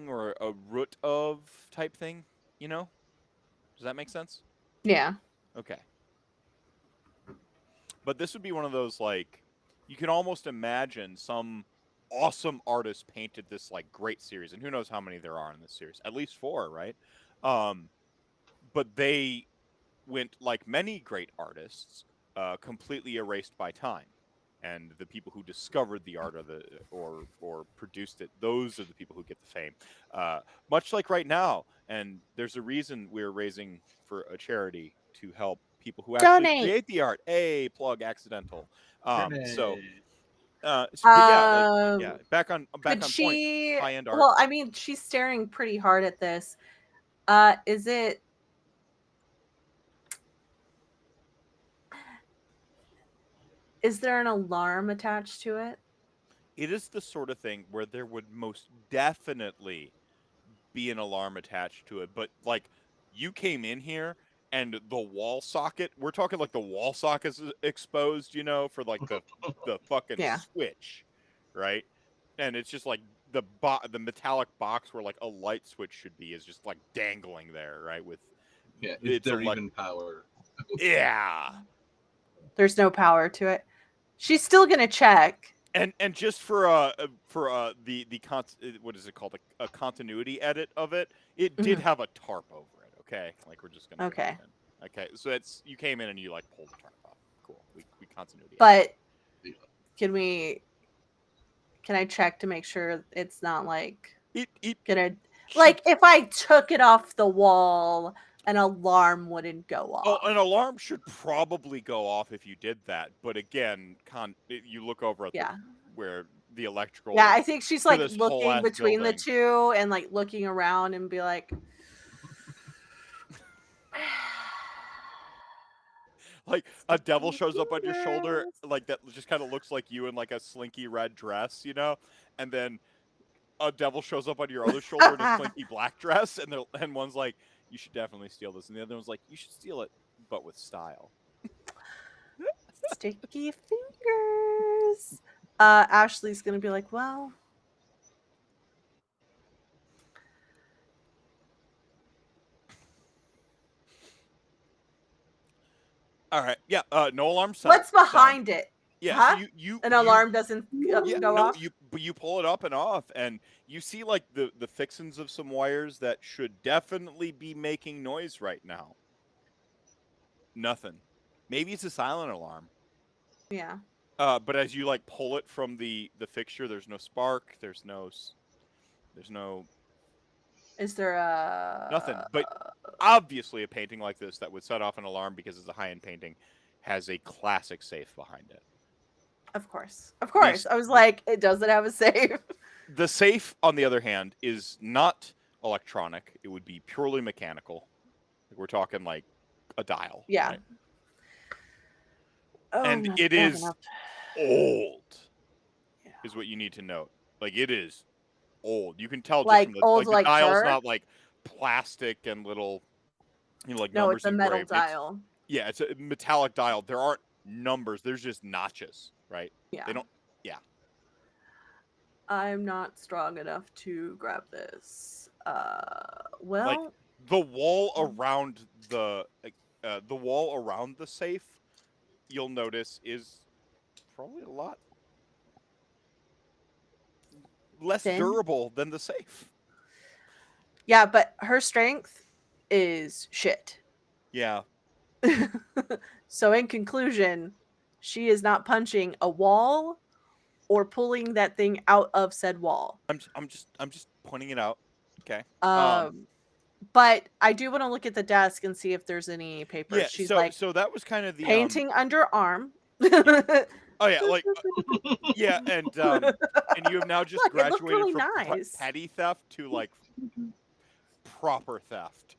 or a root of type thing, you know? Does that make sense? Yeah. Okay. But this would be one of those, like, you can almost imagine some awesome artist painted this, like, great series. And who knows how many there are in this series. At least 4, right? But they went, like many great artists, completely erased by time. And the people who discovered the art or produced it, those are the people who get the fame. Much like right now. And there's a reason we're raising for a charity to help people who actually Donate. create the art. Plug accidental. Donate. Back on point. High end art. Well, I mean, she's staring pretty hard at this. Is there an alarm attached to it? It is the sort of thing where there would most definitely be an alarm attached to it, but like you came in here and the wall socket, we're talking like the wall socket is exposed, for like the fucking switch, right? And it's just like the metallic box where like a light switch should be is just like dangling there, right? With is there even power? Yeah. There's no power to it. She's still gonna check. And just for the what is it called, a continuity edit of it, it did have a tarp over it. Okay, like we're just gonna okay. So it's you came in and you like pulled the tarp off. Cool. We continuity. But can I check to make sure it's not like like if I took it off the wall, an alarm wouldn't go off. Oh, an alarm should probably go off if you did that. But again, you look over at where the electrical. Yeah, I think she's like looking between the two and like looking around and be like, like a devil shows up on your shoulder, like that just kind of looks like you in like a slinky red dress, and then a devil shows up on your other shoulder in a slinky black dress, and one's like, you should definitely steal this, and the other one's like, you should steal it, but with style. Sticky fingers. Ashley's gonna be like, well, all right, yeah, no alarm sound. What's behind it? Yeah, huh? So an alarm doesn't go off. You pull it up and off, and you see like the fixins of some wires that should definitely be making noise right now. Nothing. Maybe it's a silent alarm. Yeah. But as you like pull it from the fixture, there's no spark. There's no. Is there a nothing? But obviously, a painting like this that would set off an alarm because it's a high-end painting has a classic safe behind it. Of course. I was like, it doesn't have a safe. The safe, on the other hand, is not electronic. It would be purely mechanical. We're talking like a dial. Yeah. Right? And it is old, is what you need to note. Like, it is old. You can tell just Like from the old, the like dial's fur? not like plastic and little, like No, it's numbers a metal engraved. It's dial. yeah, it's a metallic dial. There aren't numbers. There's just notches, right? Yeah. They don't. Yeah. I'm not strong enough to grab this. Like Well, the wall around the wall around the safe, you'll notice is probably a lot less thin. durable than the safe. Yeah, but her strength is shit. Yeah. So in conclusion, she is not punching a wall or pulling that thing out of said wall. I'm just pointing it out. Okay. Um, but I do want to look at the desk and see if there's any papers. Yeah, She's so like that was kind of the painting underarm. oh yeah, like yeah, and you have now just Look, it looked graduated really from nice. petty theft to like proper theft.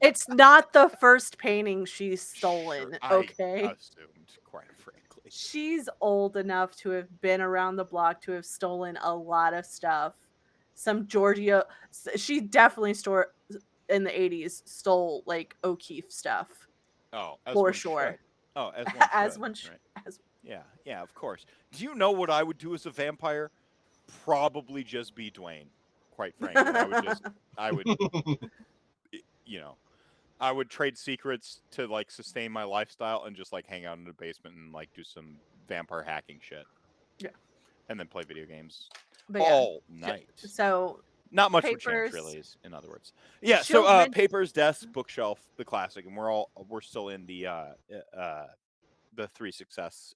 It's not the first painting she's Sure, stolen, I okay? assumed, quite frankly. She's old enough to have been around the block to have stolen a lot of stuff. Some Georgia, she definitely in the 80s stole like O'Keefe stuff Oh, as for one sure. should. Oh, as one As should, one, right? as Yeah, yeah, of course. Do you know what I would do as a vampire? Probably just be Dwayne, quite frankly. I would, you know, I would trade secrets to like sustain my lifestyle and just like hang out in the basement and like do some vampire hacking shit. Yeah. And then play video games but yeah. all night. So Not much would change, papers. really. Is in other words. Yeah. She'll So, men- papers, desk, bookshelf, the classic, and we're still in the 3 success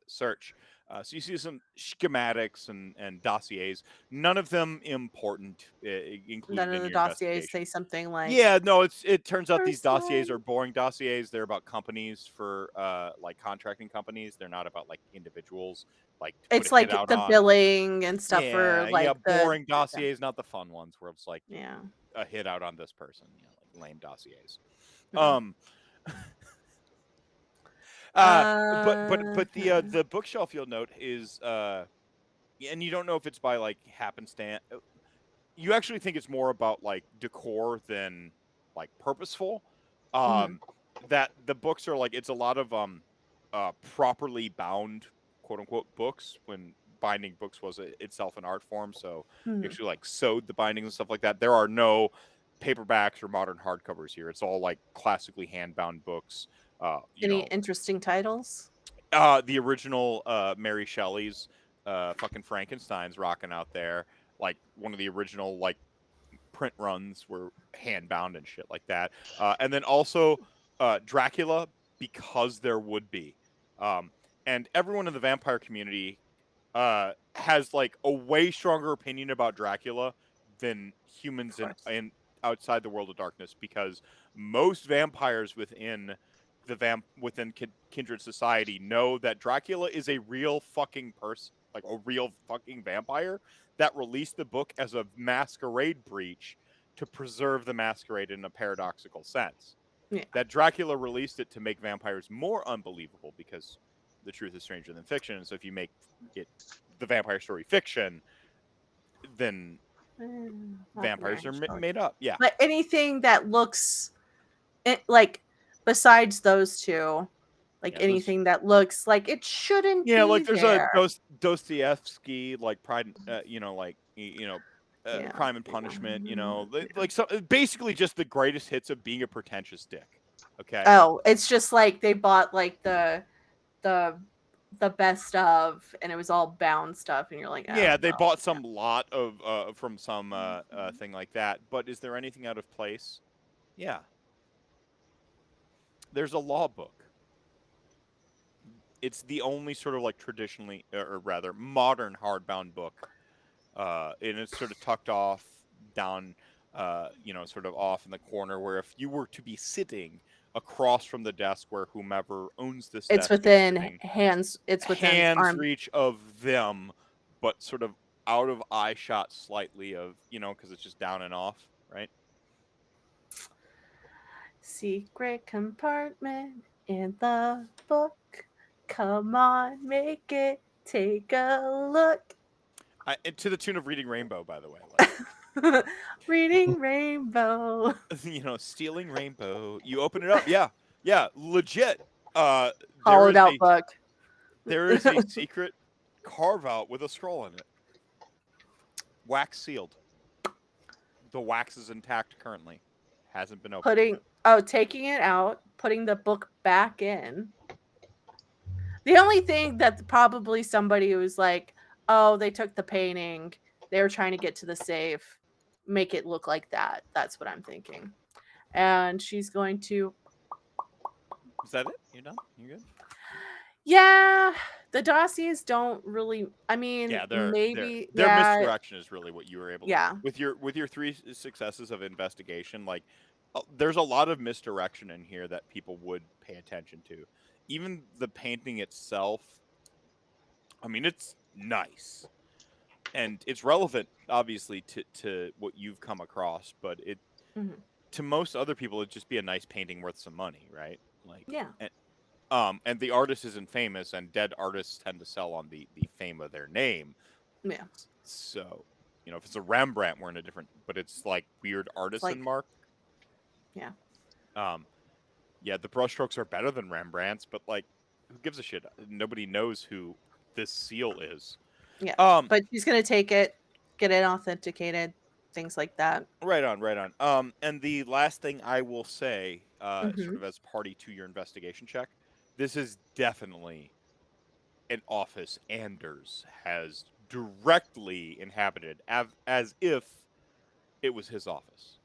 search. So you see some schematics and dossiers. None of them important included None of in the your dossiers say investigation. something like Yeah, no, it turns out these dossiers personal. are boring dossiers. They're about companies for like contracting companies. They're not about like individuals like to put It's a hit like out the on. billing and stuff for Yeah, like the boring dossiers, not the fun ones where it's like yeah. a hit out on this person, like lame dossiers. Mhm. Um but Uh-huh. the bookshelf you'll note is and you don't know if it's by like happenstance. You actually think it's more about like decor than like purposeful. Mhm. That the books are like it's a lot of properly bound quote unquote books when binding books was itself an art form. So you Mhm. actually like sewed the bindings and stuff like that. There are no paperbacks or modern hardcovers here. It's all like classically hand bound books. You Any know, interesting titles? the original Mary Shelley's fucking Frankenstein's rocking out there. Like one of the original like print runs were hand bound and shit like that. And then also Dracula because there would be. Um, and everyone in the vampire community has like a way stronger opinion about Dracula than humans Of course. in outside the world of darkness because most vampires within kindred society know that Dracula is a real fucking person, like a real fucking vampire that released the book as a masquerade breach to preserve the masquerade in a paradoxical sense. Yeah. That Dracula released it to make vampires more unbelievable because the truth is stranger than fiction. And so if you make it the vampire story fiction, then Not the vampires Mary are Shelley. made up. Yeah. But anything that looks like besides those two, like Yeah, anything that looks like it shouldn't yeah, be like there's a there. Dostoevsky, like Pride, like Yeah. Crime and Punishment, like so basically just the greatest hits of being a pretentious dick. Okay. Oh, it's just like they bought like the best of, and it was all bound stuff, and you're like, oh, Yeah, they well, bought some lot of from some thing like that. But is there anything out of place? Yeah. There's a law book. It's the only sort of like traditionally, or rather modern hardbound book, and it's sort of tucked off down, sort of off in the corner. Where if you were to be sitting across from the desk where whomever owns this it's desk is within sitting, hands. It's within hands arm. reach of them, but sort of out of eye shot slightly of because it's just down and off, right? Secret compartment in the book. Come on, make it. Take a look. And to the tune of Reading Rainbow, by the way. Reading Rainbow. Stealing Rainbow. You open it up. Yeah, legit. There Hollowed is out book. there is a secret carve out with a scroll in it. Wax sealed. The wax is intact currently. Hasn't been opened. Taking it out, putting the book back in. The only thing that probably somebody was like, oh, they took the painting, they were trying to get to the safe, make it look like that. That's what I'm thinking. And she's going to. Is that it? You're done? You're good? Yeah, the dossiers don't really. I mean, Yeah, maybe. their Yeah, misdirection is really what you were able to yeah. with your 3 successes of investigation. Like, there's a lot of misdirection in here that people would pay attention to. Even the painting itself. I mean, it's nice, and it's relevant, obviously, to what you've come across. But Mhm. to most other people, it'd just be a nice painting worth some money, right? Like, Yeah. and the artist isn't famous, and dead artists tend to sell on the fame of their name. Yeah. So, if it's a Rembrandt, we're in a different, but it's like weird artisan like- mark. Yeah. Yeah, the brushstrokes are better than Rembrandt's, but like, who gives a shit? Nobody knows who this seal is. Yeah. Um, But she's gonna take it, get it authenticated, things like that. right on. And the last thing I will say, sort Mhm. of as party to your investigation check, this is definitely an office Anders has directly inhabited, as if it was his office.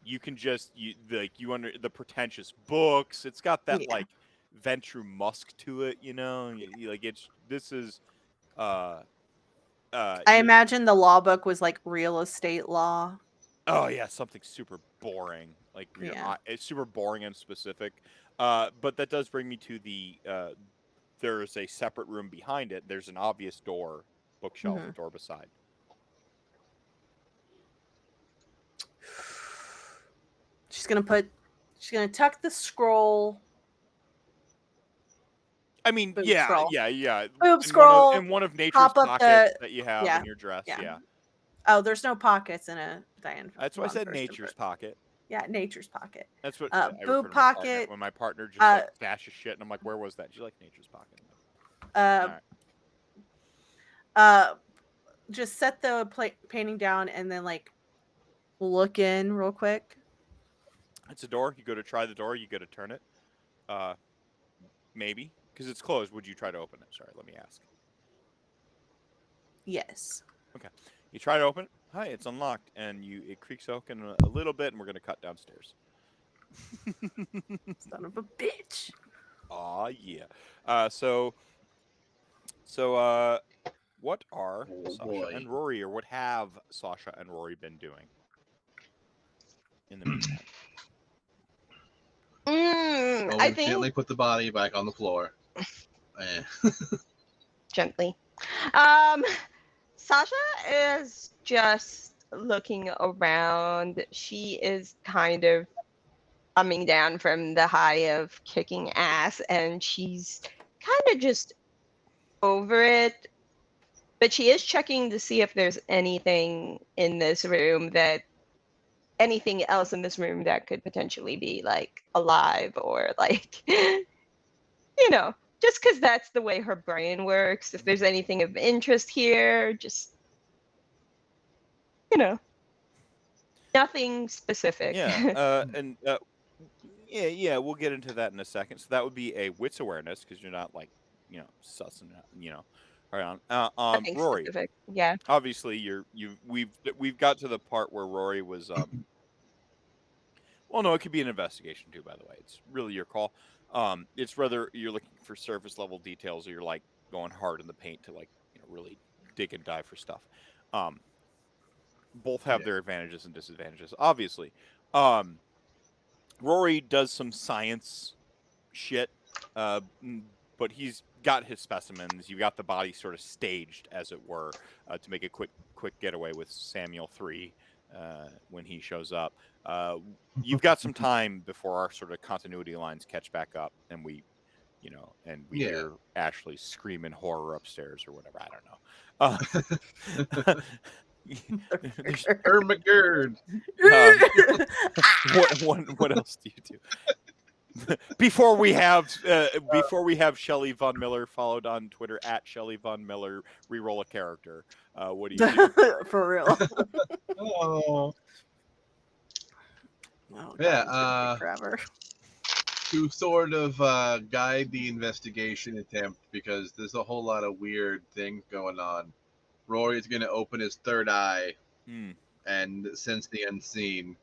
You can just you under the pretentious books. It's got that Yeah. like Ventru Musk to it, like this is uh I imagine the law book was like real estate law. oh yeah, something super boring. Like Yeah. it's super boring and specific. But that does bring me to the there's a separate room behind it. There's an obvious door, bookshelf, Mhm. door beside. She's gonna tuck the scroll. I mean, Boob yeah, scroll. yeah. Boob In scroll. in one of nature's Pop up pockets the. that you have Yeah. in your dress. Yeah. Oh, there's no pockets in a Diane. That's why I Von said Furstenberg. nature's pocket. Yeah, nature's pocket. That's what I refer Boob to my partner. pocket. When my partner just like stashes shit, and I'm like, "Where was that?" She's like, "Nature's pocket." Uh, Alright. just set the painting down and then like look in real quick. It's a door. You go to try the door. You go to turn it. Maybe because it's closed. Would you try to open it? Sorry, let me ask. Yes. Okay. You try to open it. Hi, it's unlocked, and it creaks open a little bit, and we're gonna cut downstairs. Son of a bitch. Aw, yeah. What are Sasha boy. and Rory, or what have Sasha and Rory been doing in the meantime? Owen I think gently put the body back on the floor. gently. Sasha is just looking around. She is kind of coming down from the high of kicking ass, and she's kind of just over it. But she is checking to see if there's anything else in this room that could potentially be like alive or like, just because that's the way her brain works. If there's anything of interest here, just, nothing specific. Yeah. Yeah. We'll get into that in a second. So that would be a wits awareness because you're not like, sussing it. Right on. Nothing Rory. specific. Yeah. Obviously, we've got to the part where Rory was. Well, no, it could be an investigation too. By the way, it's really your call. It's whether you're looking for surface level details or you're like going hard in the paint to like really dig and dive for stuff. Both have their advantages and disadvantages, obviously. Rory does some science shit, but he's got his specimens. You've got the body sort of staged, as it were, to make a quick getaway with Samuel 3 when he shows up. You've got some time before our sort of continuity lines catch back up, and we you know, and we Yeah. hear Ashley scream in horror upstairs or whatever. I don't know. There's, Ermagerd. what else do you do? before we have Shelley Von Miller, followed on Twitter at Shelley Von Miller, reroll a character. What do you do? For real. Oh. Oh, Yeah, that one's gonna take forever. To sort of guide the investigation attempt, because there's a whole lot of weird things going on. Rory's going to open his third eye and sense the unseen,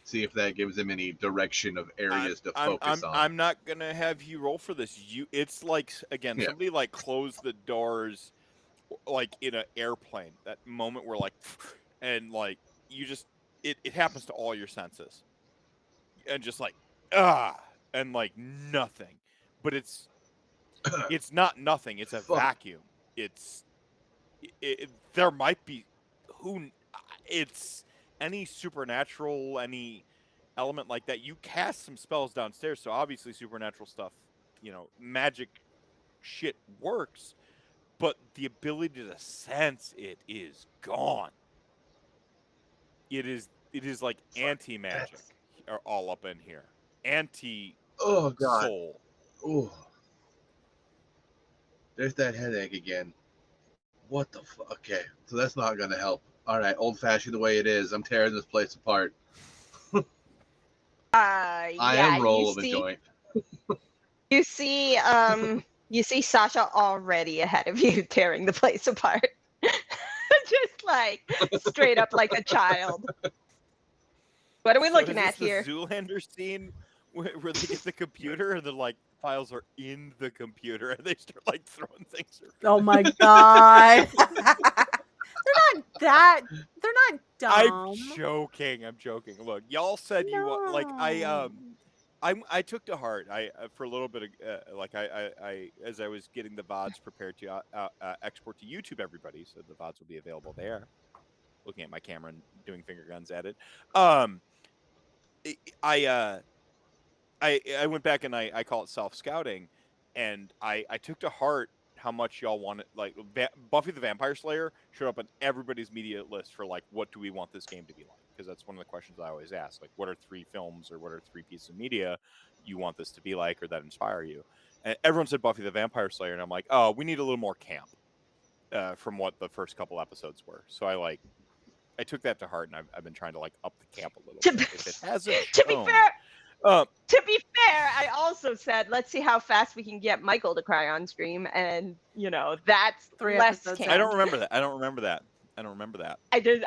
see if that gives him any direction of areas to focus on. I'm not gonna have you roll for this. It's like, again, somebody like closed the doors, like in an airplane. That moment where like, and like you just it happens to all your senses, and just like and like nothing, but it's not nothing. It's a vacuum. There might be it's any supernatural, any element like that. You cast some spells downstairs, so obviously supernatural stuff, you know, magic shit works, but the ability to sense it is gone. It is like anti-magic all up in here. Oh god. Soul. Oh. There's that headache again. What the fuck? Okay, so that's not gonna help. All right, old fashioned the way it is. I'm tearing this place apart. I am roll of a joint. You see, Sasha already ahead of you, tearing the place apart, just like straight up like a child. What are we looking at here? The Zoolander scene where they get the computer and the like files are in the computer and they start like throwing things around. Oh my god. They're not dumb. I'm joking. Look, y'all said you want, like, I took to heart. I for a little bit of like I as I was getting the VODs prepared to export to YouTube, everybody, so the VODs will be available there. Looking at my camera and doing finger guns at it. I went back and I call it self-scouting, and I took to heart how much y'all wanted. Like, Buffy the Vampire Slayer showed up on everybody's media list for, like, what do we want this game to be like? Because that's one of the questions I always ask. Like, what are 3 films or what are 3 pieces of media you want this to be like or that inspire you? And everyone said Buffy the Vampire Slayer, and I'm like, oh, we need a little more camp from what the first couple episodes were. So I took that to heart, and I've been trying to, like, up the camp a little bit. If it hasn't To be fair, I also said, let's see how fast we can get Michael to cry on stream, and you know that's 3 less episodes. camp. I don't remember that. I did.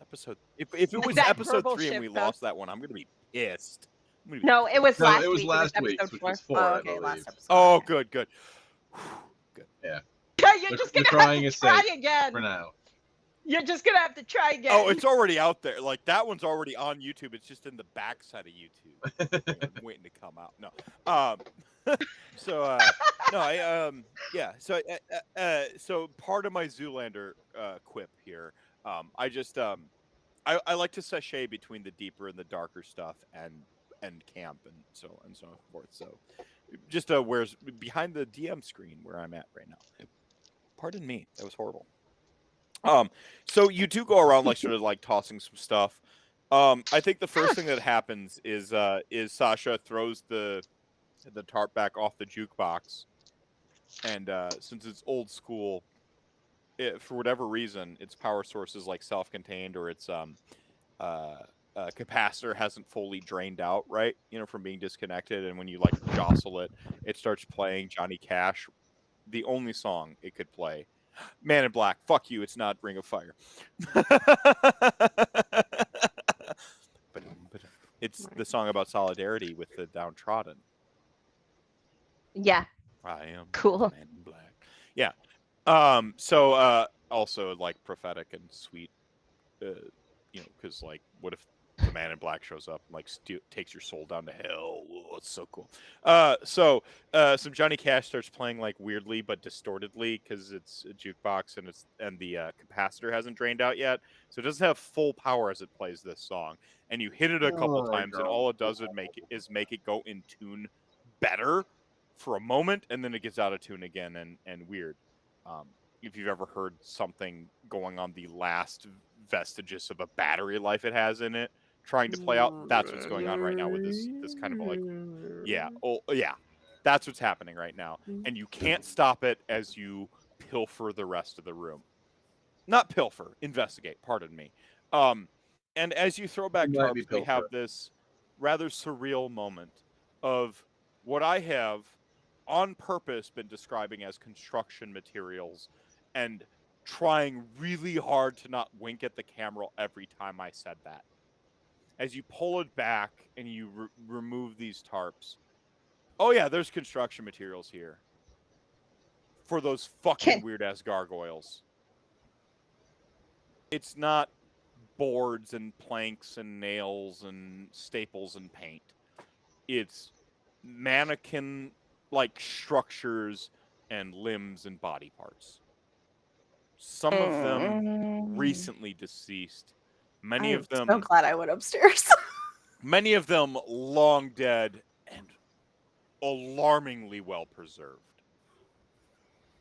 Episode. If it was That episode verbal 3 and we shift, though. lost that one, I'm gonna be pissed. No, it was No, last it was week. last it was week, episode which 4. was 4, Oh, I okay, believe. last episode. Oh, okay. good. Yeah. Yeah, you're just The gonna crying have is to try safe again. for now. You're just gonna have to try again. Oh, it's already out there. Like, that one's already on YouTube. It's just in the backside of YouTube. You know, I'm waiting to come out. No. Yeah. So part of my Zoolander quip here. I just I like to sashay between the deeper and the darker stuff and camp and so forth. So just where's behind the DM screen where I'm at right now. Pardon me. That was horrible. So you do go around like sort of like tossing some stuff. I think the first thing that happens is Sasha throws the tarp back off the jukebox, and since it's old school, for whatever reason, its power source is like self-contained, or its capacitor hasn't fully drained out, right? You know, from being disconnected, and when you like jostle it, it starts playing Johnny Cash, the only song it could play. Man in Black, fuck you, it's not Ring of Fire. But it's the song about solidarity with the downtrodden. Yeah. I am Cool. the Man in Black. Yeah. So also like prophetic and sweet, you know, because like, what if the Man in Black shows up and like takes your soul down to hell? Oh, it's so cool. So some Johnny Cash starts playing like weirdly but distortedly because it's a jukebox and the capacitor hasn't drained out yet, so it doesn't have full power as it plays this song. And you hit it a couple times, and all it does is make it go in tune better. for a moment, and then it gets out of tune again and weird. If you've ever heard something going on the last vestiges of a battery life it has in it trying to play out, that's what's going on right now with this kind of like, that's what's happening right now, and you can't stop it as you pilfer the rest of the room. Not pilfer, investigate, pardon me. And as you throw back You might be tarps, we have pilfer. this rather surreal moment of what I have on purpose been describing as construction materials and trying really hard to not wink at the camera every time I said that. As you pull it back and you remove these tarps, oh yeah, there's construction materials here for those fucking Can- weird ass gargoyles. It's not boards and planks and nails and staples and paint. It's mannequin like structures and limbs and body parts. Some of them recently deceased. Many I'm of them so glad I went upstairs. many of them long dead and alarmingly well preserved.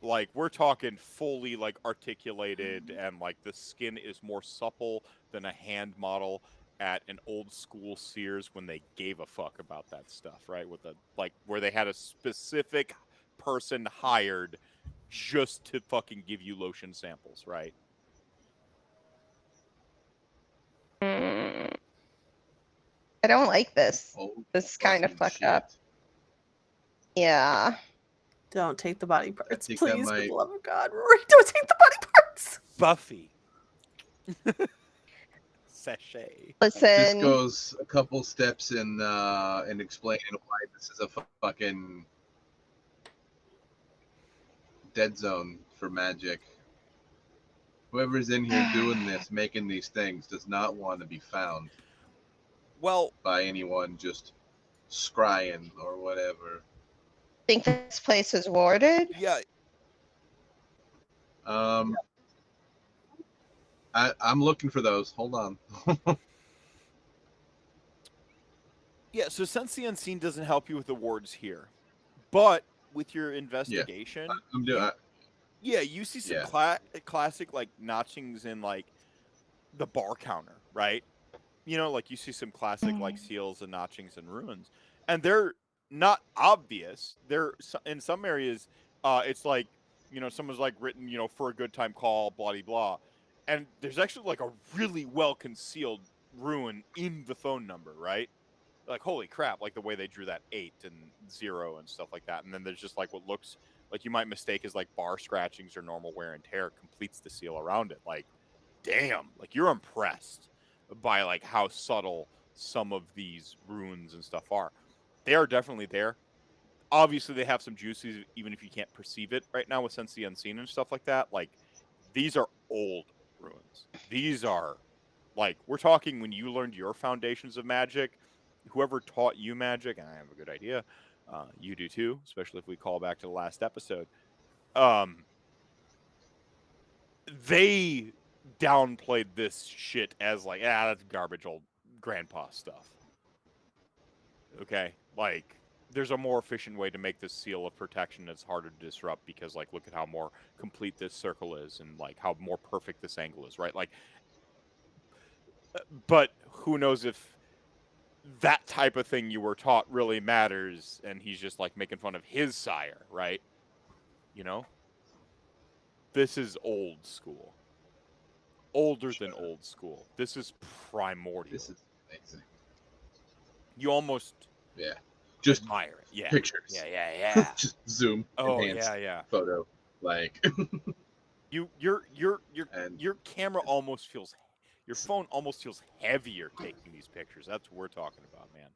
Like we're talking fully like articulated, and like the skin is more supple than a hand model at an old school Sears when they gave a fuck about that stuff, right? With the like where they had a specific person hired just to fucking give you lotion samples, right? I don't like this. Oh, This is kind of fucking fucked shit. up. Yeah. Don't take the body parts, think that please, for might- the love of God. Rory, don't take the body parts. Buffy. Sachet. This Listen. goes a couple steps in explaining why this is a fucking dead zone for magic. Whoever's in here doing this, making these things, does not want to be found Well, by anyone just scrying or whatever. Think this place is warded? yeah, I'm looking for those. Hold on. yeah, so Sense the Unseen doesn't help you with the wards here. But with your investigation, I'm doing. yeah, you see some classic like notchings in like the bar counter, right? You know, like you see some classic like seals and notchings and ruins, and they're not obvious. They're in some areas, it's like, you know, someone's like written, you know, for a good time call, blah blah blah, and there's actually like a really well concealed ruin in the phone number, right? Like holy crap, like the way they drew that 8 and 0 and stuff like that, and then there's just like what looks like you might mistake as like bar scratchings or normal wear and tear completes the seal around it. Like, damn, like you're impressed by like how subtle some of these runes and stuff are. They are definitely there. Obviously, they have some juices, even if you can't perceive it right now with Sense the Unseen and stuff like that. Like, these are old runes. These are, like, we're talking when you learned your foundations of magic, whoever taught you magic, and I have a good idea, you do too, especially if we call back to the last episode, they downplayed this shit as like, that's garbage old grandpa stuff. Okay? Like, there's a more efficient way to make this seal of protection that's harder to disrupt because, like, look at how more complete this circle is and, like, how more perfect this angle is, right? Like, but who knows if that type of thing you were taught really matters and he's just, like, making fun of his sire, right? You know? This is old school. Older than old school. This is primordial. This is amazing. You almost Just admire it. Yeah. pictures. Yeah. Just zoom. Oh, enhance yeah. photo. Like Your and camera almost feels, your phone almost feels heavier taking these pictures. That's what we're talking about, man.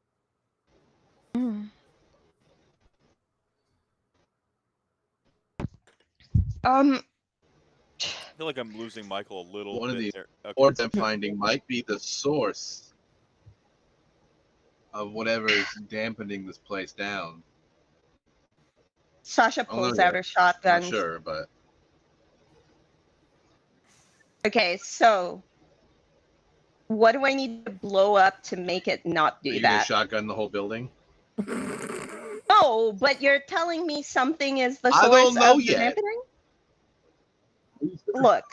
I feel like I'm losing Michael a little one of bit these there. Okay. boards I'm finding might be the source of whatever is dampening this place down. Sasha Oh, no, pulls yeah. out her shotgun. Not sure, but Okay, so what do I need to blow up to make it not are do you gonna that? shotgun the whole building? No, know, but you're telling me something is the I source don't know of the yet. dampening? Look,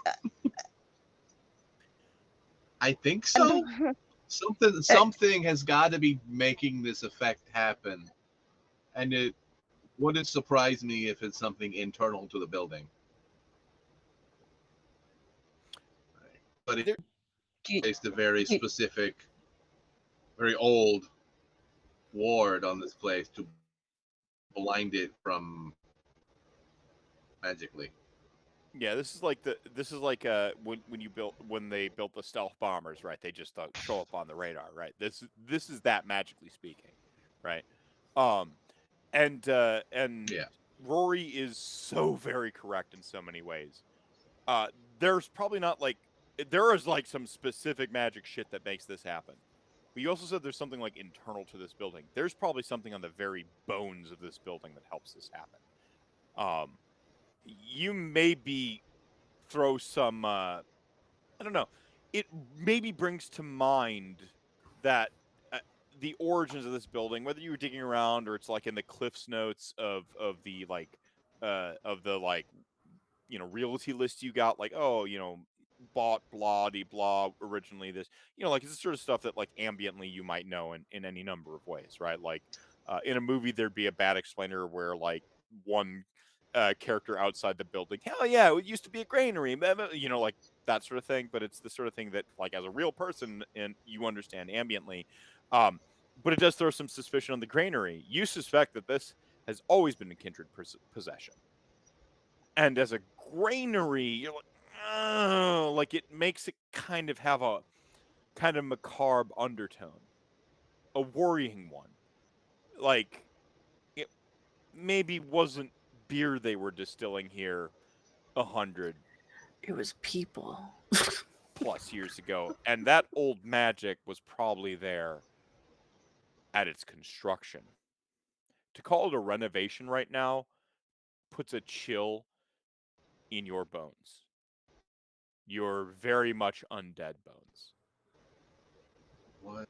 I think so. Something has got to be making this effect happen, and it wouldn't surprise me if it's something internal to the building. But do you- it's a very do- specific, very old ward on this place to blind it from magically. Yeah, this is like when they built the stealth bombers, right? They just show up on the radar, right? This is that, magically speaking, right? Um, and Yeah. Rory is so very correct in so many ways. There's probably not like there is like some specific magic shit that makes this happen. But you also said there's something like internal to this building. There's probably something on the very bones of this building that helps this happen. You maybe throw some I don't know. It maybe brings to mind that the origins of this building, whether you were digging around or it's like in the cliffs notes of the like realty list you got, like, oh, bought blah de blah originally, this, like, it's the sort of stuff that like ambiently you might know in any number of ways, right? Like in a movie there'd be a bad explainer where like one character outside the building, hell yeah, it used to be a granary, like that sort of thing. But it's the sort of thing that like as a real person and you understand ambiently. But it does throw some suspicion on the granary. You suspect that this has always been a kindred possession. And as a granary, you're like, oh, like it makes it kind of have a kind of macabre undertone, a worrying one. Like it maybe wasn't beer they were distilling here 100 It was people. plus years ago, and that old magic was probably there at its construction. To call it a renovation right now puts a chill in your bones. Your very much undead bones. What?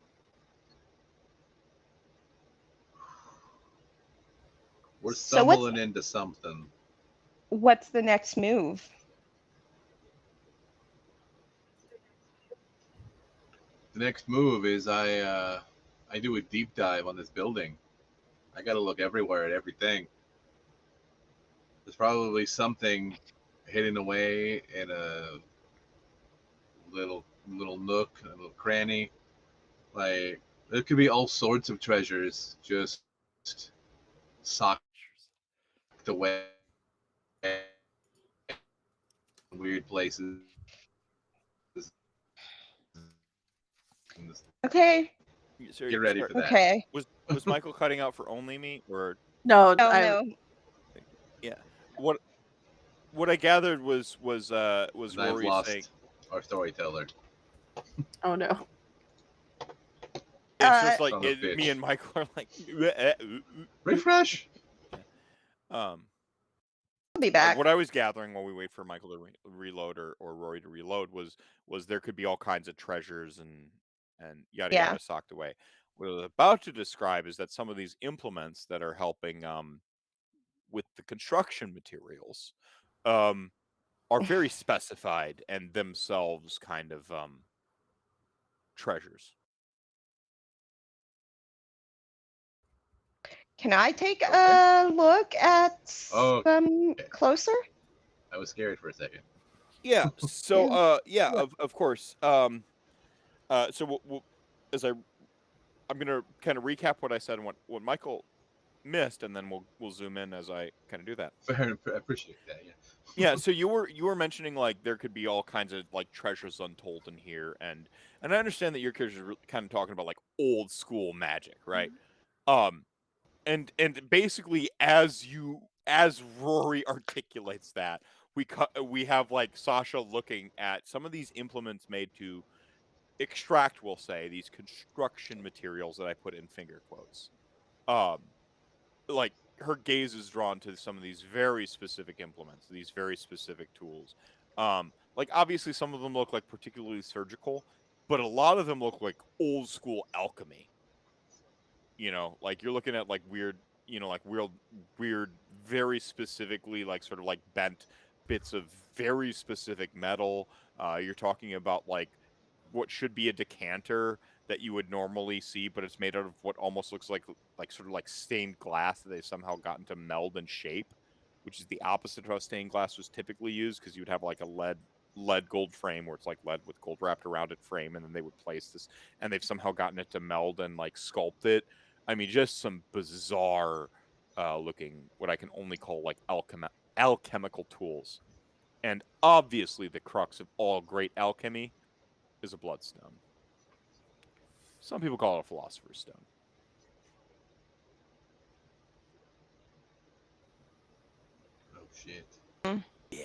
We're So what's stumbling into something. what's the next move? The next move is I do a deep dive on this building. I got to look everywhere at everything. There's probably something hidden away in a little nook, a little cranny. Like there could be all sorts of treasures just socked away in weird places. Okay. Get ready for that. Okay. Was Michael cutting out for only me, or No, Oh I no. yeah? What I gathered was I've Rory lost saying our storyteller. oh no. it's just like Son of a me bitch. and Michael are like Refresh. um I'll be back. what I was gathering while we wait for Michael to reload or Rory to reload was there could be all kinds of treasures and yada Yeah. yada socked away. What I was about to describe is that some of these implements that are helping with the construction materials are very specified and themselves kind of treasures. Can I take Okay. a look at Oh. some closer? I was scared for a second. Yeah. So Yeah. of course. So as I'm gonna kind of recap what I said and what Michael missed, and then we'll zoom in as I kind of do that. Fair, I appreciate that. Yeah. Yeah, so you were mentioning like there could be all kinds of like treasures untold in here, and I understand that your characters are kind of talking about like old school magic, right? Um, and basically as Rory articulates that, we have like Sasha looking at some of these implements made to extract, we'll say, these construction materials that I put in finger quotes. Um, like her gaze is drawn to some of these very specific implements, these very specific tools. Like obviously some of them look like particularly surgical, but a lot of them look like old school alchemy. Like you're looking at like weird like weird, very specifically like sort of like bent bits of very specific metal. You're talking about like what should be a decanter that you would normally see, but it's made out of what almost looks like sort of like stained glass that they've somehow gotten to meld and shape, which is the opposite of how stained glass was typically used, because you would have like a lead gold frame where it's like lead with gold wrapped around it frame, and then they would place this, and they've somehow gotten it to meld and like sculpt it. I mean, just some bizarre looking, what I can only call like alchemical tools. And obviously, the crux of all great alchemy is a bloodstone. Some people call it a philosopher's stone. Oh shit. Yeah.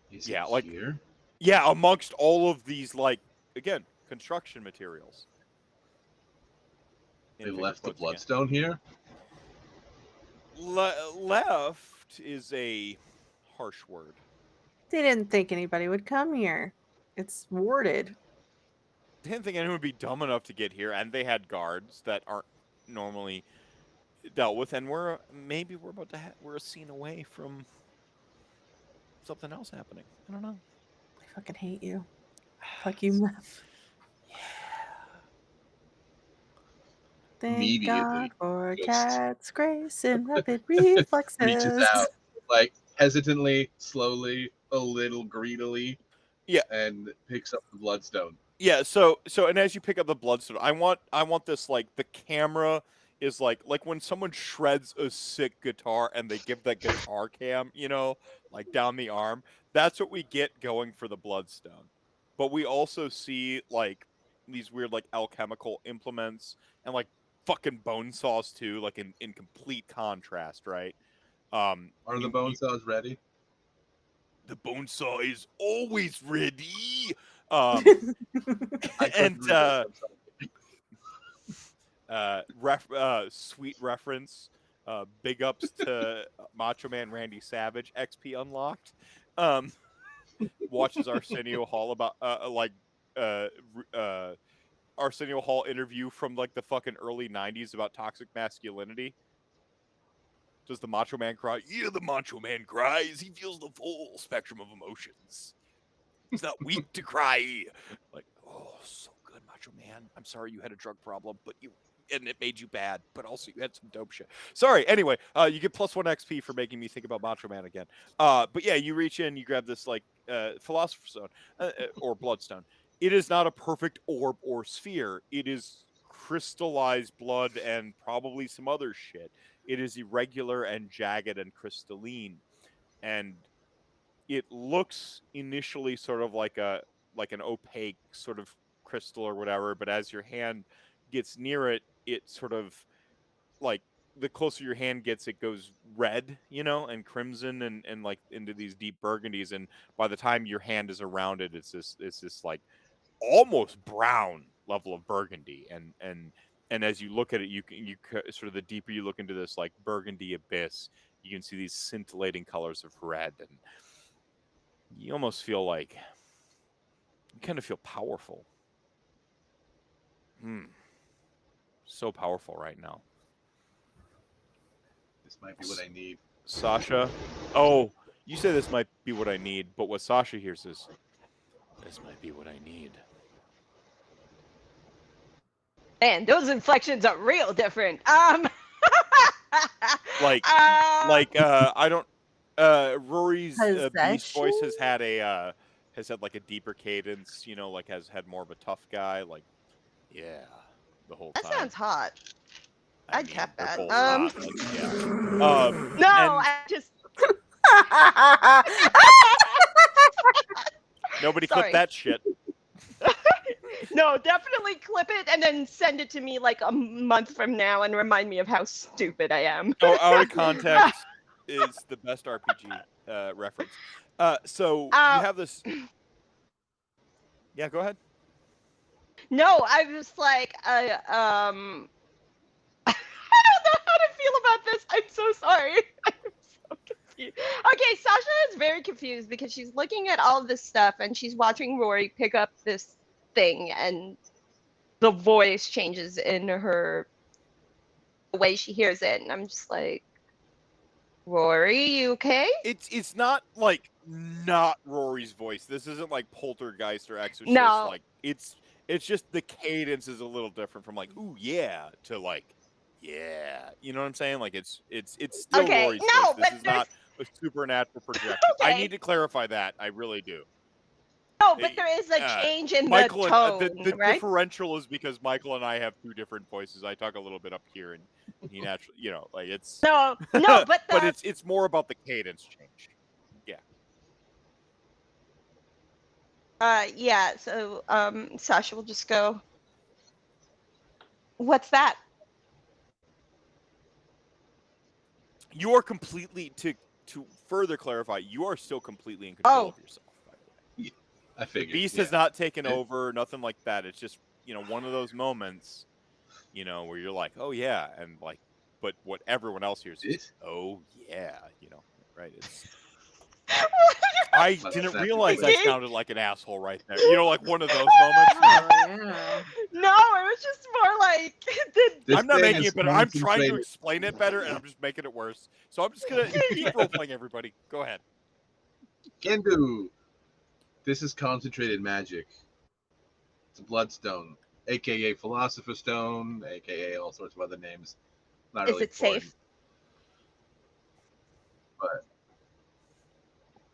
Is Yeah, it like here? yeah, amongst all of these like again, construction materials. They In finger left the quotes again. bloodstone here? Left is a harsh word. They didn't think anybody would come here. It's warded. They didn't think anyone would be dumb enough to get here, and they had guards that aren't normally dealt with, and we're about to we're a scene away from something else happening. I don't know. I fucking hate you. Fuck you, Meth. Yeah. Thank Immediately, God for just- cat's grace and rapid reflexes. Reaches out, like hesitantly, slowly, a little greedily. Yeah. And picks up the bloodstone. Yeah, so and as you pick up the bloodstone, I want this like the camera is like when someone shreds a sick guitar and they give that guitar cam, like down the arm. That's what we get going for the bloodstone. But we also see like these weird like alchemical implements and like fucking bone saws too, like in complete contrast, right? Are the bone saws ready? The bone saw is always ready. I And couldn't read that, sweet reference. Big ups to Macho Man Randy Savage. XP unlocked. Watches Arsenio Hall about Arsenio Hall interview from like the fucking early '90s about toxic masculinity. Does the Macho Man cry? Yeah, the Macho Man cries. He feels the full spectrum of emotions. He's not weak to cry. Like, oh, so good, Macho Man. I'm sorry you had a drug problem, and it made you bad, but also you had some dope shit. Sorry. Anyway, you get +1 XP for making me think about Macho Man again. But yeah, you reach in, you grab this like Philosopher's Stone or Bloodstone. It is not a perfect orb or sphere. It is crystallized blood and probably some other shit. It is irregular and jagged and crystalline, and it looks initially sort of like an opaque sort of crystal or whatever, but as your hand gets near it, it sort of like the closer your hand gets, it goes red, and crimson and like into these deep burgundies, and by the time your hand is around it, it's this like almost brown level of burgundy, and as you look at it, you sort of the deeper you look into this like burgundy abyss, you can see these scintillating colors of red, and you almost feel like you kind of feel powerful. So powerful right now. This might be what I need. Sasha. Oh, you say this might be what I need, but what Sasha hears is, this might be what I need. Man, those inflections are real different. I don't. Rory's Beast voice has had like a deeper cadence. Like has had more of a tough guy. Like, yeah, the whole That time. sounds hot. I'd tap they're that. both hot, yeah. No, and I just. nobody Sorry. clip that shit. No, definitely clip it and then send it to me like a month from now and remind me of how stupid I am. Oh, out of context is the best RPG reference. So you have this. Yeah, go ahead. No, I was like, I don't know how to feel about this. I'm so sorry. I'm so confused. Okay, Sasha is very confused because she's looking at all this stuff and she's watching Rory pick up this thing, and the voice changes in her the way she hears it, and I'm just like, Rory, you okay? It's not like not Rory's voice. This isn't like Poltergeist or Exorcist. No. Like it's just the cadence is a little different from like ooh yeah to like yeah. You know what I'm saying? Like it's still Okay, Rory's no, voice. This but is not a supernatural projection. I Okay. need to clarify that. I really do. No, but there is a change in Michael the and tone, the right? differential is because Michael and I have two different voices. I talk a little bit up here, and he naturally, like it's No, but but the it's more about the cadence change. yeah. So Sasha will just go. What's that? You are completely to further clarify. You are still completely in control Oh. of yourself. By the way, I the figured. beast yeah. has not taken It- over. Nothing like that. It's just one of those moments, where you're like, oh yeah, and like, but what everyone else hears is, It? oh yeah, right? It's. What I Must didn't not be realize I thinking. sounded like an asshole right there. Like one of those moments. Oh, yeah. No, it was just more like This I'm not thing making is it better. I'm trying to concentrated. explain it better, and I'm just making it worse. So I'm just gonna keep role playing. Everybody, go ahead. Kendu. This is concentrated magic. It's a bloodstone, aka Philosopher's Stone, aka all sorts of other names. Not Is really it safe? But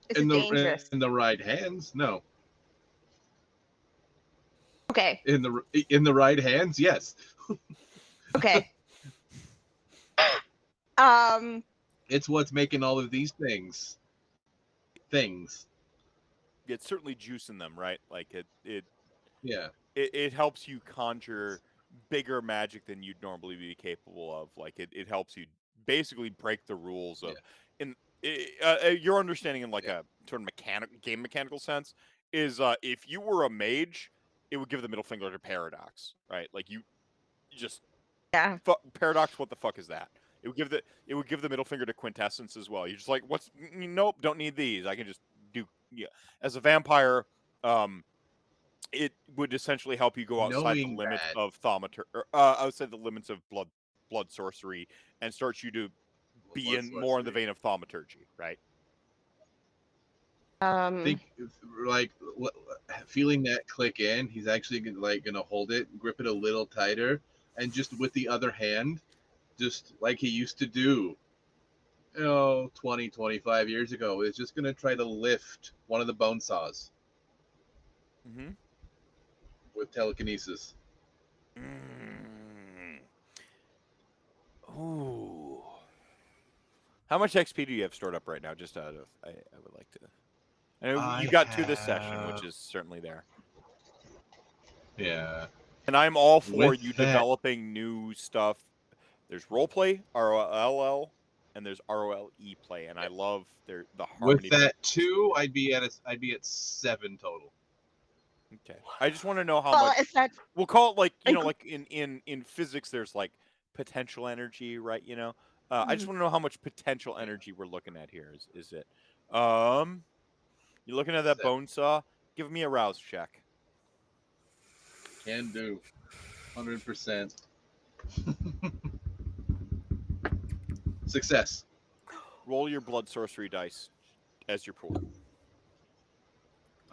Is it dangerous? in the right hands, no. Okay. In the right hands, yes. Okay. It's what's making all of these things. It's certainly juice in them, right? Like Yeah. it helps you conjure bigger magic than you'd normally be capable of. Like it helps you basically break the rules of in your understanding in like Yeah. a sort of mechanical sense is if you were a mage, it would give the middle finger to Paradox, right? Like you just Yeah. Paradox. What the fuck is that? It would give the middle finger to Quintessence as well. You're just like, nope, don't need these. I can just do as a vampire. It would essentially help you go outside the Knowing limits that- of thaumaturgy, outside the limits of blood sorcery, and starts you to be blood more in the sorcery. vein of thaumaturgy, right? Think like feeling that click in, he's actually gonna hold it, grip it a little tighter, and just with the other hand, just like he used to do 20 25 years ago, is just gonna try to lift one of the bone saws Mm-hmm. with telekinesis. Ooh. How much XP do you have stored up right now? Just out of, I would like to. I know you got to this session, which is certainly there. Yeah. And I'm all for With you that- developing new stuff. There's roleplay, ROLL, and there's ROLE play, and I love the harmony. With that 2, I'd be at 7 total. Okay. I just want to know how well, much. is that We'll call it like Inc- like in physics, there's like potential energy, right? I just want to know how much potential energy we're looking at here. Is it? You're looking at that 7. bone saw. Give me a rouse check. Can do. 100%. Success. Roll your blood sorcery dice as your pool.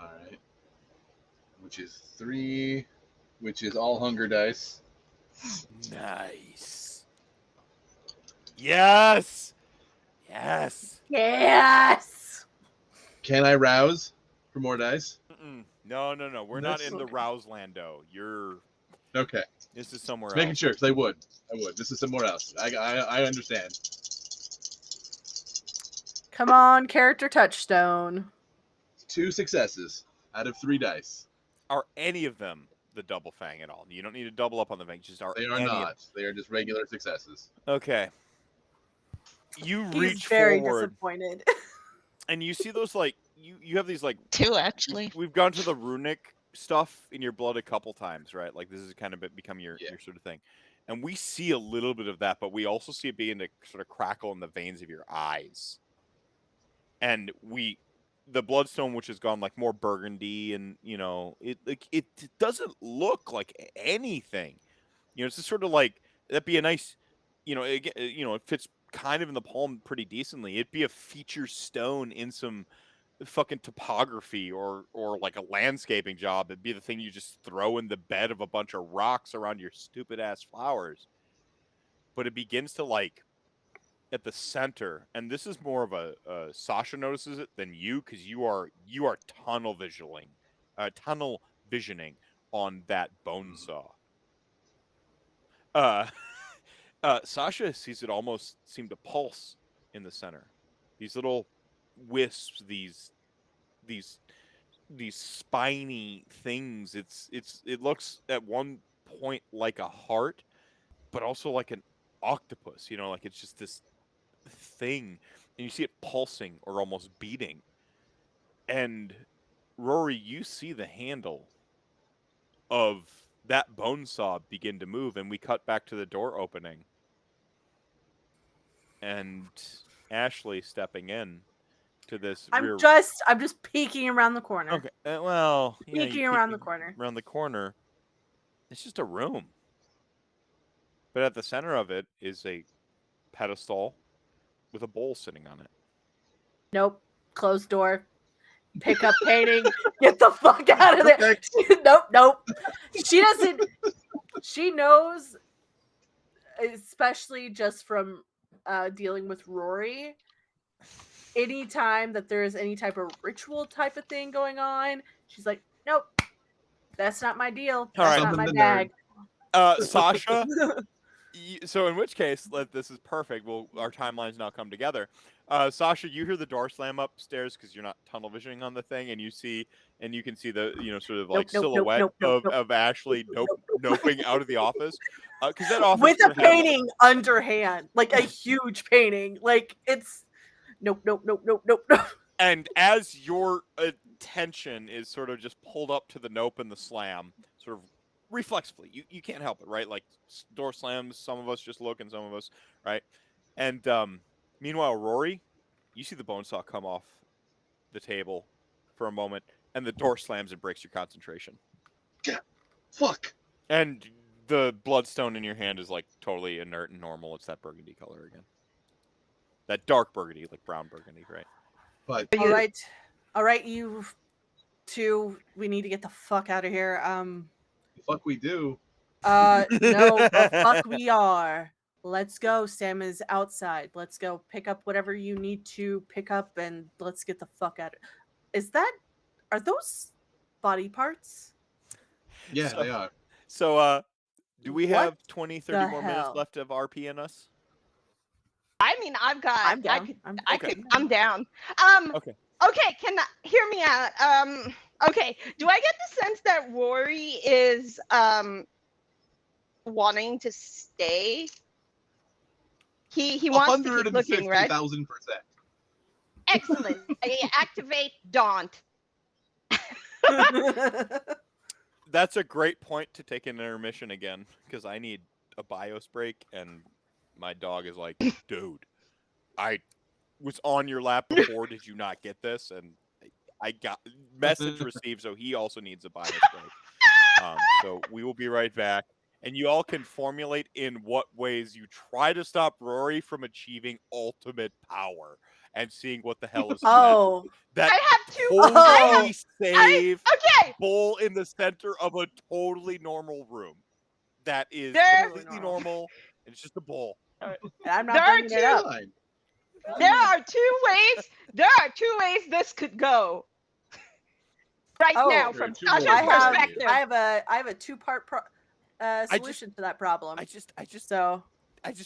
All right. Which is 3, which is all hunger dice. Nice. Yes. Yes. Yes. Can I rouse for more dice? No. We're not That's in the okay. Rouse Lando. Okay. This is somewhere Just making else. sure, because I would. This is somewhere else. I understand. Come on, character touchstone. 2 successes out of 3 dice. Are any of them the double fang at all? You don't need to double up on the fang. Just are They are any of not. They are just regular successes. Okay. You He's reach very forward disappointed. and you see those like you have these like 2 actually. we've gone to the runic stuff in your blood a couple times, right? Like this has kind of become your sort of thing. And we see a little bit of that, but we also see it beginning to sort of crackle in the veins of your eyes. And the bloodstone, which has gone like more burgundy, and it doesn't look like anything. It's just sort of like that'd be a nice it fits kind of in the palm pretty decently. It'd be a feature stone in some fucking topography or like a landscaping job. It'd be the thing you just throw in the bed of a bunch of rocks around your stupid ass flowers. But it begins to like at the center, and this is more of a Sasha notices it than you because you are tunnel visioning on that bone saw. Sasha sees it almost seem to pulse in the center. These little wisps, these spiny things. It looks at one point like a heart, but also like an octopus. Like it's just this thing, and you see it pulsing or almost beating. And Rory, you see the handle of that bone saw begin to move, and we cut back to the door opening. And Ashley stepping in to this I'm just peeking around the corner. Okay. Well, yeah, Peeking around the corner. Around the corner. It's just a room. But at the center of it is a pedestal with a bowl sitting on it. Nope. Closed door. Pick up painting. Get the fuck out of there. Nope. She knows, especially just from dealing with Rory, anytime that there is any type of ritual type of thing going on, she's like, nope, that's not my deal. That's not my bag. Sasha, so in which case, this is perfect. Our timelines now come together. Sasha, you hear the door slam upstairs because you're not tunnel visioning on the thing, and you can see the sort of like silhouette of Ashley noping out of the office. Because that office with a painting underhand, like a huge painting, like it's nope. And as your attention is sort of just pulled up to the nope and the slam, sort of reflexively, you can't help it, right? Like door slams, some of us just look, and some of us, right? And meanwhile, Rory, you see the bone saw come off the table for a moment, and the door slams and breaks your concentration. Yeah, fuck. And the bloodstone in your hand is like totally inert and normal. It's that burgundy color again. That dark burgundy, like brown burgundy, right? But all right, you two, we need to get the fuck out of here. The fuck we do. No, the fuck we are. Let's go. Sam is outside. Let's go pick up whatever you need to pick up, and let's get the fuck out. Are those body parts? Yeah, they are. So, do we What have 20, 30 more minutes hell? left of RP in us? I mean, I'm down. I'm down. Okay. Okay, hear me out. Okay, do I get the sense that Rory is wanting to stay? He wants to keep looking, right? 150,000%. Excellent. Activate Daunt. That's a great point to take an intermission again, because I need a BIOS break, and my dog is like, dude, I was on your lap before, did you not get this? And I got message received, so he also needs a BIOS break. So we will be right back, and you all can formulate in what ways you try to stop Rory from achieving ultimate power and seeing what the hell is Oh, that I have two. totally safe Okay. bowl in the center of a totally normal room. That is There- completely normal. And it's just a bowl. and I'm not There are bringing it up. Fine. There are two ways this could go. Right Oh, now, There from are two Sasha's ways. perspective. I have a two-part solution to that problem. I just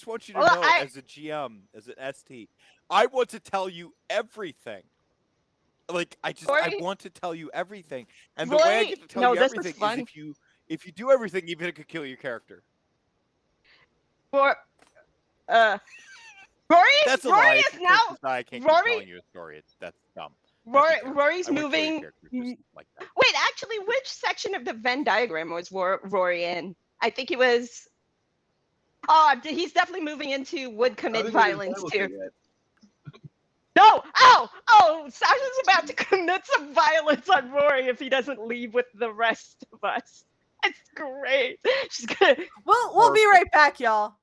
want you to Well, know, I- as a GM, as an ST, I want to tell you everything. Like I Rory? want to tell you everything, and the way I Rory, get to tell no, you this is everything fun. is if you do everything, even it could kill your character. Rory That's a lie. Rory If is your now characters die, I can't keep Rory- telling you a story. That's dumb. Rory's I wouldn't kill your moving. character just like that. Wait, actually, which section of the Venn diagram was Rory in? I think it was. Oh, he's definitely moving into would I commit don't think we violence established too. it yet. No! Oh! Sasha's about to commit some violence on Rory if he doesn't leave with the rest of us. It's great. She's gonna. We'll be right back, y'all.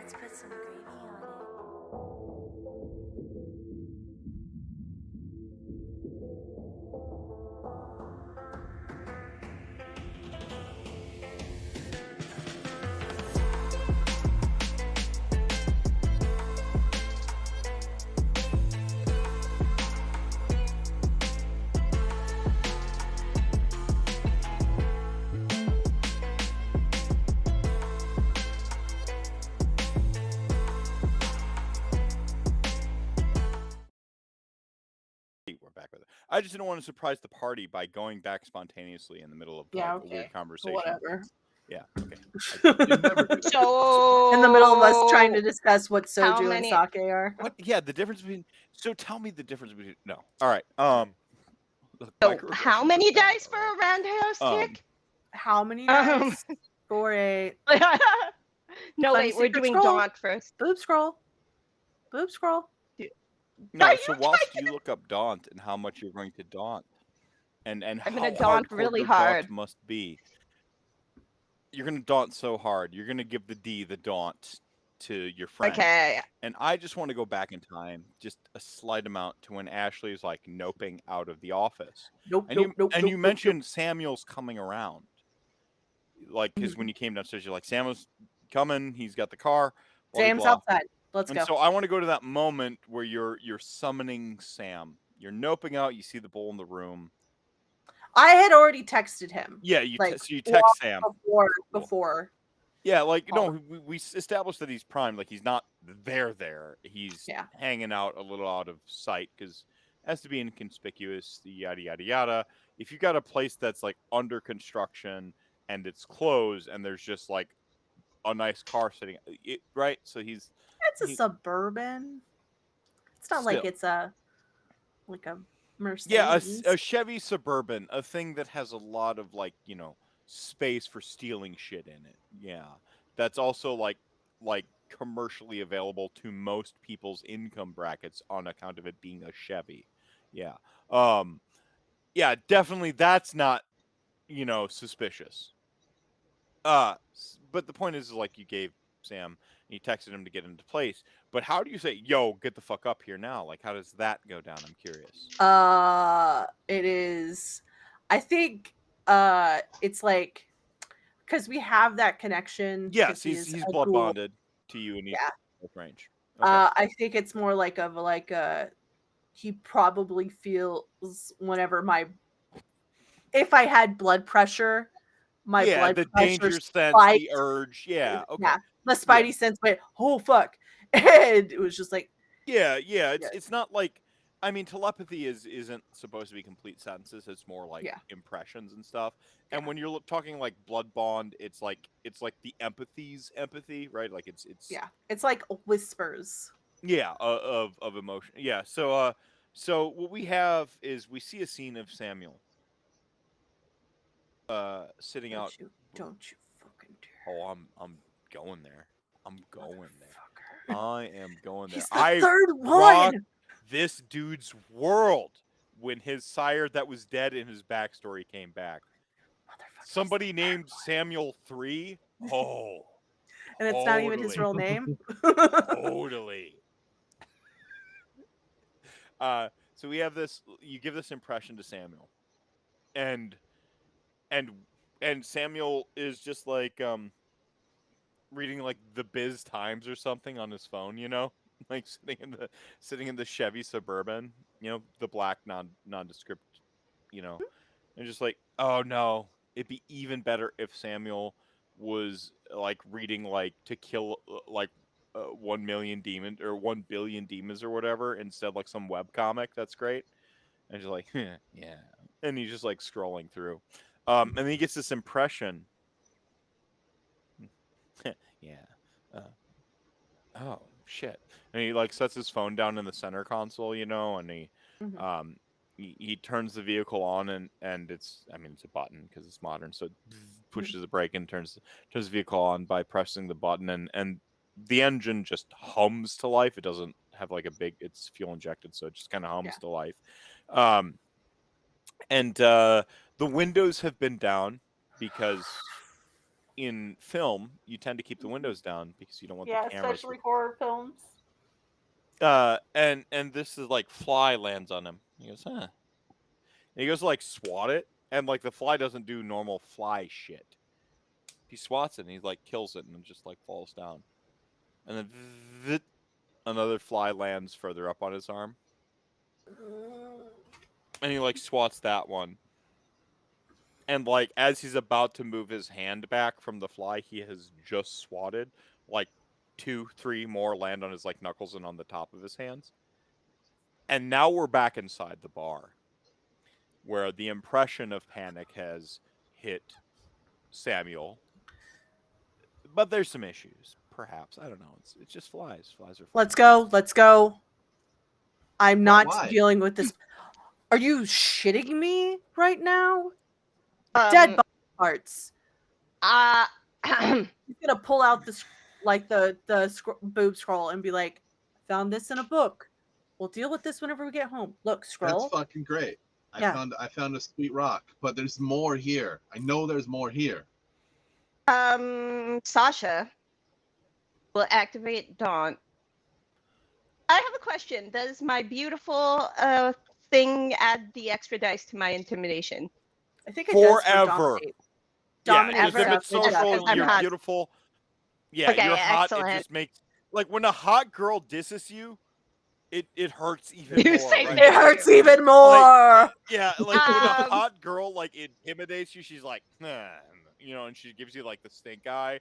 Let's put some gravy on it. back with it. I just didn't want to surprise the party by going back spontaneously in the middle of Yeah, like, a weird okay. conversation. Whatever. Yeah. Okay. You never do that. So In the middle of us trying to discuss what How soju and many- sake are. What? Yeah. The difference between. So tell me the difference between. No. All right. Look, So how microaggressions many are bad, dice for all a roundhouse right? kick? How many Um, dice for a no, Funny wait, we're secret doing scroll. Daunt first. boob scroll? Boob scroll. No. Are So you whilst typing you look up daunt and how much you're going to daunt, and I'm how gonna daunt hardcore really your hard. daunt must be, you're gonna daunt so hard. You're gonna give the daunt to your friend. Okay. And I just want to go back in time, just a slight amount, to when Ashley is like noping out of the office. Nope, And nope, nope, you nope, nope, mentioned Samuel's coming around. Like, because when you came downstairs, you're like, Samuel's coming, he's got the car, blah, blah, Sam's blah. outside. Let's And go. so I want to go to that moment where you're summoning Sam. You're noping out, you see the bull in the room. I had already texted him. Yeah, you like so you text Sam. before. Yeah, like, Oh. no, we established that he's primed. Like, he's not there. He's Yeah. hanging out a little out of sight because has to be inconspicuous, yada, yada, yada. If you got a place that's, like, under construction and it's closed and there's just, like, a nice car sitting, right? So It's a suburban. It's not like Still. it's a Mercedes. Yeah, a Chevy Suburban, a thing that has a lot of, like, space for stealing shit in it. Yeah. That's also like commercially available to most people's income brackets on account of it being a Chevy. Yeah. Yeah, definitely that's not, suspicious. But the point is like, you gave Sam, you texted him to get into place. But how do you say, yo, get the fuck up here now? Like, how does that go down? I'm curious. It is. I think it's like because we have that connection. Yes, 'cause he's a blood ghoul. bonded to you, and he's range. Okay. I think it's more like of like he probably feels whenever if I had blood pressure, my blood the pressure danger sense, spiked. the urge. Yeah, okay. Yeah, the spidey sense went, oh fuck, and it was just like, Yeah. It's not like, I mean, telepathy isn't supposed to be complete sentences. It's more like impressions and stuff. And when you're talking like blood bond, it's like the empathy, right? Like it's it's like whispers. Yeah, of emotion. Yeah. So what we have is we see a scene of Samuel sitting out. Don't you fucking dare. Oh, I'm going there. I'm going there. I am going there. He's the third rock one. This dude's world when his sire that was dead in his backstory came back. Somebody named Samuel 3. Oh. And it's not even his real name. Totally. So we have this. You give this impression to Samuel, and Samuel is just like reading like the Biz Times or something on his phone, like sitting in the Chevy Suburban, the black nondescript, and just like, oh no, it'd be even better if Samuel was like reading like To Kill like 1 million demons or 1 billion demons or whatever instead like some web comic. That's great. And he's like, yeah, and he's just like scrolling through, and then he gets this impression. Yeah. Oh shit! And he like sets his phone down in the center console, and he turns the vehicle on, and it's a button because it's modern, so it pushes the brake and turns the vehicle on by pressing the button, and the engine just hums to life. It doesn't have like it's fuel injected, so it just kind of hums to life. And the windows have been down because in film you tend to keep the windows down because you don't want the cameras. Especially horror films. And this is like fly lands on him. He goes, huh. And he goes to like swat it, and like the fly doesn't do normal fly shit. He swats it and he like kills it and it just like falls down. And then another fly lands further up on his arm. And he like swats that one. And like as he's about to move his hand back from the fly he has just swatted, like 2-3 more land on his like knuckles and on the top of his hands. And now we're back inside the bar. where the impression of panic has hit Samuel. But there's some issues, perhaps. I don't know. It's just flies. Flies are flies. Let's go. Let's go. I'm not Why? dealing with this. Are you shitting me right now? Dead body parts. He's gonna pull out the boob scroll and be like, "Found this in a book. We'll deal with this whenever we get home. Look, scroll." That's fucking great. Yeah. I found a sweet rock, but there's more here. I know there's more here. Sasha will activate Daunt. I have a question. Does my beautiful thing add the extra dice to my intimidation? I think it does for Forever. dominate. Yeah, Dominate because if it's stuff, it social, definitely you're hot. beautiful. Yeah, Okay, you're hot. excellent. It just makes like when a hot girl disses you, it hurts even You more. say Right? It hurts even more. Yeah, like when a Um, hot girl like intimidates you, she's like, nah, and she gives you like the stink eye,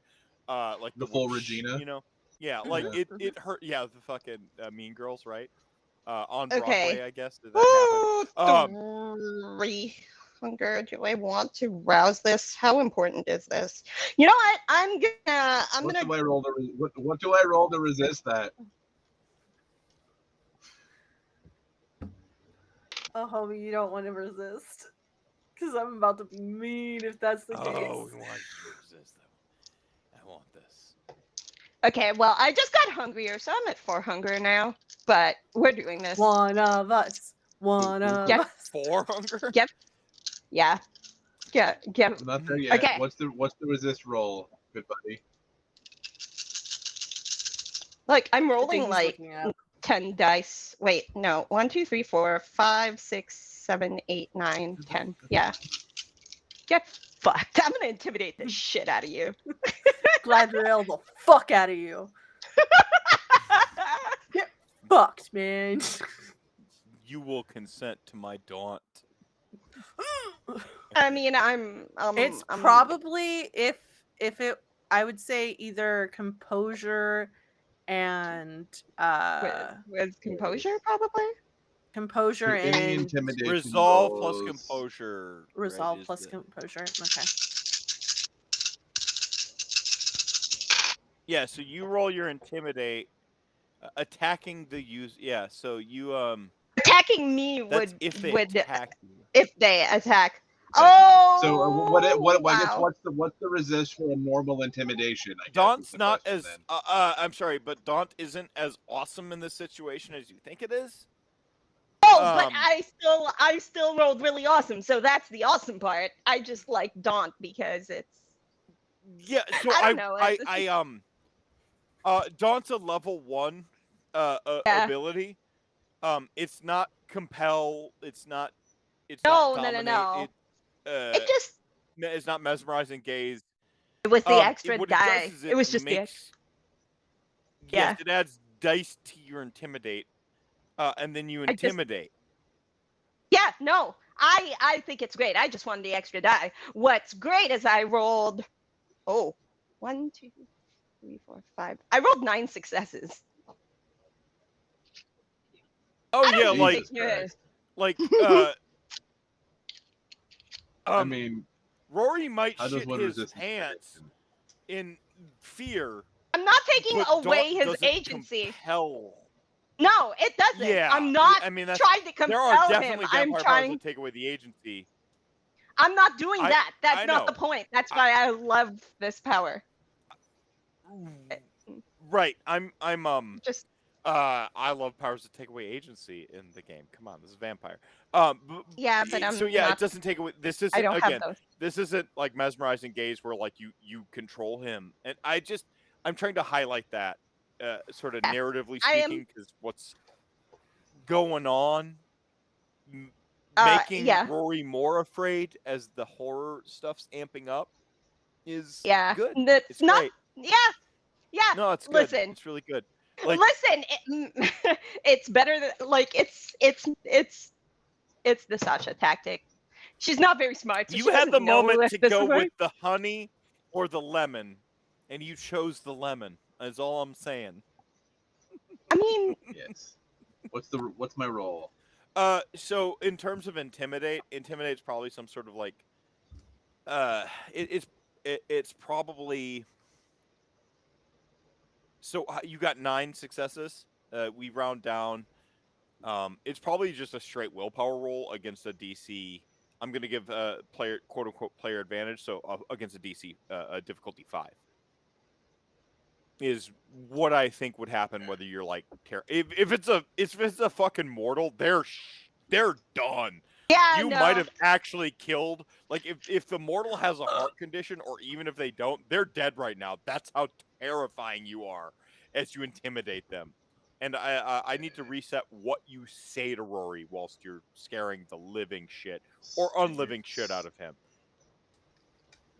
like The full whoosh, Regina? Yeah, like Mhm, it hurt. Yeah, the fucking Mean Girls, right? On Okay. Broadway, I guess. Did that happen? Ooh, 300. Do I want to rouse this? How important is this? You know what? I'm What gonna. do I roll to what do I roll to resist that? Oh, homie, you don't want to resist. Because I'm about to be mean if that's the Oh, case. we want you to resist though. I want this. Okay, well, I just got hungrier, so I'm at 4 hunger now. But we're doing this. One of us. One of Get- us. 4 hunger. Get. Yeah. Get. I'm not there yet. Okay. What's the resist roll, good buddy? Look, I'm I think rolling he's like looking up. 10 dice. Wait, no. 1, 2, 3, 4, 5, 6, 7, 8, 9, 10. Yeah. Get fucked. I'm gonna intimidate the shit out of you. Gladriel the fuck out of you. Get fucked, man. You will consent to my daunt. I mean, I'm. It's I'm- probably if it, I would say either composure and with composure, probably. composure Any and intimidation Resolve plus rolls- composure. resolve right, is plus the- composure. Okay. Yeah, so you roll your intimidate, attacking the use. Yeah, so you Attacking me that's would if they would attack you. if they attack. Okay. Oh. So I guess wow. what's the resist for a normal intimidation? I guess is Daunt's the not question as then. I'm sorry, but Daunt isn't as awesome in this situation as you think it is. Oh, but Um, I still rolled really awesome. So that's the awesome part. I just like Daunt because it's. Yeah, so I don't know, it's- Daunt's a level 1 Yeah. ability. It's not compel, it's not No, dominate. no. It just It's not mesmerizing gaze. it was the extra what die. It, does is It was just the makes, Yeah. Yes, it adds dice to your intimidate, and then you I just- intimidate. Yeah, no. I think it's great. I just wanted the extra die. What's great is I rolled 1, 2, 3, 4, 5. I rolled 9 successes. Oh I don't yeah, even like think you're- like I mean, Rory might how does shit one his resist pants in fear. I'm not taking but away Daunt his doesn't agency. compel. No, it doesn't. Yeah, I'm not I mean, that's, trying to there compel are him. definitely I'm vampire powers trying. that take away the agency. I'm not doing I- that. That's I not the know. point. That's why I love this power. Right. I'm Just I love powers that take away agency in the game. Come on, this is vampire. yeah, but I'm so yeah, not. it doesn't take away. This I isn't don't again. have those. This isn't like mesmerizing gaze where like you control him, and I'm trying to highlight that sort of Yeah, narratively I am- speaking, because what's going on, making yeah. Rory more afraid as the horror stuff's amping up is Yeah, good. that's It's not. great. Yeah. No, it's good. Listen. It's really good. Like, Listen, it's better than like it's the Sasha tactic. She's not very smart. So you she had the doesn't know moment if to this go will work. with the honey or the lemon, and you chose the lemon. Is all I'm saying. I mean, yes. What's my roll? So in terms of intimidate's probably some sort of like, it's probably. So you got 9 successes. We round down. It's probably just a straight willpower roll against a DC. I'm gonna give player quote unquote player advantage. So against a DC a difficulty 5 is what I think would happen. Whether you're like if it's a fucking mortal, they're done. Yeah, You might no. have actually killed. Like if the mortal has a heart condition, or even if they don't, they're dead right now. That's how terrifying you are as you intimidate them. And I need to reset what you say to Rory whilst you're scaring the living shit or unliving shit out of him.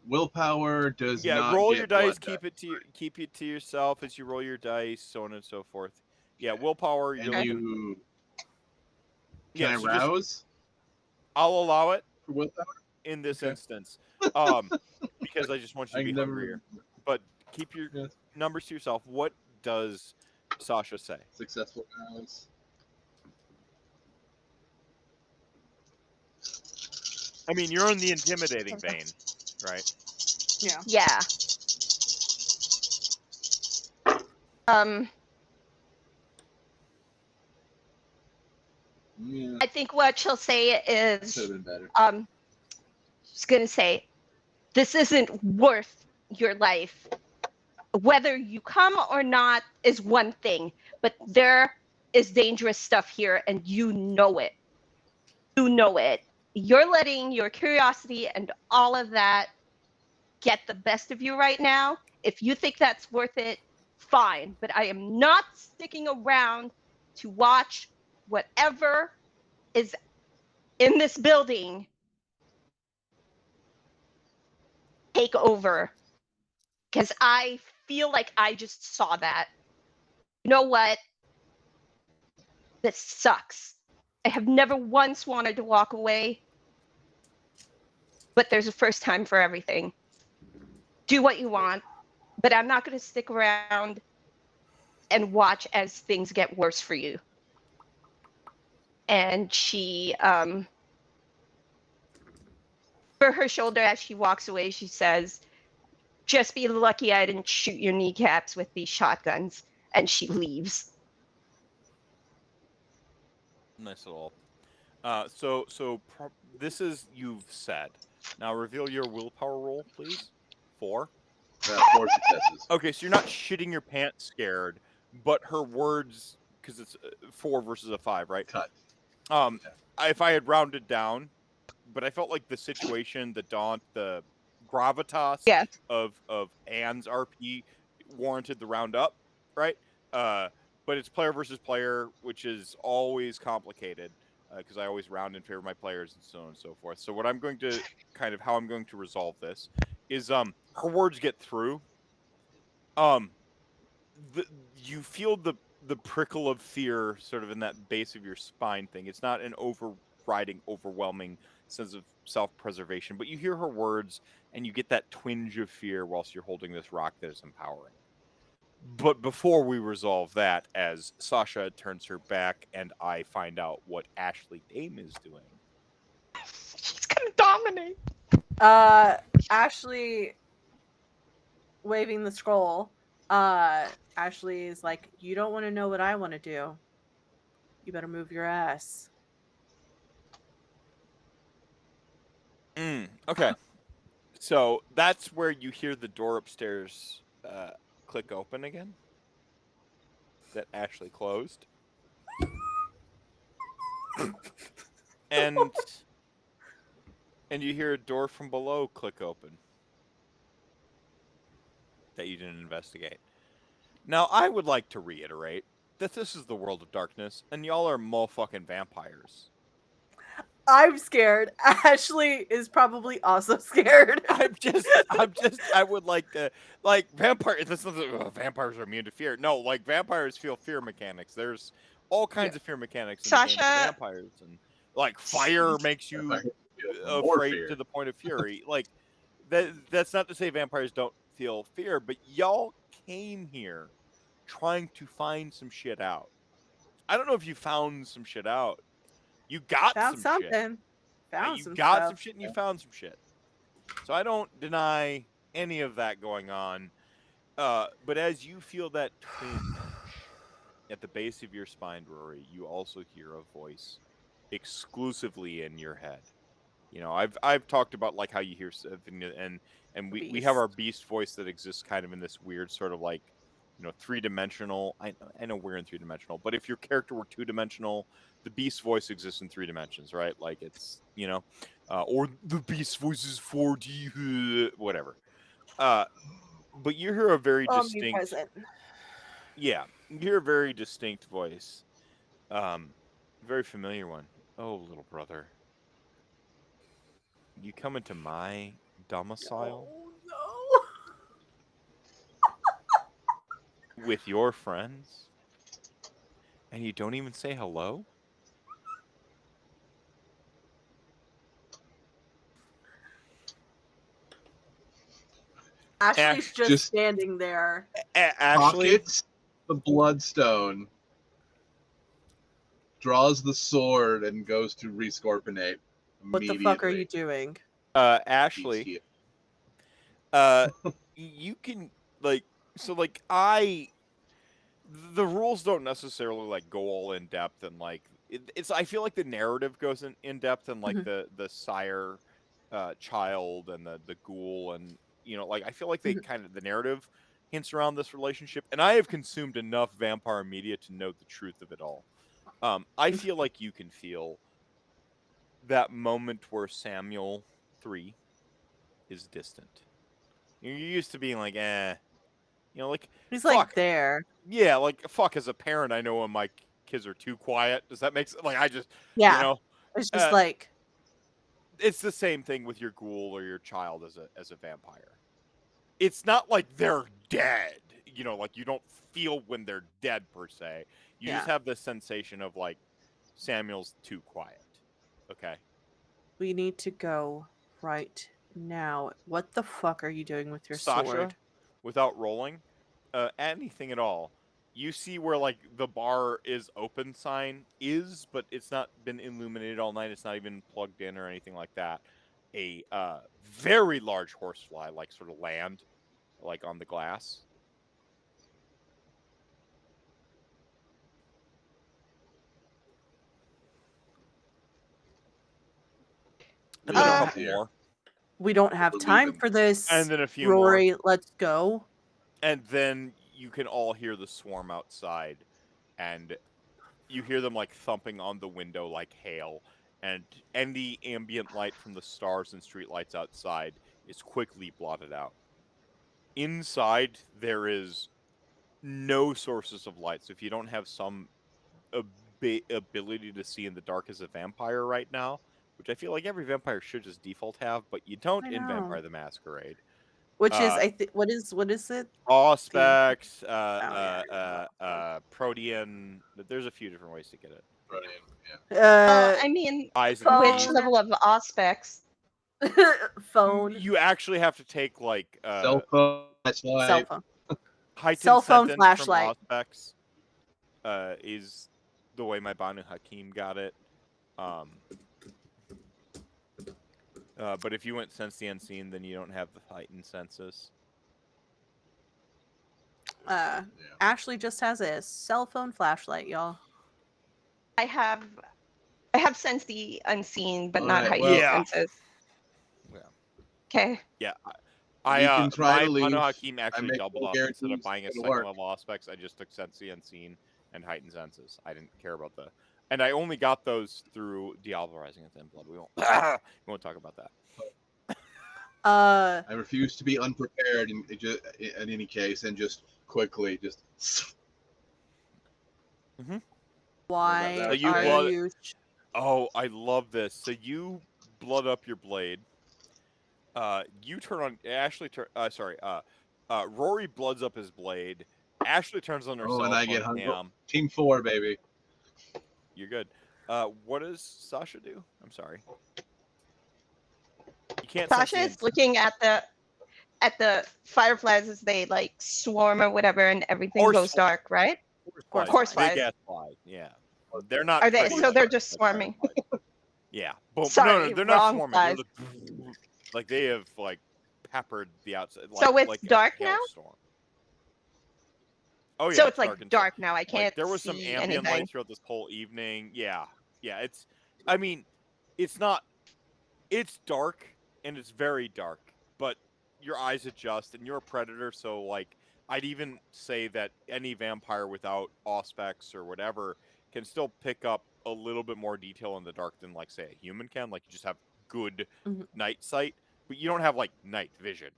Willpower does Yeah, not roll get your dice. blood Keep it to yourself as you roll your dice, so on and so forth. Yeah, willpower. and You're looking. you Yeah, can I so just rouse I'll allow it for willpower? in this Okay. instance, because I just want you to I be never. hungrier. But keep your Yes. numbers to yourself. What does Sasha say? Successful rouse. I mean, you're in the intimidating vein, right? Yeah. Yeah. Yeah, I think what she'll say is, could have been better. she's gonna say, "This isn't worth your life. Whether you come or not is one thing, but there is dangerous stuff here, and you know it. You know it. You're letting your curiosity and all of that get the best of you right now. If you think that's worth it, fine. But I am not sticking around to watch whatever is in this building take over, because I feel like I just saw that. You know what? This sucks. I have never once wanted to walk away, but there's a first time for everything. Do what you want, but I'm not going to stick around and watch as things get worse for you." And she, for her shoulder as she walks away, she says, "Just be lucky I didn't shoot your kneecaps with these shotguns." And she leaves. Nice little. This is you've said. Now reveal your willpower roll, please. 4. 4 successes. Okay, so you're not shitting your pants scared, but her words, because it's 4 versus a 5, right? Cut. If I had rounded down, but I felt like the situation, the daunt, the gravitas Yeah. of Anne's RP warranted the round up, right? But it's player versus player, which is always complicated because I always round in favor of my players and so on and so forth. So what I'm going to how I'm going to resolve this is her words get through. You feel the prickle of fear sort of in that base of your spine thing. It's not an overriding, overwhelming sense of self-preservation, but you hear her words and you get that twinge of fear whilst you're holding this rock that is empowering. But before we resolve that, as Sasha turns her back and I find out what Ashley Dame is doing. She's going to dominate. Ashley waving the scroll. Ashley is like, "You don't want to know what I want to do. You better move your ass." Okay. So that's where you hear the door upstairs click open again. That Ashley closed. and you hear a door from below click open. That you didn't investigate. Now, I would like to reiterate that this is the world of darkness, and y'all are motherfucking vampires. I'm scared. Ashley is probably also scared. I would like to, vampires. Vampires are immune to fear. No, vampires feel fear mechanics. There's all kinds of fear mechanics in the game for Sasha- vampires, and fire makes you More afraid fear. to the point of fury. That's not to say vampires don't feel fear, but y'all came here trying to find some shit out. I don't know if you found some shit out, You got Found some shit. something. Found You some got stuff. some shit and you found some shit. So I don't deny any of that going on. But as you feel that twinge at the base of your spine, Rory, you also hear a voice exclusively in your head. You know, I've talked about like how you hear something, and we have our beast voice that exists kind of in this weird sort of like, you know, 3-dimensional. I know we're in 3-dimensional, but if your character were 2-dimensional, the beast voice exists in 3 dimensions, right? Like it's, you know, or the beast voice is 4D, whatever. But you hear a very distinct, Omnipresent. yeah, you hear a very distinct voice, very familiar one. Oh, little brother, you come into my domicile Oh no. with your friends, and you don't even say hello? Ashley's just Just standing there. Ashley, pockets the bloodstone, draws the sword, and goes to rescorpionate What the fuck are you immediately. doing? Ashley, He's you can like, so like the rules don't necessarily like go all in depth and like it's I feel like the narrative goes in depth and like Mhm. the sire child and the ghoul, and you know, like I feel like they Mhm. kind of the narrative hints around this relationship, and I have consumed enough vampire media to know the truth of it all. I feel like you can feel that moment where Samuel 3 is distant. You're used to being like, you know, like He's like fuck. there. Yeah, like fuck. As a parent, I know when my kids are too quiet. Does that make sense? Like I just, you Yeah. know, It's just uh, like, it's the same thing with your ghoul or your child as a vampire. It's not like they're dead. You know, like you don't feel when they're dead per se. You just yeah, have this sensation of like Samuel's too quiet. Okay, we need to go right now. What the fuck are you doing with your sword? Sasha, without rolling, anything at all. You see where like the bar is open sign is, but it's not been illuminated all night. It's not even plugged in or anything like that. A very large horsefly, like sort of land, like on the glass. And then a Uh, couple more, We don't have We're time leaving. for this. and then a few more, Rory, let's go. and then you can all hear the swarm outside, and you hear them like thumping on the window like hail, and any ambient light from the stars and streetlights outside is quickly blotted out. Inside there is no sources of light, so if you don't have some ability to see in the dark as a vampire right now, which I feel like every vampire should just default have, but you don't I in know. Vampire the Masquerade. Which is, Uh, I think, what is it? Auspex, Protean. There's a few different ways to get it. Brilliant. Yeah. I mean, Eyes of the which beast. phone. level of aspects? Phone. You actually have to take like Cell phone, Cell phone. heightened Cell phone sentence flashlight. from Auspex. Is the way my Banu Hakim got it. But if you went sense the unseen, then you don't have the heightened senses. Ashley just has a cell phone flashlight, y'all. I have sensed the unseen, but All not right, heightened well- Yeah. senses. Yeah. Okay. Yeah. We can try my to leave. Banu Hakim I actually make doubled no up instead of guarantees buying a it'll second work. level aspects. I just took sense the unseen and heightened senses. I didn't care about and I only got those through Diablo Rising at the End Blood. We won't talk about that. I refuse to be unprepared in any case, and just quickly just. Why So you are blood- you? Oh, I love this. So you blood up your blade. You turn on Ashley. Rory bloods up his blade. Ashley turns on her Oh, cell and I phone get hung. cam. Team 4, baby. You're good. What does Sasha do? I'm sorry. You can't. Sasha is looking at the fireflies as they swarm or whatever, and everything goes Horseflies. dark, right? Horseflies. Horseflies. Big ass flies. Yeah. They're not. Are they? pretty So they're like- just like- swarming. Yeah. Boom. Sorry, no, they're not wrong swarming. size. Like they have like peppered the outside. So it's like a dark now? hailstorm. Oh yeah. So it's like inside. dark now. I can't Like there was some see ambient anything. light throughout this whole evening. Yeah. It's. I mean, it's not. It's dark and it's very dark, but your eyes adjust and you're a predator. So like, I'd even say that any vampire without auspex or whatever can still pick up a little bit more detail in the dark than like say a human can. Like you just have good Mhm. night sight, but you don't have like night vision.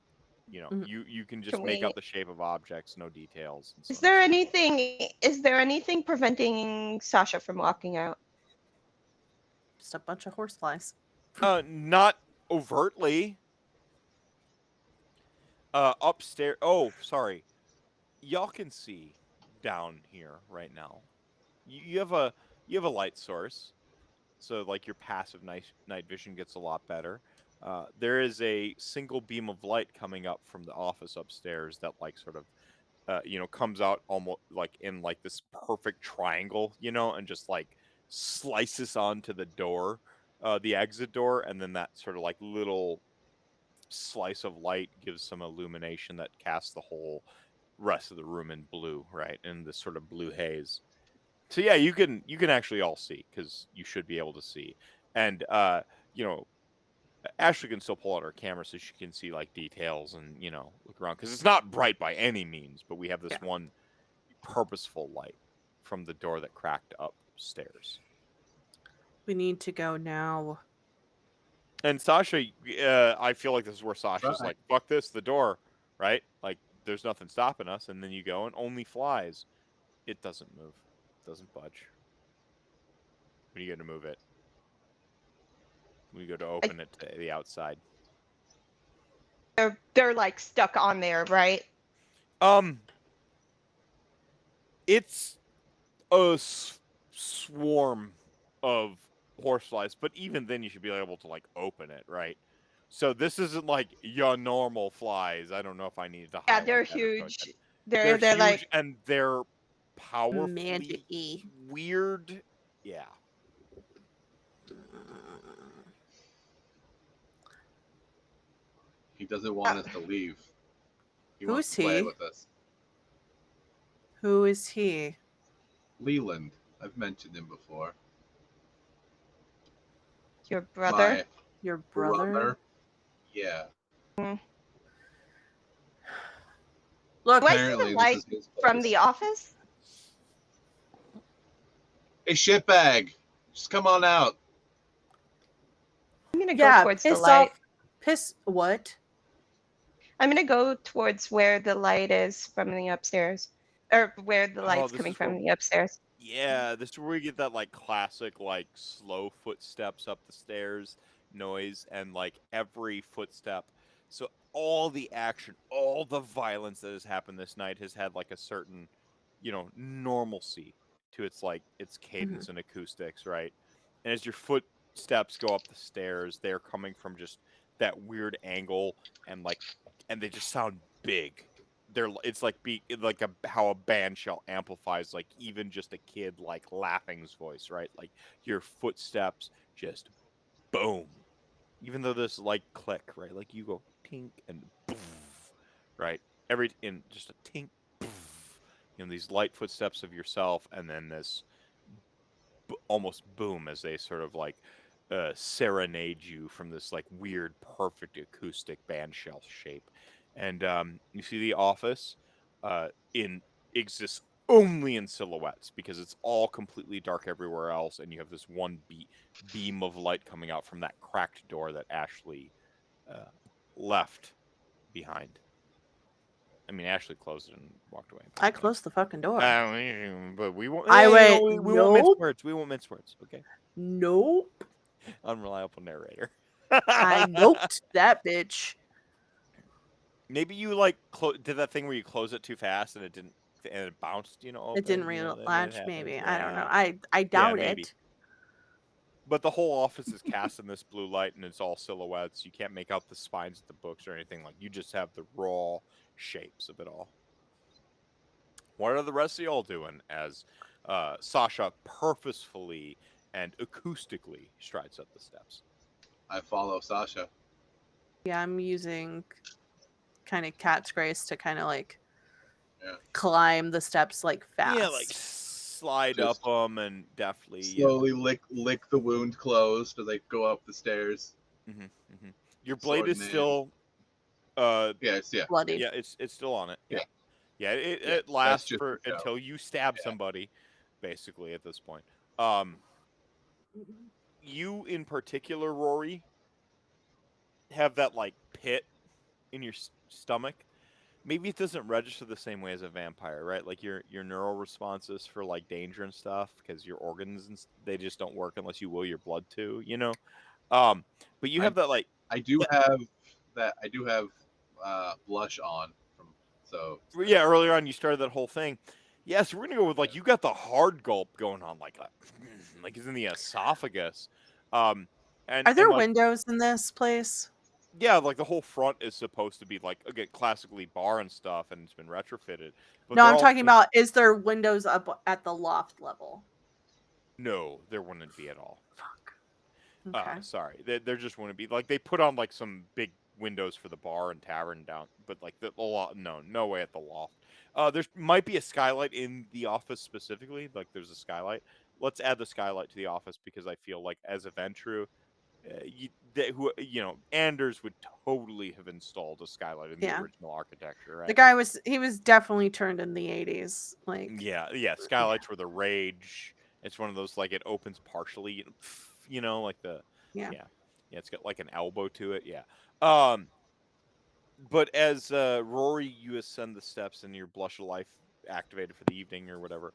You know, Mhm. you can just Can make we- out the shape of objects, no details. And so Is on and there so anything? Is there anything preventing Sasha from walking out? Just a bunch of horseflies. Not overtly. Upstairs. Oh, sorry. Y'all can see down here right now. You have a light source, so like your passive night vision gets a lot better. There is a single beam of light coming up from the office upstairs that like sort of comes out almost like in like this perfect triangle, and just like slices onto the door, the exit door, and then that sort of like little slice of light gives some illumination that casts the whole rest of the room in blue, right? In this sort of blue haze. So yeah, you can actually all see because you should be able to see. And Ashley can still pull out her camera so she can see like details and look around because it's not bright by any means, but we have this one purposeful light from the door that cracked upstairs. We need to go now. And Sasha, I feel like this is where Sasha's Try. like, "Fuck this, the door," right? Like, there's nothing stopping us, and then you go and only flies. It doesn't move, doesn't budge. When you go to move it, when you go to open it to the outside, They're like stuck on there, right? it's a swarm of horseflies, but even then, you should be able to like open it, right? So this isn't like your normal flies. I don't know if I needed to. Yeah, highlight they're that or huge. put that. They're They're huge like and they're powerfully Magic-y. weird. Yeah. He doesn't want us to leave. He wants Who's to play he? with us. Who is he? Leland. I've mentioned him before. your brother. My Your brother? Yeah. Look, Do I see Apparently, the this light is his from place. the office? Hey, shitbag. Just come on out. I'm gonna yeah, go towards the piss light. off. What? I'm gonna go towards where the light is from the upstairs, or where the light's this coming is where- from the upstairs. Yeah, this is where we get that like classic like slow footsteps up the stairs noise and like every footstep. So all the action, all the violence that has happened this night has had like a certain, normalcy to its cadence and acoustics, right? And as your footsteps go up the stairs, they're coming from just that weird angle and they just sound big. It's like how a band shell amplifies like even just a kid like laughing's voice, right? Like your footsteps just boom, even though this like click, right? Like you go tink and poof, right? In just a tink, poof, these light footsteps of yourself, and then this almost boom as they sort of like serenade you from this like weird, perfect acoustic band shell shape. And you see the office in exists only in silhouettes because it's all completely dark everywhere else, and you have this one beam of light coming out from that cracked door that Ashley left behind. I mean, Ashley closed it and walked away. I closed the fucking door. But we won't. I went, we won't mince nope. words. We won't mince words. Okay. Nope. Unreliable narrator. I noped that bitch. Maybe you like did that thing where you close it too fast and it didn't, and it bounced. Open, It didn't that latch, happens. maybe. Yeah. I don't know. I doubt maybe. it. But the whole office is cast in this blue light, and it's all silhouettes. You can't make out the spines of the books or anything. Like you just have the raw shapes of it all. What are the rest of y'all doing as Sasha purposefully and acoustically strides up the steps. I follow Sasha. Yeah, I'm using kind of cat's grace to kind of like Yeah. climb the steps like fast. Yeah, like slide Just up them and deftly. Slowly lick the wound closed as I go up the stairs. Your blade Sword is in hand. still. Yeah. Bloody. Yeah, it's still on it. Yeah. Yeah. It That's lasts just for the show. until you stab Yeah. somebody, basically at this point. You in particular, Rory, have that like pit in your stomach. Maybe it doesn't register the same way as a vampire, right? Like your neural responses for like danger and stuff, because your organs and they just don't work unless you will your blood to, you know. But you have that like I do have that. I do have blush on from yeah. Earlier on, you started that whole thing. Yeah, so we're gonna go with like you got the hard gulp going on, like like it's in the esophagus. And Are there like, windows in this place? yeah, like the whole front is supposed to be like again classically bar and stuff, and it's been retrofitted. But No, they're I'm all talking about is there windows up at the loft level? no, there wouldn't be at all. Fuck. Okay. Sorry, there just wouldn't be. Like they put on like some big windows for the bar and tavern down, but like the lot, no way at the loft. There's might be a skylight in the office specifically. Like there's a skylight. Let's add the skylight to the office because I feel like as a Ventru, Anders would totally have installed a skylight in the Yeah. original architecture, right? The guy was definitely turned in the 80s. Like Yeah. Skylights were the rage. It's one of those like it opens partially, like the yeah. it's got like an elbow to it. Yeah. But as Rory, you ascend the steps and your blush of life activated for the evening or whatever.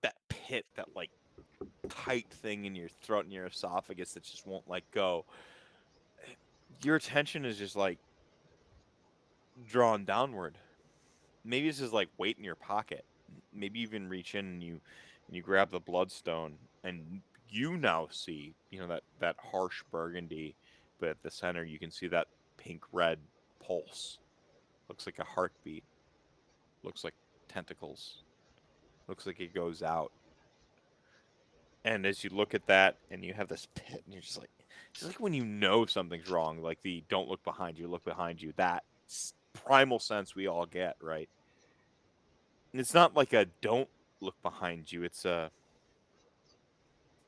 That pit, that like tight thing in your throat and your esophagus that just won't let go. Your attention is just like drawn downward. Maybe it's just like weight in your pocket. Maybe you even reach in and you grab the bloodstone and you now see, that harsh burgundy, but at the center you can see that pink red pulse. Looks like a heartbeat. Looks like tentacles. Looks like it goes out. And as you look at that and you have this pit and you're just like, it's like when you know something's wrong, like the don't look behind you, look behind you, that primal sense we all get, right? And it's not like a don't look behind you, it's a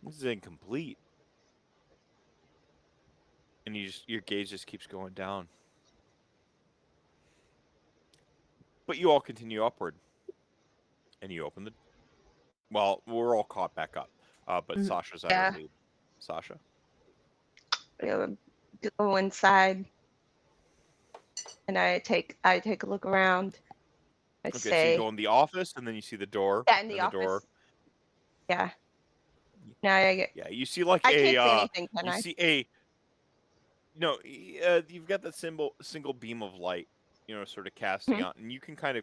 this is incomplete. And your gaze just keeps going down. But you all continue upward. And you open well, we're all caught back up. But Sasha's at her lead. Sasha? Go inside, and I take a look around. I Okay, say, so you go in the office, and then you see the door. yeah, in the and office. Door. Yeah. Now I get. Yeah, you see like I can't see anything, can you I? see no, you've got that single beam of light, sort of casting out, and you can kind of,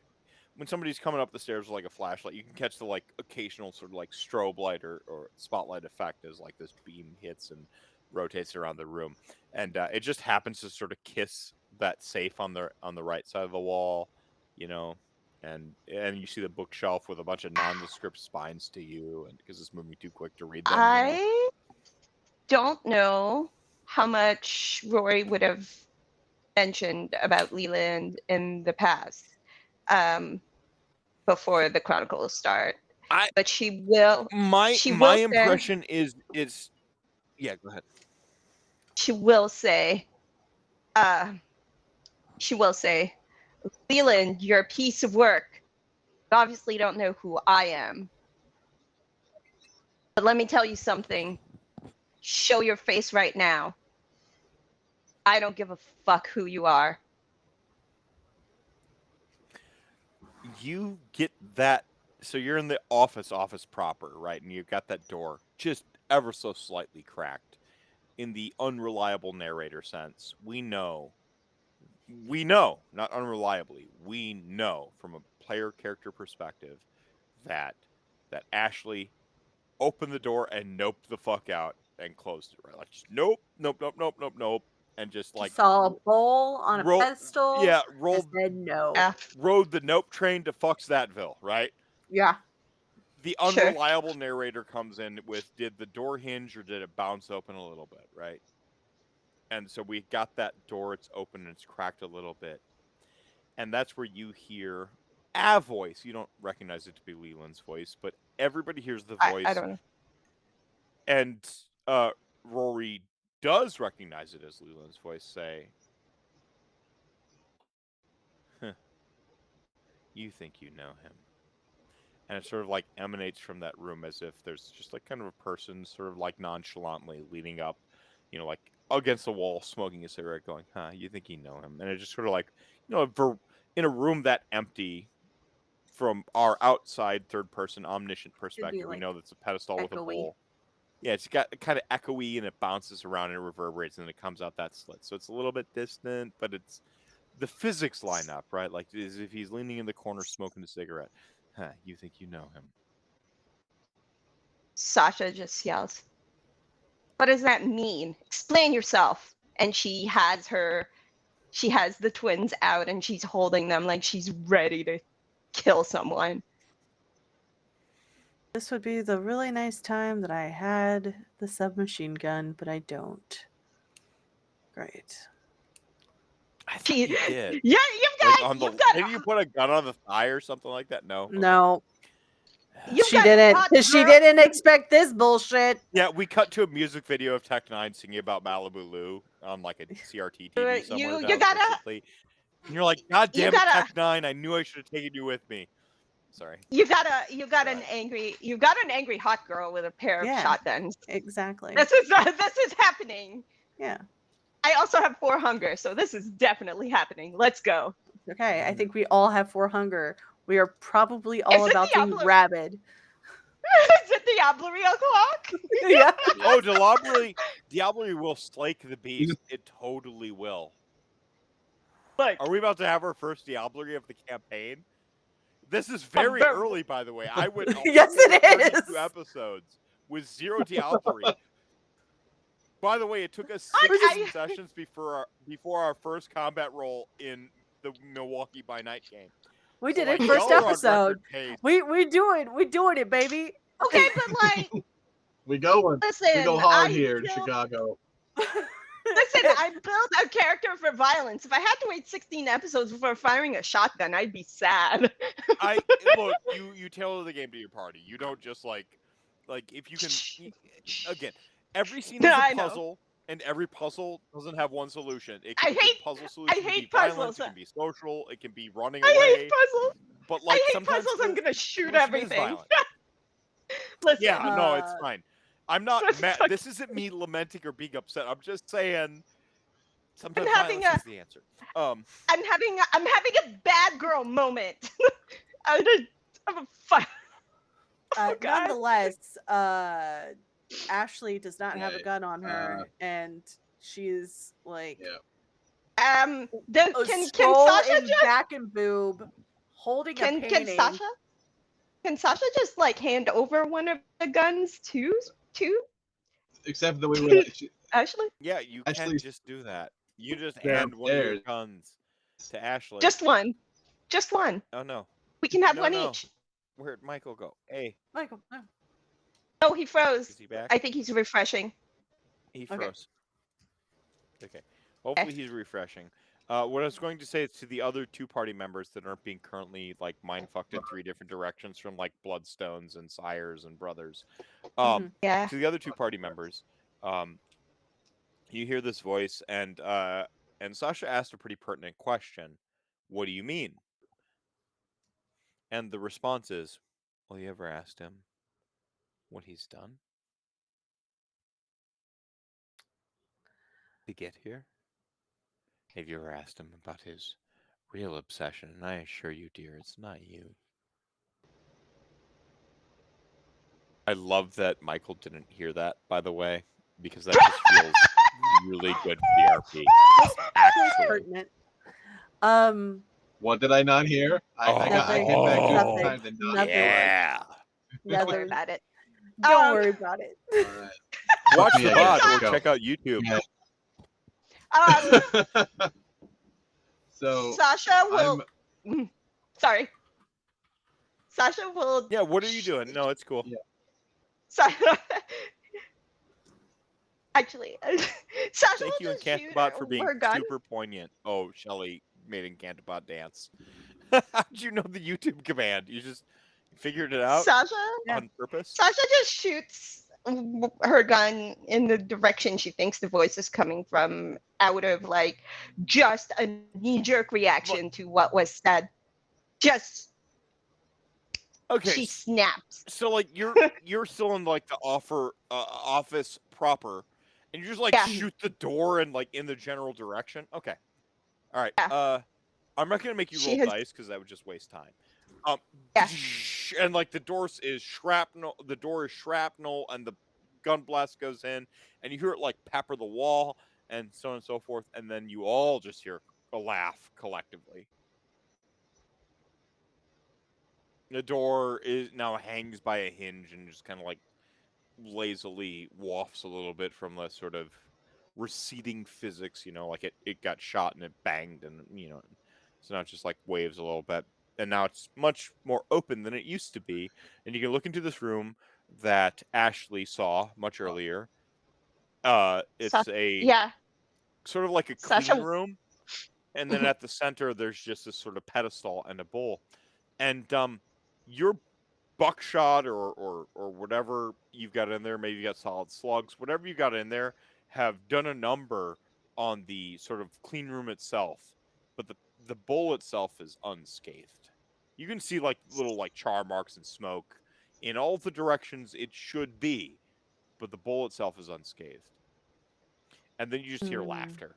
when somebody's coming up the stairs with like a flashlight, you can catch the like occasional sort of like strobe light or spotlight effect as like this beam hits and rotates around the room, and it just happens to sort of kiss that safe on the right side of the wall, and you see the bookshelf with a bunch of nondescript spines to you, and because it's moving too quick to read them. I don't know how much Rory would have mentioned about Leland in the past, before the Chronicles start. But she will. My impression is yeah. Go ahead. She will say, Leland, you're a piece of work. You obviously don't know who I am. But let me tell you something. Show your face right now. I don't give a fuck who you are. You get that. So you're in the office proper, right? And you've got that door just ever so slightly cracked. In the unreliable narrator sense, we know, not unreliably, we know from a player character perspective that Ashley opened the door and noped the fuck out and closed it, right? Like, just nope, and just like saw a bowl on a pedestal. Yeah, and said no. Yeah. Rode the nope train to fucks thatville, right? Yeah. the Sure. unreliable narrator comes in with, did the door hinge or did it bounce open a little bit, right? And so we got that door, it's open and it's cracked a little bit. And that's where you hear a voice. You don't recognize it to be Leland's voice, but everybody hears the voice. I don't know. And Rory does recognize it as Leland's voice, say, huh, you think you know him. And it sort of like emanates from that room as if there's just like kind of a person sort of like nonchalantly leaning up, you know, like against the wall, smoking a cigarette, going, huh, you think you know him. And it just sort of like, you know, in a room that empty, from our outside third person omniscient perspective, we like know that's a pedestal with a echoey. bowl. Yeah, it's got kind of echoey and it bounces around and it reverberates and it comes out that slit. So it's a little bit distant, but it's the physics line up, right? Like as if he's leaning in the corner smoking a cigarette. Huh, you think you know him. Sasha just yells, "What does that mean? Explain yourself." And she has the twins out and she's holding them like she's ready to kill someone. This would be the really nice time that I had the submachine gun, but I don't. Great. I thought you did. Yeah, Didn't you put a gun on the thigh or something like that? No. Okay. No. You've She got didn't. hot Because she girl- didn't expect this bullshit. Yeah, we cut to a music video of Tech Nine singing about Malibu Lou on like a CRT TV somewhere. you gotta- recently. And you're like, God You damn it, gotta- Tech Nine! I knew I should have taken you with me. Sorry. You've got an angry hot girl with a pair of Yeah. shotguns. Exactly. This is happening. Yeah. I also have 4 hunger, so this is definitely happening. Let's go. Okay. I think we all have 4 hunger. We are probably all it about to be Diablo? rabid. Is it the Diablerie o'clock? Yeah. Oh, Diablerie will slake the beast. It totally will. Look, Are we about to have our first Diablerie of the campaign? This is very very- early, by the way. I went Yes, it 132 is. episodes with 0 Diablerie. By the way, it took us I- 16 sessions before our first combat roll in the Milwaukee by Night game. We So, did like, it first y'all are on episode. record pace. We're doing it, baby. okay, but like, We go listen, hard here in Chicago. Listen, I built a character for violence. If I had to wait 16 episodes before firing a shotgun, I'd be sad. Look, you tailor the game to your party. You don't just like if you can. Again, every scene is No, a I know. puzzle, and every puzzle doesn't have one solution. It I can be hate- puzzle solution. I It can be hate violence. puzzles. It can be social. It can be running I away. hate puzzles. But like I hate sometimes puzzles. I'm the gonna shoot solution is everything. violent. Listen, Yeah, no, it's fine. I'm not It's mad. fuck- This isn't me lamenting or being upset. I'm just saying sometimes having violence is the answer. I'm having a bad girl moment. I'm a fire. Oh, God. Nonetheless, Ashley does not have a Yeah, gun on her, and she's like Yeah. Can skull Sasha and just back and boob holding a can painting. Sasha just like hand over one of the guns to Except the way we Ashley? Yeah, you Actually, can just do that. You just there- hand one of your there's- guns to Ashley. Just one. Oh no. We can have No, one no. each. Where'd Michael go? Hey, Michael, no. Oh, he froze. is he back? I think he's refreshing. He Okay. froze. Okay. Hopefully he's refreshing. What I was going to say is to the other 2 party members that aren't being currently like mind fucked in 3 different directions from like Bloodstones and Sires and Brothers. Yeah. To the other 2 party members, you hear this voice and Sasha asked a pretty pertinent question. What do you mean? And the response is, well, you ever asked him what he's done to get here? Have you ever asked him about his real obsession? And I assure you, dear, it's not you. I love that Michael didn't hear that, by the way, because that just feels really good for the RP. Actually. Pertinent. What did I not hear? I get back just in time to not Nothing. Yeah. Don't worry Nothing. about it. Don't worry about it. All right. Watch Yeah, the VOD let's or go. check out YouTube. Yeah. So Sasha will. Sorry. Sasha will. Yeah, what are you doing? No, it's cool. Yeah. Sasha. Actually, Sasha Thank you, will just shoot Incantibot, for being her gun. super poignant. Oh, Shelly made Incantibot dance. How'd you know the YouTube command? You just figured it out Sasha. Yeah. on purpose? Sasha just shoots her gun in the direction she thinks the voice is coming from, out of like just a knee-jerk reaction to what was said. Just Okay, she snaps. so like you're still in like the office proper, and you just like Yeah. shoot the door and like in the general direction. Okay, all right. Yeah. I'm not gonna make you She roll has- dice because that would just waste time. Yeah. And like the door is shrapnel. The door is shrapnel, and the gun blast goes in, and you hear it like pepper the wall, and so on and so forth, and then you all just hear a laugh collectively. The door is now hangs by a hinge and just kind of like lazily wafts a little bit from the sort of receding physics, like it got shot and it banged, and so now it just like waves a little bit, and now it's much more open than it used to be, and you can look into this room that Ashley saw much earlier. It's a Yeah. sort of like a Sasha- clean room, and then at the center there's just this sort of pedestal and a bowl, and your buckshot or whatever you've got in there, maybe you got solid slugs, whatever you got in there, have done a number on the sort of clean room itself, but the bowl itself is unscathed. You can see like little like char marks and smoke in all the directions it should be, but the bowl itself is unscathed. And then you just hear laughter.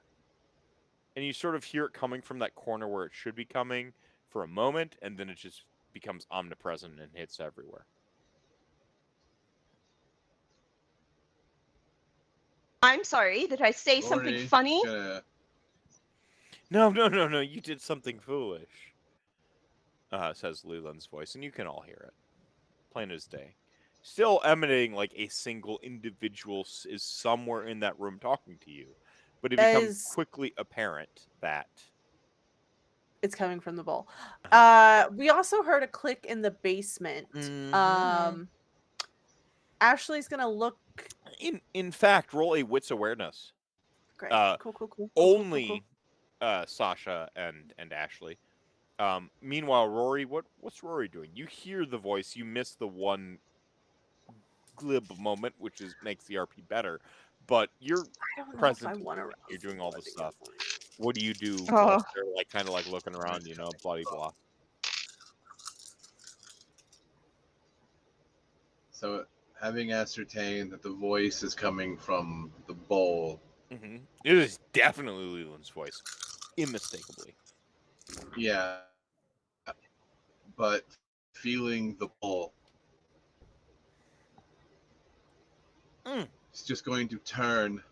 And you sort of hear it coming from that corner where it should be coming for a moment, and then it just becomes omnipresent and hits everywhere. I'm sorry. Did I say something Rory, funny? No, you did something foolish, says Leland's voice, and you can all hear it. Plain as day. Still emanating like a single individual is somewhere in that room talking to you. But it becomes quickly apparent that it's coming from the bowl. We also heard a click in the basement. Ashley's gonna look. In fact, roll a wits awareness. Great. Cool. Only Sasha and Ashley. Meanwhile, Rory, what's Rory doing? You hear the voice. You miss the one glib moment, which makes the RP better. But you're present. You're doing all this stuff. What do you do? Whilst they're like kind of like looking around, blah blah. So, having ascertained that the voice is coming from the bowl, It is definitely Leland's voice, unmistakably. Yeah, but feeling the bowl, it's just going to turn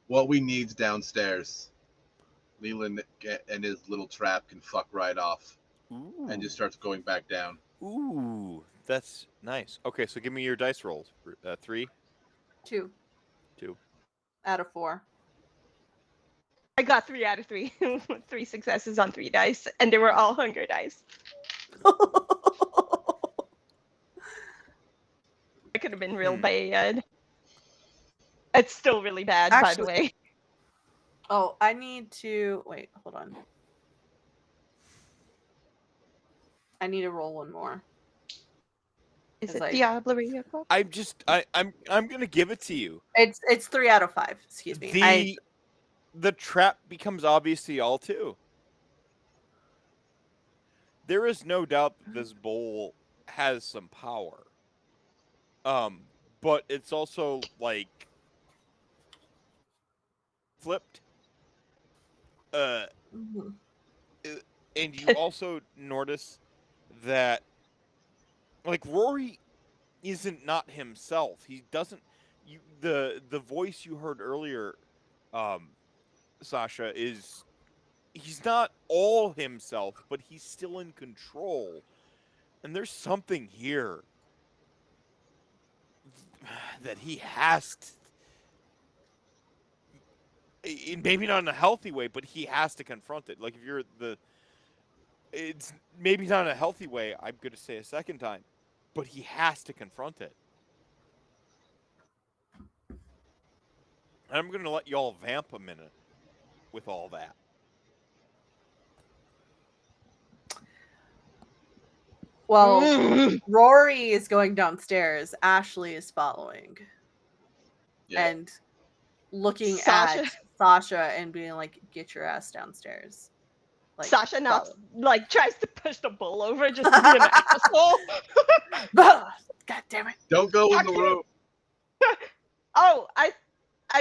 what we need's downstairs. Leland and his little trap can fuck right off. Ooh. And just starts going back down. Ooh, that's nice. Okay, so give me your dice rolls. 3? 2. 2. Out of 4. I got 3 out of 3. 3 successes on 3 dice, and they were all hunger dice. It could have been real bad. It's still really bad, by the way. Oh, I need to wait. Hold on. I need to roll one more. Is it Diablerie? I'm gonna give it to you. It's 3 out of 5. Excuse me. The trap becomes obvious to y'all too. There is no doubt that this bowl has some power. But it's also like flipped. And you also notice that like Rory isn't not himself. He doesn't the voice you heard earlier, Sasha, he's not all himself, but he's still in control. And there's something here that he has to, maybe not in a healthy way, but he has to confront it. Like if you're it's maybe not in a healthy way. I'm going to say a second time, but he has to confront it. And I'm going to let y'all vamp a minute with all that. Well, Mm. Rory is going downstairs. Ashley is following Yeah. and looking Sasha- at Sasha and being like, "Get your ass downstairs." Like, Sasha knocks, follow. tries to push the bull over just to be an asshole. God damn it! Don't go in the Talk to room. Oh, I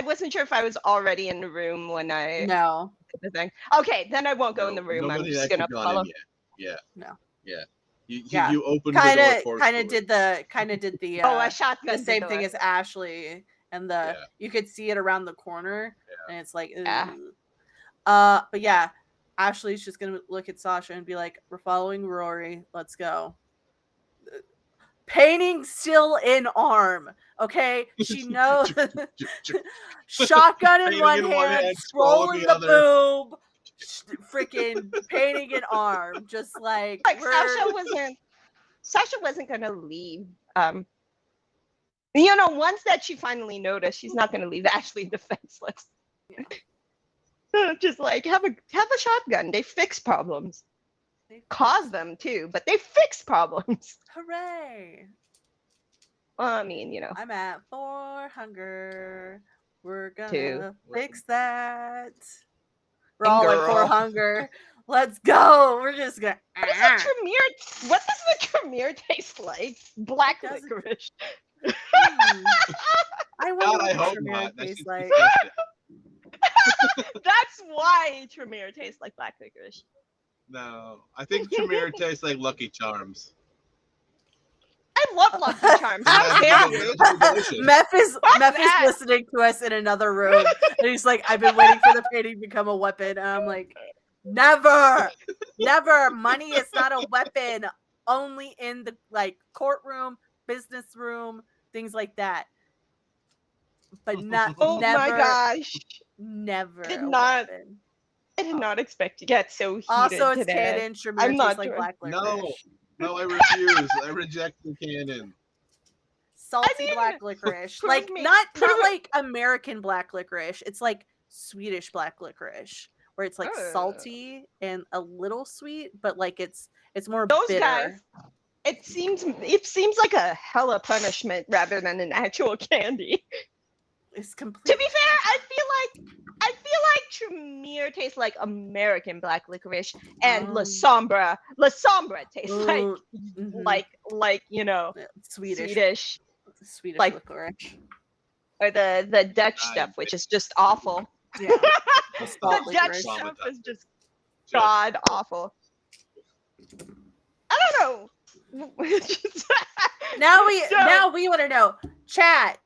wasn't sure if I was already in the room when I No, did the thing. Okay, then I won't go in the room. I'm Nobody just actually gonna gone follow. in yet. Yeah. no. Yeah. Yeah. You opened the door Kind forcefully. of did the Oh, I the shotgunned same the thing door. as Ashley, and Yeah. you could see it around the corner, and it's like, Yeah. but yeah, Ashley's just gonna look at Sasha and be like, "We're following Rory. Let's go." Painting still in arm. Okay, she knows. Shotgun in Painting one in one hand, hand, scroll scroll in in the the other. boob, freaking painting an arm, just like Like we're. Sasha wasn't gonna leave. Once that she finally noticed, she's not gonna leave Ashley defenseless. Just like have a shotgun. They fix problems. Cause them too, but they fix problems. Hooray! Well, I mean, I'm at 4 hunger. We're gonna Two. fix that. We're all at 4 Girl. hunger. Let's go. We're just gonna. What does the Tremere taste like? Black It doesn't- licorice. I wonder God, what I the hope Tremere not. That tastes shit's like. disgusting. That's why Tremere tastes like black licorice. No, I think Tremere tastes like Lucky Charms. I love Lucky Charms. How dare you? Meph is that? listening to us in another room, and he's like, "I've been waiting for the painting to become a weapon." And I'm like, "Never, never. Money is not a weapon. Only in the courtroom, business room, things like that. But not Oh never, my gosh. never Did a not- weapon." I did not expect to get so heated Also, it's today. canon. Tremere I'm tastes not like doing- black licorice. No, I refuse. I reject the canon. Salty mean, black licorice, prove like me- not prove it- like American black licorice. It's like Swedish black licorice, where it's like Ugh. salty and a little sweet, but like it's more Those bitter. guys. It seems like a hella punishment rather than an actual candy. It's To complete. be fair, I feel like Tremere tastes like American black licorice, and La Sombra tastes like Swedish like- licorice. or the Dutch stuff, which is just awful. Yeah, The salt Dutch licorice. stuff is just Just- god awful. I don't know. Now we So- want to know, chat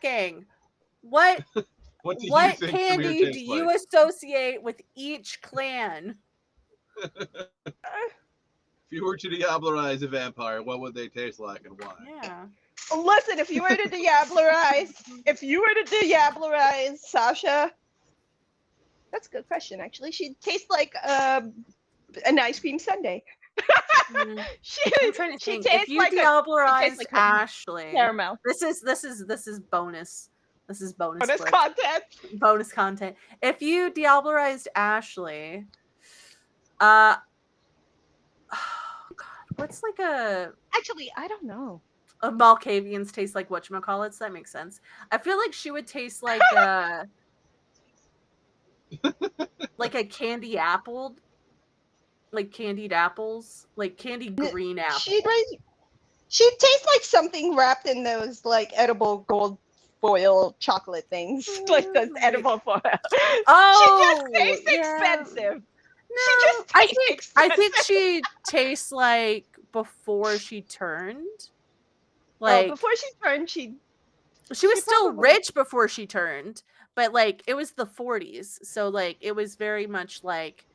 gang, what What do you what think candy Tremere do tastes you like? associate with each clan? If you were to diablerize a vampire, what would they taste like and why? Yeah. Listen, if you were to diablerize Sasha, that's a good question. Actually, she'd taste like an ice cream sundae. Mm. She I'm trying to she think. tastes If you like diablerize like a Ashley, caramel. this is bonus. This is bonus. Bonus clip. content. Bonus content. If you diablerized Ashley, oh God, what's like a Actually, I don't know. Malkavians taste like whatchamacallits? That makes sense. I feel like she would taste like like a candy apple, like candied apples, like candied green apple. She tastes like something wrapped in those like edible gold foil chocolate things, like those edible foil. Oh, she just tastes yeah. expensive. No, I think she tastes like before she turned. Like Like before she turned, she was she still probably- rich before she turned, but like it was the 40s, so like it was very much like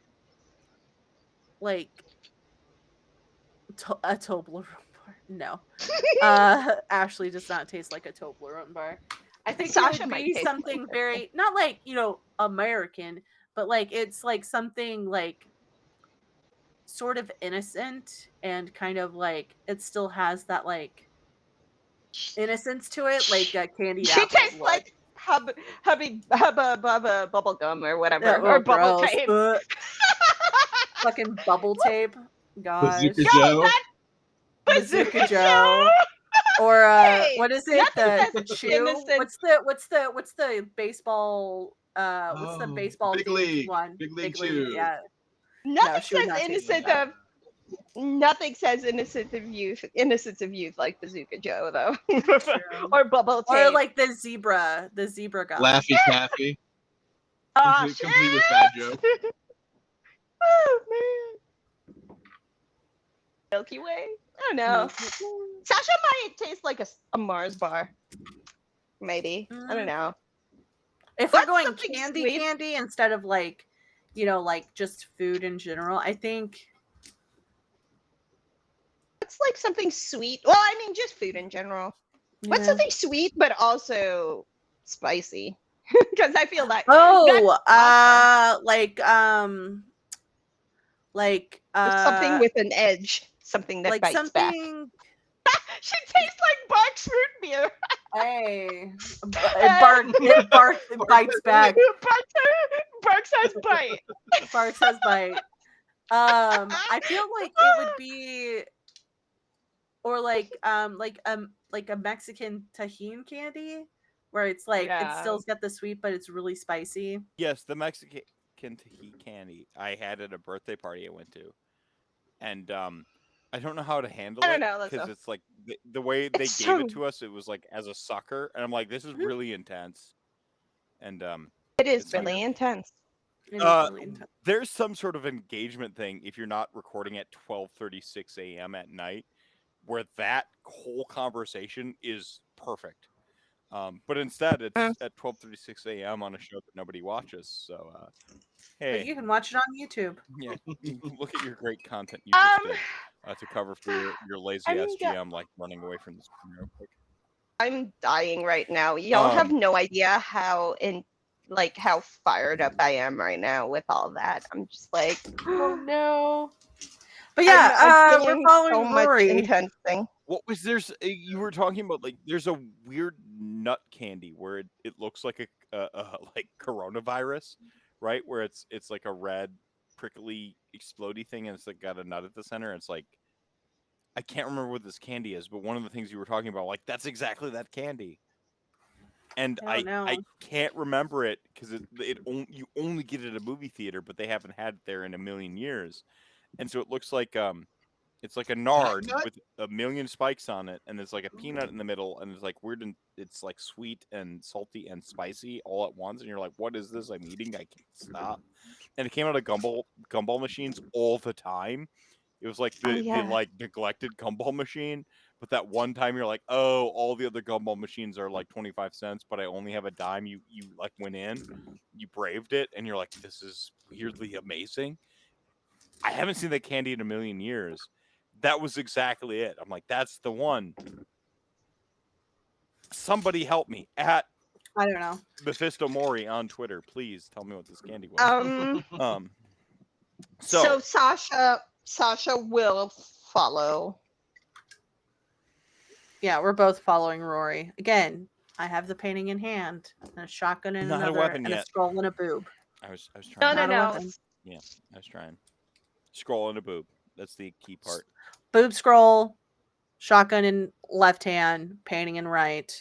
a Toblerone bar. No, Ashley does not taste like a Toblerone bar. I think Sasha it would might be taste something like very not like American, but like it's like something like sort of innocent and kind of like it still has that like innocence to it, like a candied She apple tastes would. like hubba bubba bubble gum or whatever, Oh, or bubble gross. tape. Ugh. Fucking bubble tape. Gosh. Bazooka No, Joe. not Bazooka Joe. Or Hey, what is it? nothing The says chew? innocent. What's the baseball what's the Oh, baseball Big themed League. one? Big League League, Chew. yeah. Nothing she would says not taste like innocent that. of. Nothing says innocence of youth like Bazooka Joe though, True. or bubble tape. Or like the zebra gum. Laffy Taffy. Ah, Complete with bad joke. Oh man, Milky Way. I don't know. Sasha might taste like a Mars bar. Maybe. I don't know. If we're What's going something candy sweet? instead of like, like just food in general, I think What's like something sweet? Well, I mean, just food in general. What's yeah. something sweet but also spicy? Because I feel like Oh, that's like something with an edge, something that like bites back. something. She tastes like Barks root beer. Hey, it bites back. Barks has bite. Barks has bite. I feel like it would be, or like a Mexican tajin candy, where it's like it still's got the sweet, but it's really spicy. Yes, the Mexican Tahiti candy I had at a birthday party I went to, and I don't know how to handle I don't it know. because it's like the way they It's gave so- it to us. It was like as a sucker, and I'm like, this is really intense, and It is it's really weird. intense. It is really intense. There's some sort of engagement thing if you're not recording at 12:36 a.m. at night, where that whole conversation is perfect. But instead, it's at 12:36 a.m. on a show that nobody watches. So, But hey, you can watch it on YouTube. yeah, look at your great content you just did to cover for your lazy I'm SGM, like running away from the screen real quick. I'm dying right now. Y'all have no idea how how fired up I am right now with all that. I'm just like, Oh no! But I'm yeah, we're feeling following so much Rory. intense thing. What was there's you were talking about like there's a weird nut candy where it looks like a like coronavirus, right? Where it's like a red prickly explodey thing and it's like got a nut at the center. It's like I can't remember what this candy is, but one of the things you were talking about, like that's exactly that candy. And I don't know. I can't remember it because you only get it at a movie theater, but they haven't had it there in a million years, and so it looks like it's like a nard nut? with a million spikes on it, and there's like a peanut in the middle, and it's like weird and it's like sweet and salty and spicy all at once, and you're like, what is this I'm eating? I can't stop. And it came out of gumball machines all the time. It was like the like neglected gumball machine. But that one time you're like, oh, all the other gumball machines are like 25 cents, but I only have a dime. You like went in, you braved it, and you're like, this is weirdly amazing. I haven't seen that candy in a million years. That was exactly it. I'm like, that's the one. Somebody help me at I don't know. Mephisto Mori on Twitter. Please tell me what this candy was. So Sasha will follow. Yeah, we're both following Rory. Again, I have the painting in hand, and a shotgun in Not a another, weapon and a yet. scroll and a boob. I was trying. No. Yeah, I was trying. Scroll and a boob. That's the key part. Boob scroll, shotgun in left hand, painting in right.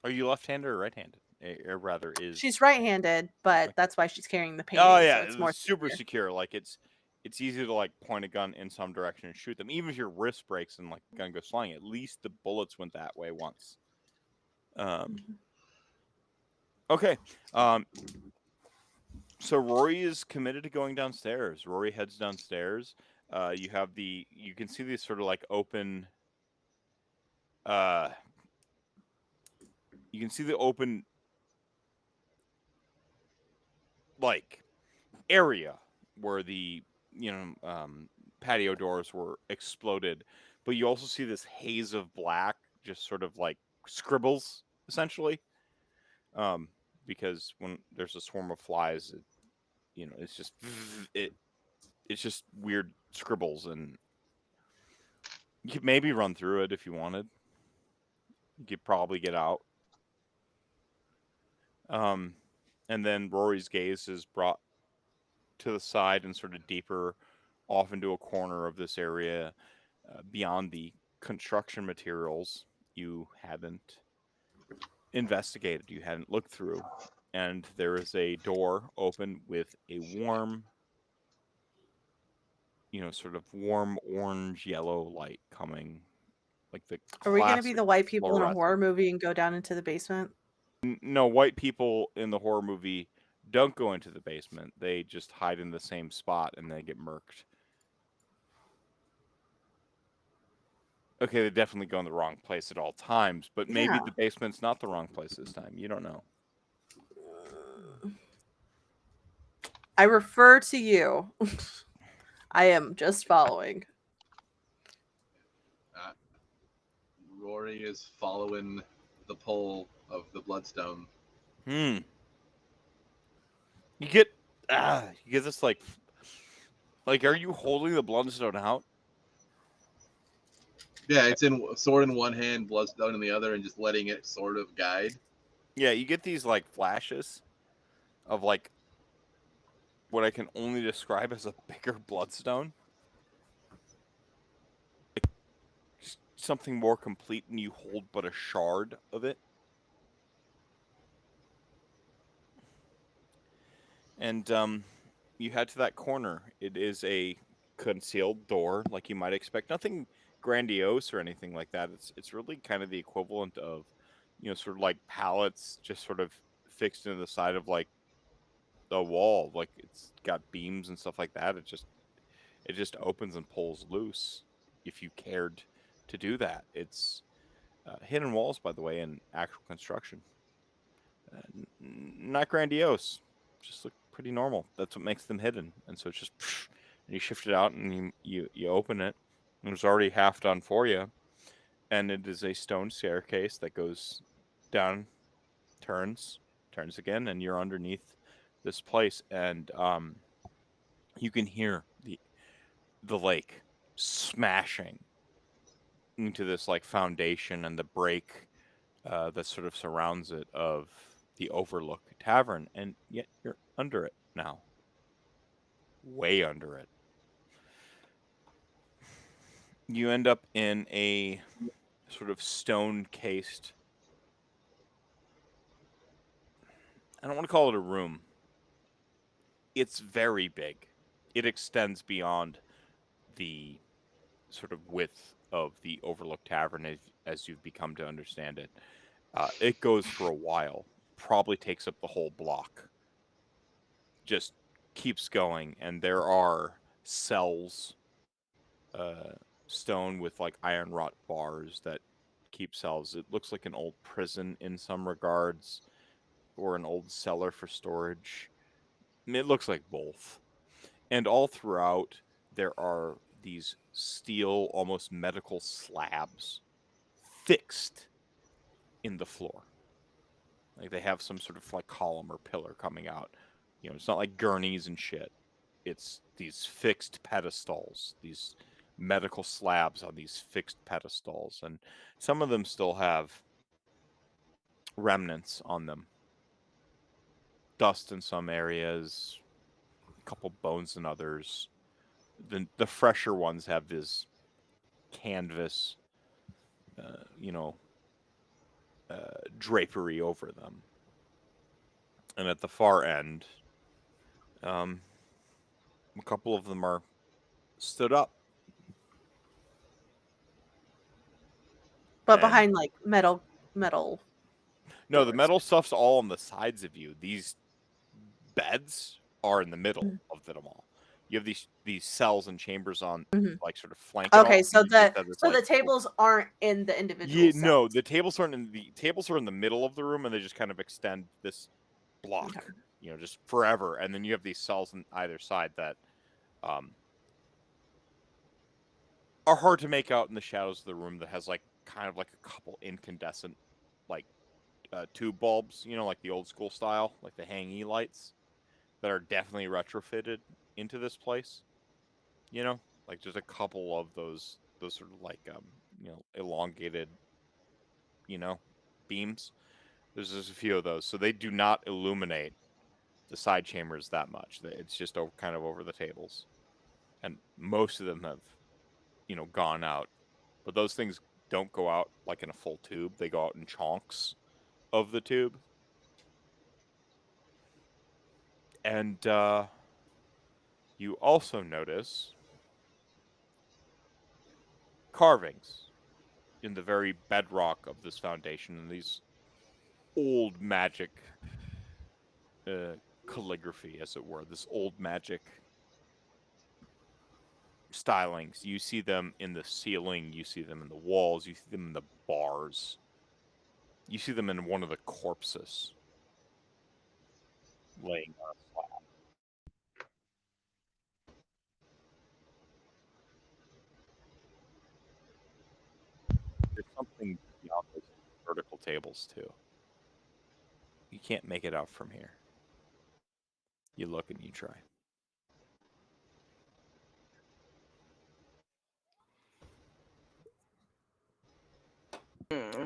Are you left-handed or right-handed? Or rather, is She's right-handed, but that's why she's carrying the painting. Oh yeah, so it's more super secure. Like it's easy to like point a gun in some direction and shoot them. Even if your wrist breaks and like the gun goes flying, at least the bullets went that way once. Okay. So Rory is committed to going downstairs. Rory heads downstairs. You can see these sort of like open. You can see the open like area where the patio doors were exploded, but you also see this haze of black, just sort of like scribbles essentially, because when there's a swarm of flies, it's just it it's just weird scribbles, and you could maybe run through it if you wanted. You could probably get out. And then Rory's gaze is brought to the side and sort of deeper off into a corner of this area beyond the construction materials you hadn't investigated, you hadn't looked through. And there is a door open with a warm, sort of warm orange yellow light coming, like the Are we going to be classic the white people in a horror fluorescent. movie and go down into the basement? No, white people in the horror movie don't go into the basement. They just hide in the same spot and they get murked. Okay, they definitely go in the wrong place at all times, but maybe Yeah. the basement's not the wrong place this time. You don't know. I refer to you. I am just following. Rory is following the pull of the bloodstone. You get this like, are you holding the bloodstone out? Yeah, it's in sword in one hand, bloodstone in the other, and just letting it sort of guide. Yeah, you get these like flashes of like what I can only describe as a bigger bloodstone. Like something more complete, and you hold but a shard of it. And you head to that corner. It is a concealed door, like you might expect. Nothing grandiose or anything like that. It's really kind of the equivalent of, sort of like pallets just sort of fixed into the side of like the wall. Like it's got beams and stuff like that. It just opens and pulls loose if you cared to do that. It's hidden walls, by the way, in actual construction. Not grandiose, just look pretty normal. That's what makes them hidden. And so it's just, and you shift it out and you open it, and it's already half done for you. And it is a stone staircase that goes down, turns again, and you're underneath this place. And you can hear the lake smashing into this like foundation and the break that sort of surrounds it of the Overlook Tavern, and yet you're under it now. Way under it. You end up in a sort of stone-cased, I don't want to call it a room. It's very big. It extends beyond the sort of width of the Overlook Tavern as you've become to understand it. It goes for a while. Probably takes up the whole block. Just keeps going, and there are cells, stone with like iron wrought bars that keep cells. It looks like an old prison in some regards, or an old cellar for storage. It looks like both. And all throughout, there are these steel, almost medical slabs fixed in the floor. Like they have some sort of like column or pillar coming out. It's not like gurneys and shit. It's these fixed pedestals, these medical slabs on these fixed pedestals, and some of them still have remnants on them. Dust in some areas, a couple bones in others. The fresher ones have this canvas, drapery over them. And at the far end, a couple of them are stood up. But And behind like metal. no, the doors. metal stuff's all on the sides of you. These beds are in the middle of them all. You have these cells and chambers on like sort of flank it all. Okay, so and you just have this, the like, tables aren't in the individual yeah, cells. no, the tables aren't in the tables are in the middle of the room, and they just kind of extend this block, Okay. just forever. And then you have these cells on either side that are hard to make out in the shadows of the room, that has like kind of like a couple incandescent like tube bulbs, like the old school style, like the hanging lights that are definitely retrofitted into this place. You know, like just a couple of those sort of like elongated, beams. There's just a few of those, so they do not illuminate the side chambers that much. It's just kind of over the tables, and most of them have, gone out. But those things don't go out like in a full tube; they go out in chunks of the tube. And you also notice carvings in the very bedrock of this foundation, and these old magic calligraphy, as it were, this old magic stylings. You see them in the ceiling, you see them in the walls, you see them in the bars, you see them in one of the corpses laying on a slab. There's something beyond those vertical tables too. You can't make it out from here. You look and you try.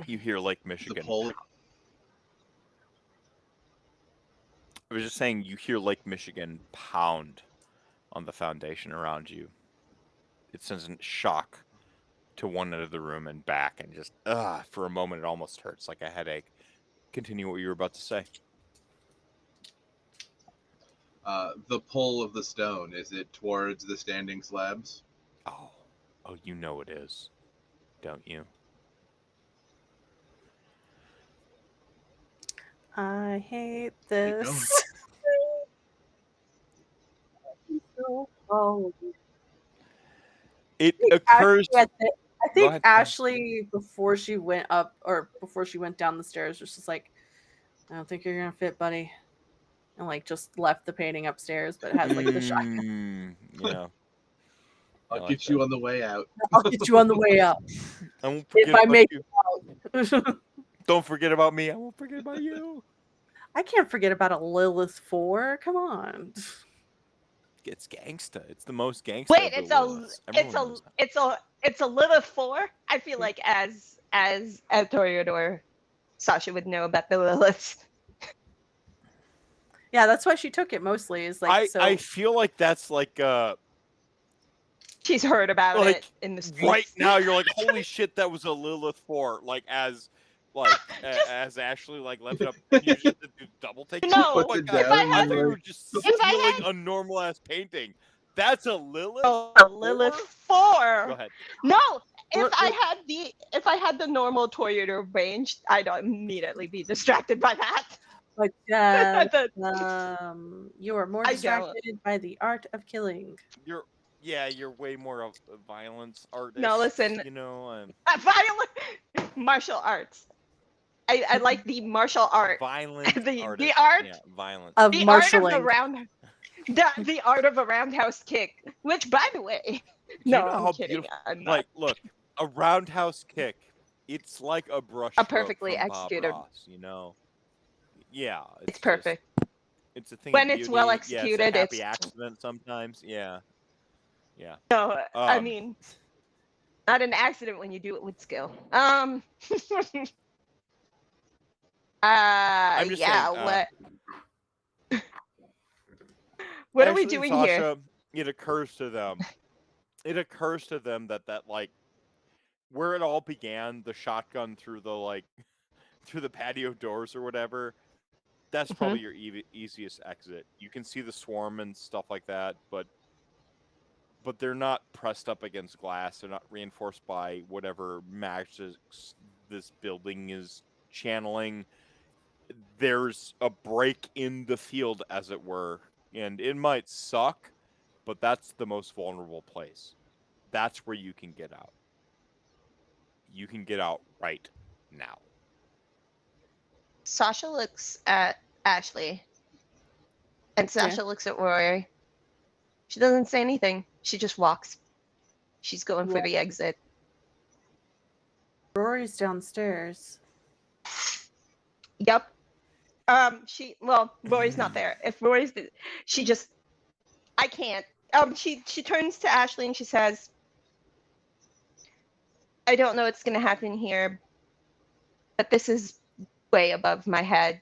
You hear Lake The Michigan. pole. I was just saying, you hear Lake Michigan pound on the foundation around you. It sends a shock to one end of the room and back, and just, for a moment, it almost hurts like a headache. Continue what you were about to say. The pull of the stone, is it towards the standing slabs? Oh, you know it is, don't you? I hate this. So cold. It occurs. I think ahead. Ashley, before she went up or before she went down the stairs, was just like, "I don't think you're gonna fit, buddy," and like just left the painting upstairs, but it has like the shot. Yeah. I'll like get you on the way out. I'll get you on the way up I won't if forget I about make you. it out. Don't forget about me. I won't forget about you. I can't forget about a Lilith 4. Come on. It's gangsta. It's the most gangsta. Wait, of the Liliths. Everyone knows that. it's a Lilith 4. I feel like as Toreador, Sasha would know about the Liliths. Yeah, that's why she took it mostly. Is like I feel like that's like She's heard about like, it in the streets. right now you're like, holy shit, that was a Lilith 4. Like as Ashley like left it up, you just had to do double take. No, Oh my Puts it God, down, I and thought you like- were just stealing a normal ass painting. That's a Lilith. A Lilith 4. Go ahead. No, if I had the normal Toreador range, I'd immediately be distracted by that. But you are more I distracted by the art of killing. You're way more of a violence artist. No, listen. You know, Violent martial arts. I like the martial art. violent The artist. art Yeah, violent. Of The art of marshalling. the art of a roundhouse kick. Which, by the way, Do you no, know I'm how kidding. beautiful? I'm not. Like, look, a roundhouse kick. It's like a brush. A perfectly from Bob executed- Ross, you know. Yeah, It's just- perfect. it's a thing. When of it's well beauty. Yeah, executed, it's a happy it's- accident sometimes. Yeah. Yeah. No, I Um, mean, not an accident when you do it with skill. I'm just yeah. saying, What are we Ashley and doing here? Sasha, it occurs to them. It occurs to them that like where it all began, the shotgun through the through the patio doors or whatever. That's probably your easiest exit. You can see the swarm and stuff like that, but they're not pressed up against glass. They're not reinforced by whatever magics this building is channeling. There's a break in the field, as it were, and it might suck, but that's the most vulnerable place. That's where you can get out. You can get out right now. Sasha looks at Ashley, and Sasha looks at Rory. She doesn't say anything. She just walks. She's going for the exit. Rory's downstairs. Yep. Rory's not there. If Rory's, I can't She turns to Ashley and she says, I don't know what's gonna happen here, but this is way above my head.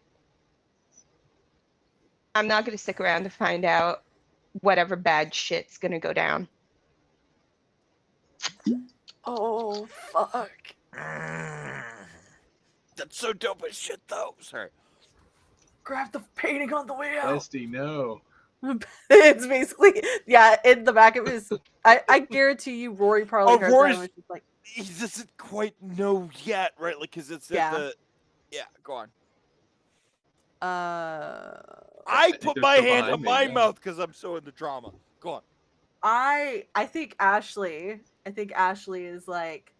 I'm not gonna stick around to find out whatever bad shit's gonna go down. Oh, fuck. That's so dope as shit, though. Sorry. Grab the painting on the way out. Bestie, no. It's basically, yeah, in the back of his. I guarantee you, Rory probably Oh, heard Rory's- that. And was just like, He doesn't quite know yet, right? Like, because it's Yeah. at the. Yeah, go on. I I put they're my still hand on behind my me, yeah. mouth because I'm so into drama. Go on. think Ashley. I think Ashley is like,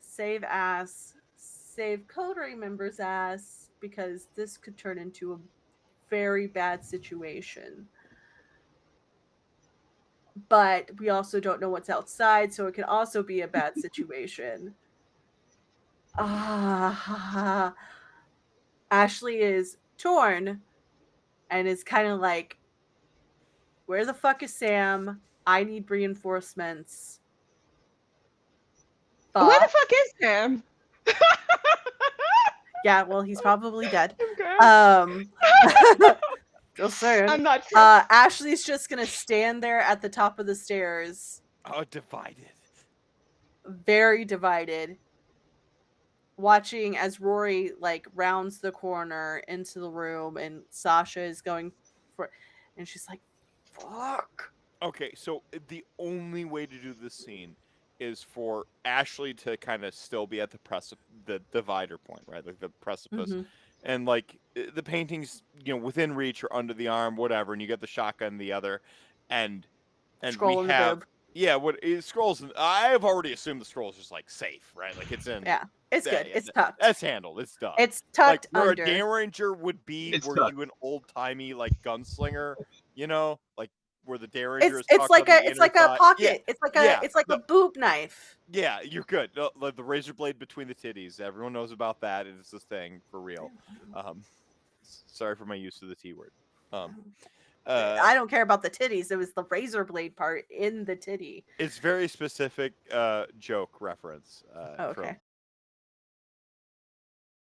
save ass, save coterie members' ass, because this could turn into a very bad situation. But we also don't know what's outside, so it can also be a bad situation. Ashley is torn and is kind of like, where the fuck is Sam? I need reinforcements. Where the But fuck is Sam? yeah, well, he's probably dead. I'm good. Just saying. I'm not sure. Ashley's just gonna stand there at the top of the stairs, Oh, divided. very divided, watching as Rory like rounds the corner into the room and Sasha is going for, and she's like, fuck. Okay, so the only way to do this scene is for Ashley to kind of still be at the divider point, right? Like the precipice. Mhm. And like the paintings, within reach or under the arm, whatever, and you get the shotgun in the other, and Scroll we in the have boob. what it scrolls. I have already assumed the scroll is just like safe, right? Like it's in. Yeah, it's good. It's tucked. That's handled. It's done. It's Like tucked where under. a Game Ranger would be, It's were tucked. you an old timey like gunslinger, like where the Day Ranger is It's tucked like on a the it's inner like a thigh. pocket. It's like yeah, a boob knife. Yeah, you're good. The razor blade between the titties. Everyone knows about that. It's a thing for real. Sorry for my use of the T word. I don't care about the titties. It was the razor blade part in the titty. It's very specific joke reference Okay.